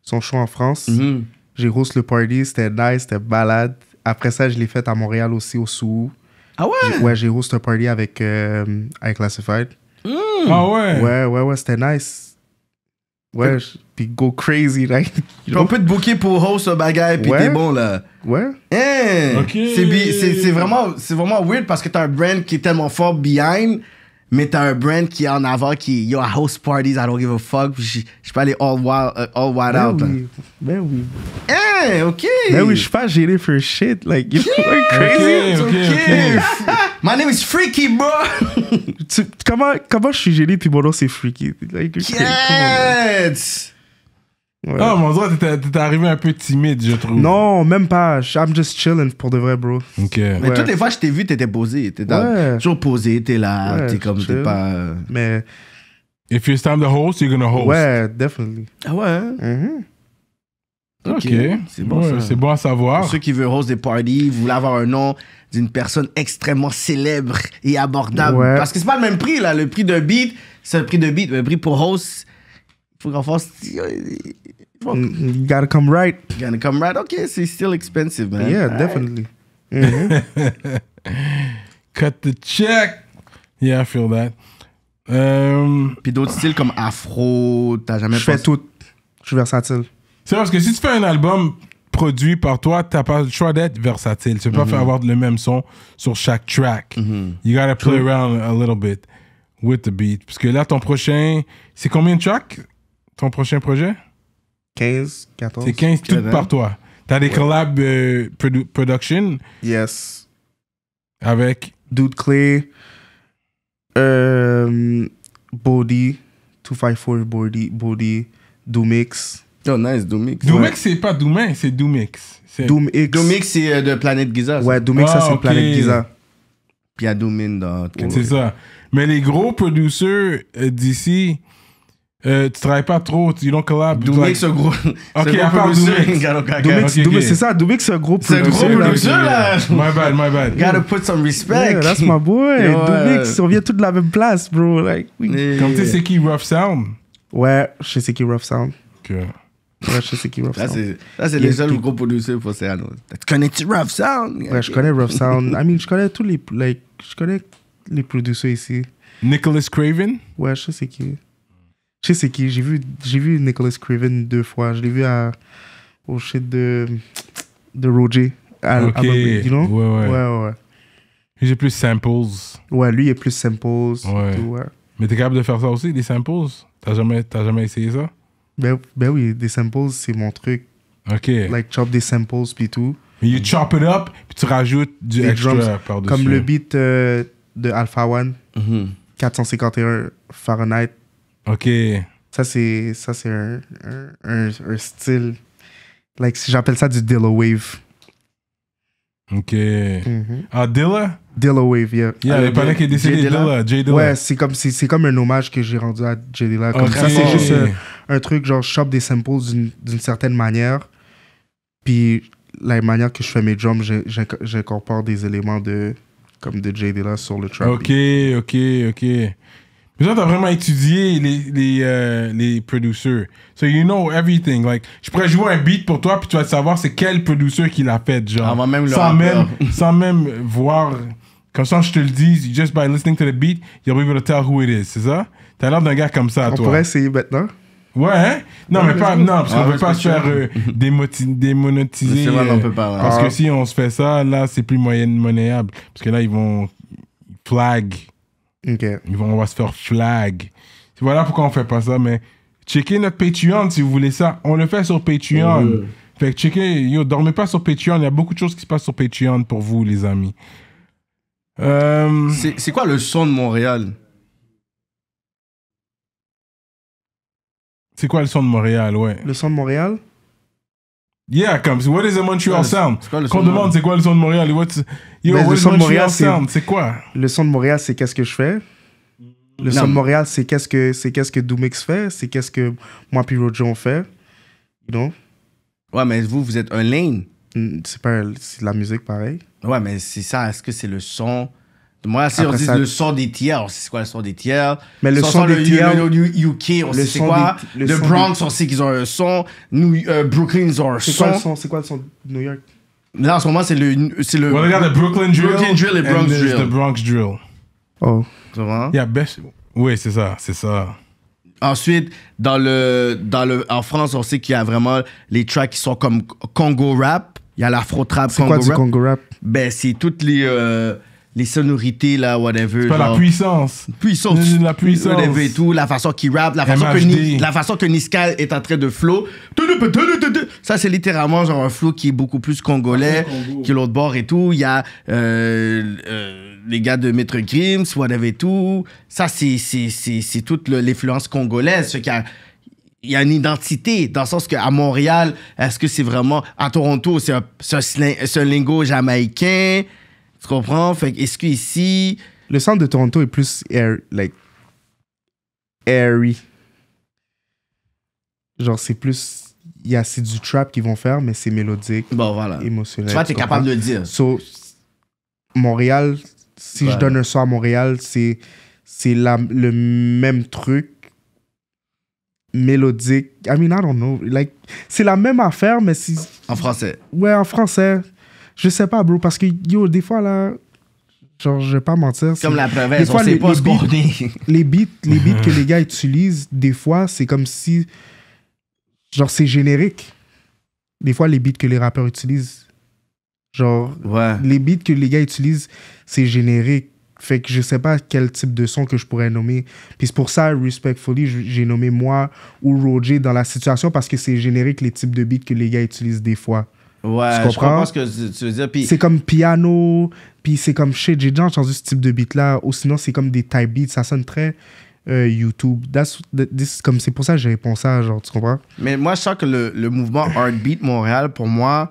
Son show en France. Mhm. J'ai host le party, c'était nice, c'était balade. Après ça, je l'ai fait à Montréal aussi, au Sous. Ah ouais? Ouais, j'ai host un party avec Classified. Ah ouais? Ouais, c'était nice. Ouais, puis go crazy, like. On peut te booker pour host un bagage, puis t'es bon, là. Ouais. Hein? Ok. C'est vraiment weird parce que t'as un brand qui est tellement fort behind, mais t'as un brand qui est en avant, qui yo, I host parties, I don't give a fuck. Je peux aller all wild out. Oui. Ben oui. Hein? OK. Ben oui, je suis pas gêné for shit. Like, you know, like crazy. Ok. My name is Freaky, bro. Comment je suis gêné puis mon nom c'est Freaky? Like, okay, come on, Yes. man. Ouais. Ah, mon Dieu, t'es arrivé un peu timide, je trouve. Non, même pas. I'm just chilling pour de vrai, bro. Ok. Mais Ouais. toutes les fois que je t'ai vu, t'étais posé. T'es Ouais. toujours posé, t'es là, Ouais, t'es comme, t'es chill. pas... Mais If it's time to host, you're gonna host. ouais, definitely. Ah ouais, hein? Mhm. Ok. C'est bon, Ouais, ça. c'est bon à savoir. Pour ceux qui veulent host des parties, vous voulez avoir un nom d'une personne extrêmement célèbre et abordable. Ouais. Parce que c'est pas le même prix, là. Le prix d'un beat, c'est le prix de beat. Le prix pour host, il faut qu'on fasse... You gotta come right. Gonna come right. OK, c'est still expensive, man. Yeah, Alright. definitely. Mhm. Cut the check. Yeah, I feel that. Puis d'autres styles comme afro, t'as jamais Je fais pensé- tout. Je suis versatile. C'est parce que si tu fais un album produit par toi, t'as pas le choix d'être versatile. Tu peux pas faire avoir le même son sur chaque track. You gotta play around a little bit with the beat. Parce que là, ton prochain... C'est combien de tracks? Ton prochain projet? 15, 14. C'est 15, tout Quinze, par toi. T'as des collabs production Yes. avec... Dude Clay. Body. 254 Body. Doomix. Oh, nice, Doomix. Doomix, c'est pas Doomin, c'est Doomix. C'est- Doomix. Doomix, c'est de Planète Giza. ça. Ouais, Doomix, ça Ah, c'est ok. Planète Giza. Puis il y a Doomin dans... C'est ça. Mais les gros producers d'ici, tu travailles pas trop, you don't collab. Doomix, un gros... Ok, c'est un à gros part producer. Doomix. Gotta- gotta- Doomix, ok, Doomix, ok. c'est ça. Doomix, c'est un gros C'est un gros producer. là. producer, là. My bad. Gotta put some respect. Yeah, that's my boy. Yeah, ouais. Doomix, on vient tous de la même place, bro. Like, oui. Comme tu sais, c'est qui Rough Sound? Ouais, je sais c'est qui Rough Sound. Ok. Ouais, je sais c'est qui Rough Là, Sound. c'est les seuls gros producers pour Cyrano. Tu connais-tu Rough Sound? Ouais, je connais Rough Sound. I mean, je connais tous les... Like, je connais les producers ici. Nicholas Craven? Ouais, je sais c'est qui. Je sais c'est qui. J'ai vu Nicholas Craven 2 fois. Je l'ai vu au shit de Roger. Ok. You know? Ouais. Ouais. J'ai plus samples. Ouais, lui, il est plus samples. Ouais. Tout, ouais. Mais t'es capable de faire ça aussi, des samples? T'as jamais essayé ça? Ben oui, des samples, c'est mon truc. Ok. Like, chop des samples, puis tout. Mais you chop it up, puis tu rajoutes du Des extra drums. par-dessus. Comme le beat de Alpha One, Mhm. 451 Fahrenheit. Ok. Ça, c'est un style. Like, j'appelle ça du Dilla Wave. Ok. Ah, Dilla? Dilla Wave, yeah. Yeah, le panneau qui est décédé, Jay Dilla? J Dilla. Ouais, c'est comme un hommage que j'ai rendu à Jay Dilla. Comme Ok. ça, c'est juste un truc, genre, je chope des samples d'une certaine manière. Puis, la manière que je fais mes drums, j'incorpore des éléments de Jay Dilla sur le track. Ok. Mais ça, t'as vraiment étudié les producers. So you know everything. Like, je pourrais jouer un beat pour toi, puis tu vas savoir c'est quel producer qui l'a fait, genre. Avant même le sans rappeur. sans même voir. Comme ça, je te le dis, just by listening to the beat, you'll be able to tell who it is, c'est ça? T'as l'air d'un gars comme ça, On toi. pourrait essayer maintenant. Ouais, hein? Non, mais pas. Non, parce qu'on Ah, veut ouais, pas c'est se faire sûr. démonétiser. C'est vrai, on peut pas, ouais. Parce Ah. que si on se fait ça, là, c'est plus monnayable. Parce que là, ils vont flag. Ok. On va se faire flag. Voilà pourquoi on fait pas ça, mais checkez notre Patreon si vous voulez ça. On le fait sur Patreon. Fait que checkez, dormez pas sur Patreon. Il y a beaucoup de choses qui se passent sur Patreon pour vous, les amis. C'est quoi le son de Montréal? C'est quoi le son de Montréal, ouais? Le son de Montréal? Yeah, comme, what is the Montreal sound? c'est quoi le son Qu'on de demande c'est quoi le son de Montréal? Ben, What le is son de Montreal Montréal, sound? C'est quoi? Le son de Montréal, c'est qu'est-ce que je fais. Le son de Montréal, c'est qu'est-ce que Doomix fait. C'est qu'est-ce que moi puis Roger on fait. You know? Ouais, mais vous êtes un lane. C'est de la musique pareil. Ouais, mais c'est ça. Est-ce que c'est le son de Montréal? Si on Après dit ça- le son des tiers, on sait c'est quoi le son des tiers. Mais le Si on son sort des tiers- le UK, on le sait c'est son quoi. des- le Le son Bronx, on sait qu'ils ont un son. Brooklyn, ils ont un C'est quoi le son. son? C'est quoi le son de New York? Là, en ce moment, c'est le Well, they got the Brooklyn Drill. Brooklyn Drill et Bronx and there's Drill. the Bronx Drill. Oh. Tu vois? Yeah, best. Oui, c'est ça, c'est ça. Ensuite, en France, on sait qu'il y a vraiment les tracks qui sont comme Congo Rap. Il y a l'Afro-Trap C'est quoi du Congo Rap? Ben, c'est toutes les sonorités, là, whatever. C'est pas la puissance. La puissance. Whatever et tout, la façon qu'il rappe, la façon que Niska est en train de flow. Ça, c'est littéralement genre un flow qui est beaucoup plus congolais que l'autre bord et tout. Il y a les gars de Maître Grims, whatever et tout. Ça, c'est toute l'influence congolaise. Fait qu'il y a une identité, dans le sens qu'à Montréal, est-ce que c'est vraiment... À Toronto, c'est un lingo jamaïcain. Tu comprends? Fait que est-ce qu'ici... Le centre de Toronto est plus airy. Genre, c'est plus... C'est du trap qu'ils vont faire, mais c'est mélodique. Bon, voilà. Émotionnel. Tu vois, t'es capable de le dire. Montréal, si je donne un son à Montréal, c'est le même truc. Mélodique. I mean, I don't know. C'est la même affaire, mais si... En français. Ouais, en français. Je sais pas, bro, parce que, des fois, là, genre, je vais pas mentir. Comme la province, on sait pas ce qu'on est. Les beats que les gars utilisent, des fois, c'est comme si, genre, c'est générique. Des fois, les beats que les rappeurs utilisent, genre, les beats que les gars utilisent, c'est générique. Fait que je sais pas quel type de son que je pourrais nommer. Puis c'est pour ça, respectfully, j'ai nommé moi ou Roger dans la situation, parce que c'est générique les types de beats que les gars utilisent des fois. Ouais, je comprends ce que tu veux dire. Puis... C'est comme piano, puis c'est comme shit. J'ai déjà entendu ce type de beat-là. Ou sinon, c'est comme des type beats. Ça sonne très YouTube. C'est pour ça que j'ai répondu ça, genre, tu comprends? Mais moi, je sens que le mouvement Heartbeat Montréal, pour moi,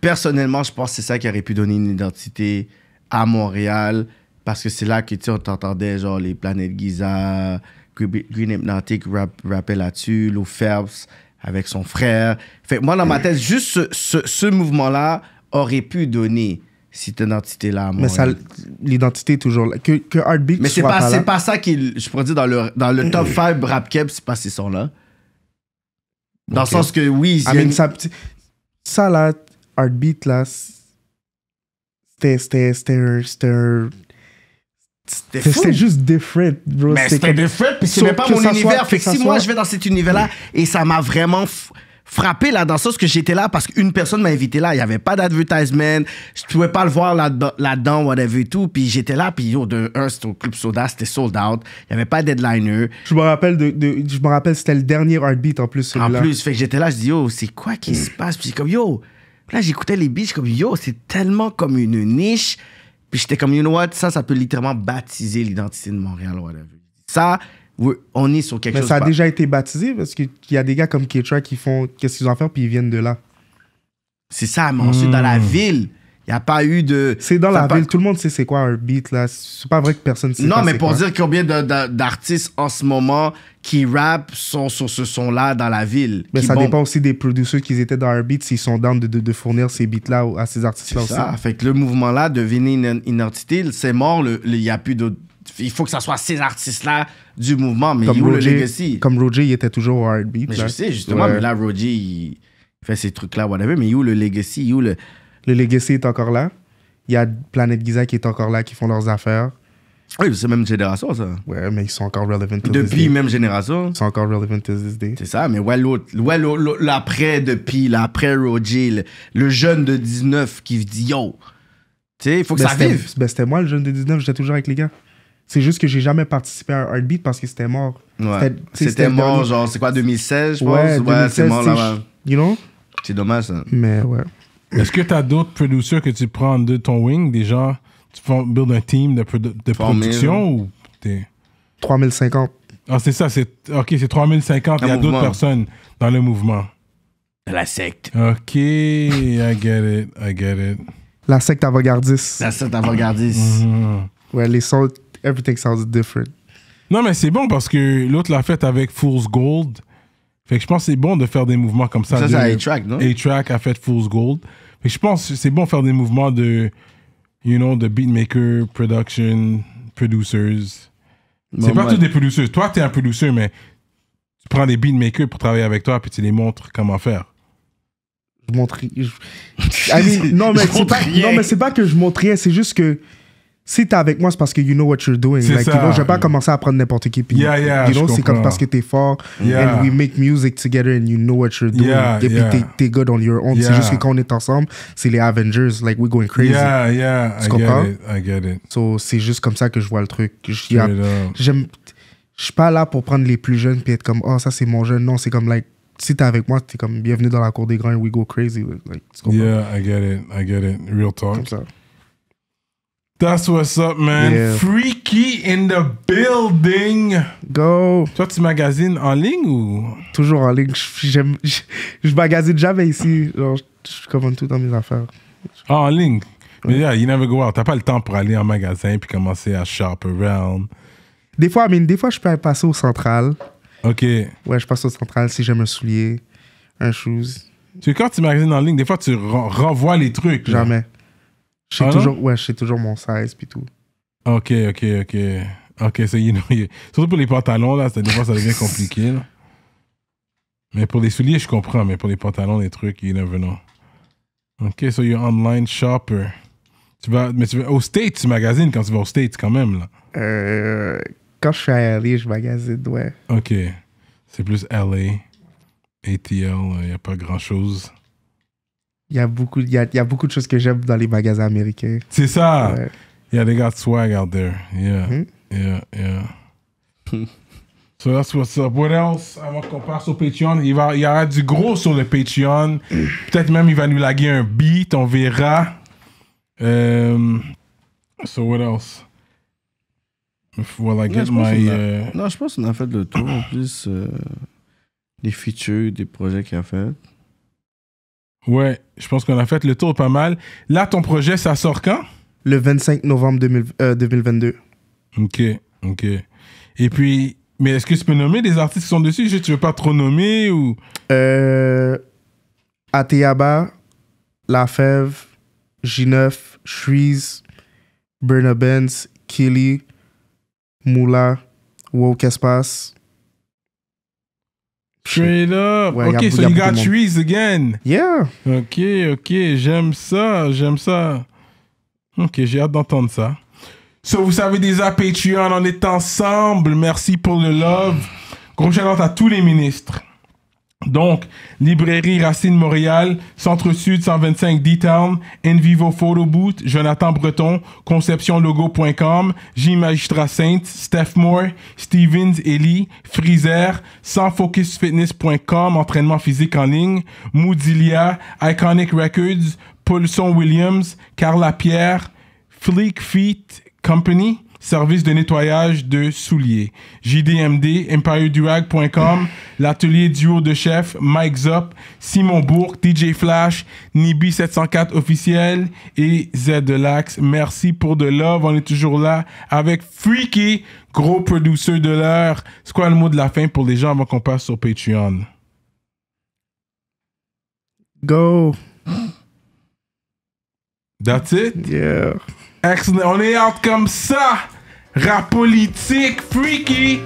personnellement, je pense que c'est ça qui aurait pu donner une identité à Montréal. Parce que c'est là que, tu sais, on t'entendait, genre, les Planètes Giza, Green Hypnotic rappait là-dessus, Lou Phelps avec son frère. Fait que moi, dans ma tête, juste ce mouvement-là aurait pu donner cette identité-là à Montréal. Mais l'identité est toujours là. Que Heartbeat mais c'est pas ça qui, je pourrais dire, dans le top 5 rap keb, c'est pas ces sons-là. Dans le sens que, oui... Ça, là, Heartbeat, là, c'était juste different, bro. Mais c'était different, puis c'est même pas mon univers. Fait que si moi, je vais dans cet univers-là, et ça m'a vraiment frappé, là, dans le sens que j'étais là parce qu'une personne m'a invité là. Il n'y avait pas d'advertisement. Je pouvais pas le voir là-dedans, whatever et tout. Puis j'étais là, puis c'était au Club Soda, c'était sold out. Il n'y avait pas de deadliner. Je me rappelle, c'était le dernier Heartbeat en plus, celui-là. En plus, fait que j'étais là, je dis, yo, c'est quoi qui se passe? Puis comme, yo, là, j'écoutais les beats, je suis comme, yo, c'est tellement comme une niche. Puis j'étais comme, you know what, ça peut littéralement baptiser l'identité de Montréal, whatever. Ça, on est sur quelque chose. Mais ça a déjà été baptisé, parce qu'il y a des gars comme K-Track qui font qu'est-ce qu'ils ont à faire, puis ils viennent de là. C'est ça, mais ensuite, dans la ville, il n'y a pas eu de... C'est dans la ville, tout le monde sait c'est quoi un beat, là. C'est pas vrai que personne sait. Non, mais pour dire combien d'artistes en ce moment qui rappent sont sur ce son-là dans la ville. Mais ça dépend aussi des producteurs qui étaient dans un beat, s'ils sont down de fournir ces beats-là à ces artistes-là aussi. C'est ça, fait que le mouvement-là, devenir une identité, c'est mort, il n'y a plus d'autres... Il faut que ça soit ces artistes-là du mouvement, mais comme où Roger, le legacy? Comme Roger, il était toujours au Heartbeat. Mais là. Je sais, justement, mais là, Roger, il fait ces trucs-là, whatever, mais où le legacy? Le legacy est encore là. Il y a Planète Giza qui est encore là, qui font leurs affaires. Oui, c'est la même génération, ça. Ouais, mais ils sont encore relevant to Depuis this day. Même génération. Ils sont encore relevant to this day. C'est ça, mais l'après l'après Roger, le jeune de 19 qui dit yo. Tu sais, il faut que ça vive. C'était moi, le jeune de 19, j'étais toujours avec les gars. C'est juste que j'ai jamais participé à un Heartbeat parce que c'était mort. Ouais. C'était mort, genre, c'est quoi, 2016, je pense? Ouais, 2016, c'est mort là-bas. You know? C'est dommage, ça. Mais ouais. Est-ce que tu as d'autres producers que tu prends de ton wing, des gens, tu peux build un team de production ou t'es... 3050. Ah, c'est ça, c'est 3050, il y a d'autres personnes dans le mouvement. La secte. OK, I get it. La secte avant-gardiste. La secte avant-gardiste. Ouais, les sons, everything sounds different. Non, mais c'est bon parce que l'autre l'a fait avec Fool's Gold. Fait que je pense que c'est bon de faire des mouvements comme ça. Ça, c'est A-Track, non? A-Track a fait Fool's Gold. Fait que je pense que c'est bon de faire des mouvements de, de beatmaker, production, producers. C'est pas tous des producers. Toi, t'es un producer, mais tu prends des beatmakers pour travailler avec toi puis tu les montres comment faire. Je montre... non, mais c'est pas que je montre rien, c'est juste que Si t'es avec moi, c'est parce que you know what you're doing. C'est Like, ça. you know, je vais pas commencer à prendre n'importe qui. Puis, Yeah, you know, je c'est comme comprends. parce que t'es fort. Yeah. And we make music together and you know what you're doing. Yeah, Et puis yeah. t'es good on your own. Yeah. C'est juste que quand on est ensemble, c'est les Avengers. Like, we're going crazy. Yeah, Tu comprends? I get it. So, c'est juste comme ça que je vois le truc. Straight up. Je suis pas là pour prendre les plus jeunes puis être comme, oh, ça c'est mon jeune. Non, c'est comme, like, si t'es avec moi, t'es comme, bienvenue dans la cour des grands and we go crazy. Like, tu comprends? Yeah, I get it. Real talk. Comme ça. That's what's up, man. Yeah. Freaky in the building. Go! Toi, tu magasines en ligne ou? Toujours en ligne. Je magasine jamais ici. Genre, je commande tout dans mes affaires. Ah, en ligne. Mais yeah, you never go out. T'as pas le temps pour aller en magasin puis commencer à shop around. Des fois, je peux passer au central. OK. Ouais, je passe au central si j'aime un soulier, un shoes. Tu sais, quand tu magasines en ligne, des fois, tu renvoies les trucs. là. Jamais. Je sais toujours mon size puis tout. OK, so you know, surtout pour les pantalons, là, des fois, ça devient compliqué. Là. Mais pour les souliers, je comprends. Mais pour les pantalons, les trucs, you never know. OK, so you're online shopper. Tu vas au States, tu magasines quand tu vas au States quand même, là. Quand je suis à LA, je magasine, ouais. OK. C'est plus LA. ATL, il n'y a pas grand-chose. Il y a beaucoup de choses que j'aime dans les magasins américains. C'est ça. Ouais. Yeah, they got swag out there. Yeah. Yeah. So that's what's up. What else? Avant qu'on passe au Patreon, il y aura du gros sur le Patreon. Peut-être même il va nous laguer un beat, on verra. So what else? Well, I get my... Non, je pense qu'on a fait le tour. En plus, les features, des projets qu'il a fait. Ouais, je pense qu'on a fait le tour pas mal. Là, ton projet, ça sort quand? Le 25 novembre 2022. OK. Et puis, mais est-ce que tu peux nommer des artistes qui sont dessus? Tu veux pas trop nommer ou... Ateyaba, La Fève, J9, Shreeze, Burna Benz, Killy, Moula, Woke Espace. Straight up. Ouais, OK, y a so you beaucoup got de monde. trees again. Yeah. OK, j'aime ça. OK, j'ai hâte d'entendre ça. So, vous savez déjà, Patreon, on est ensemble. Merci pour le love. Gros shout-out à tous les ministres. Donc, Librairie Racine Montréal, Centre-Sud 125 D-Town, Envivo Photo Booth, Jonathan Breton, ConceptionLogo.com, J Magistrat Sainte, Steph Moore, Stevens Ellie, Freezer, SansFocusFitness.com, entraînement physique en ligne, Moodilia, Iconic Records, Paulson Williams, Carla Pierre, Fleek Feet Company, service de nettoyage de souliers. JDMD, EmpireDurag.com, l'atelier duo de chef, Mike Zop, Simon Bourque, DJ Flash, Nibi 704 officiel et Z de l'Axe. Merci pour de love. On est toujours là avec Freaky, gros producer de l'heure. C'est quoi le mot de la fin pour les gens avant qu'on passe sur Patreon? Go. That's it? Yeah. Excellent. On est out comme ça. Rap politique, Freaky.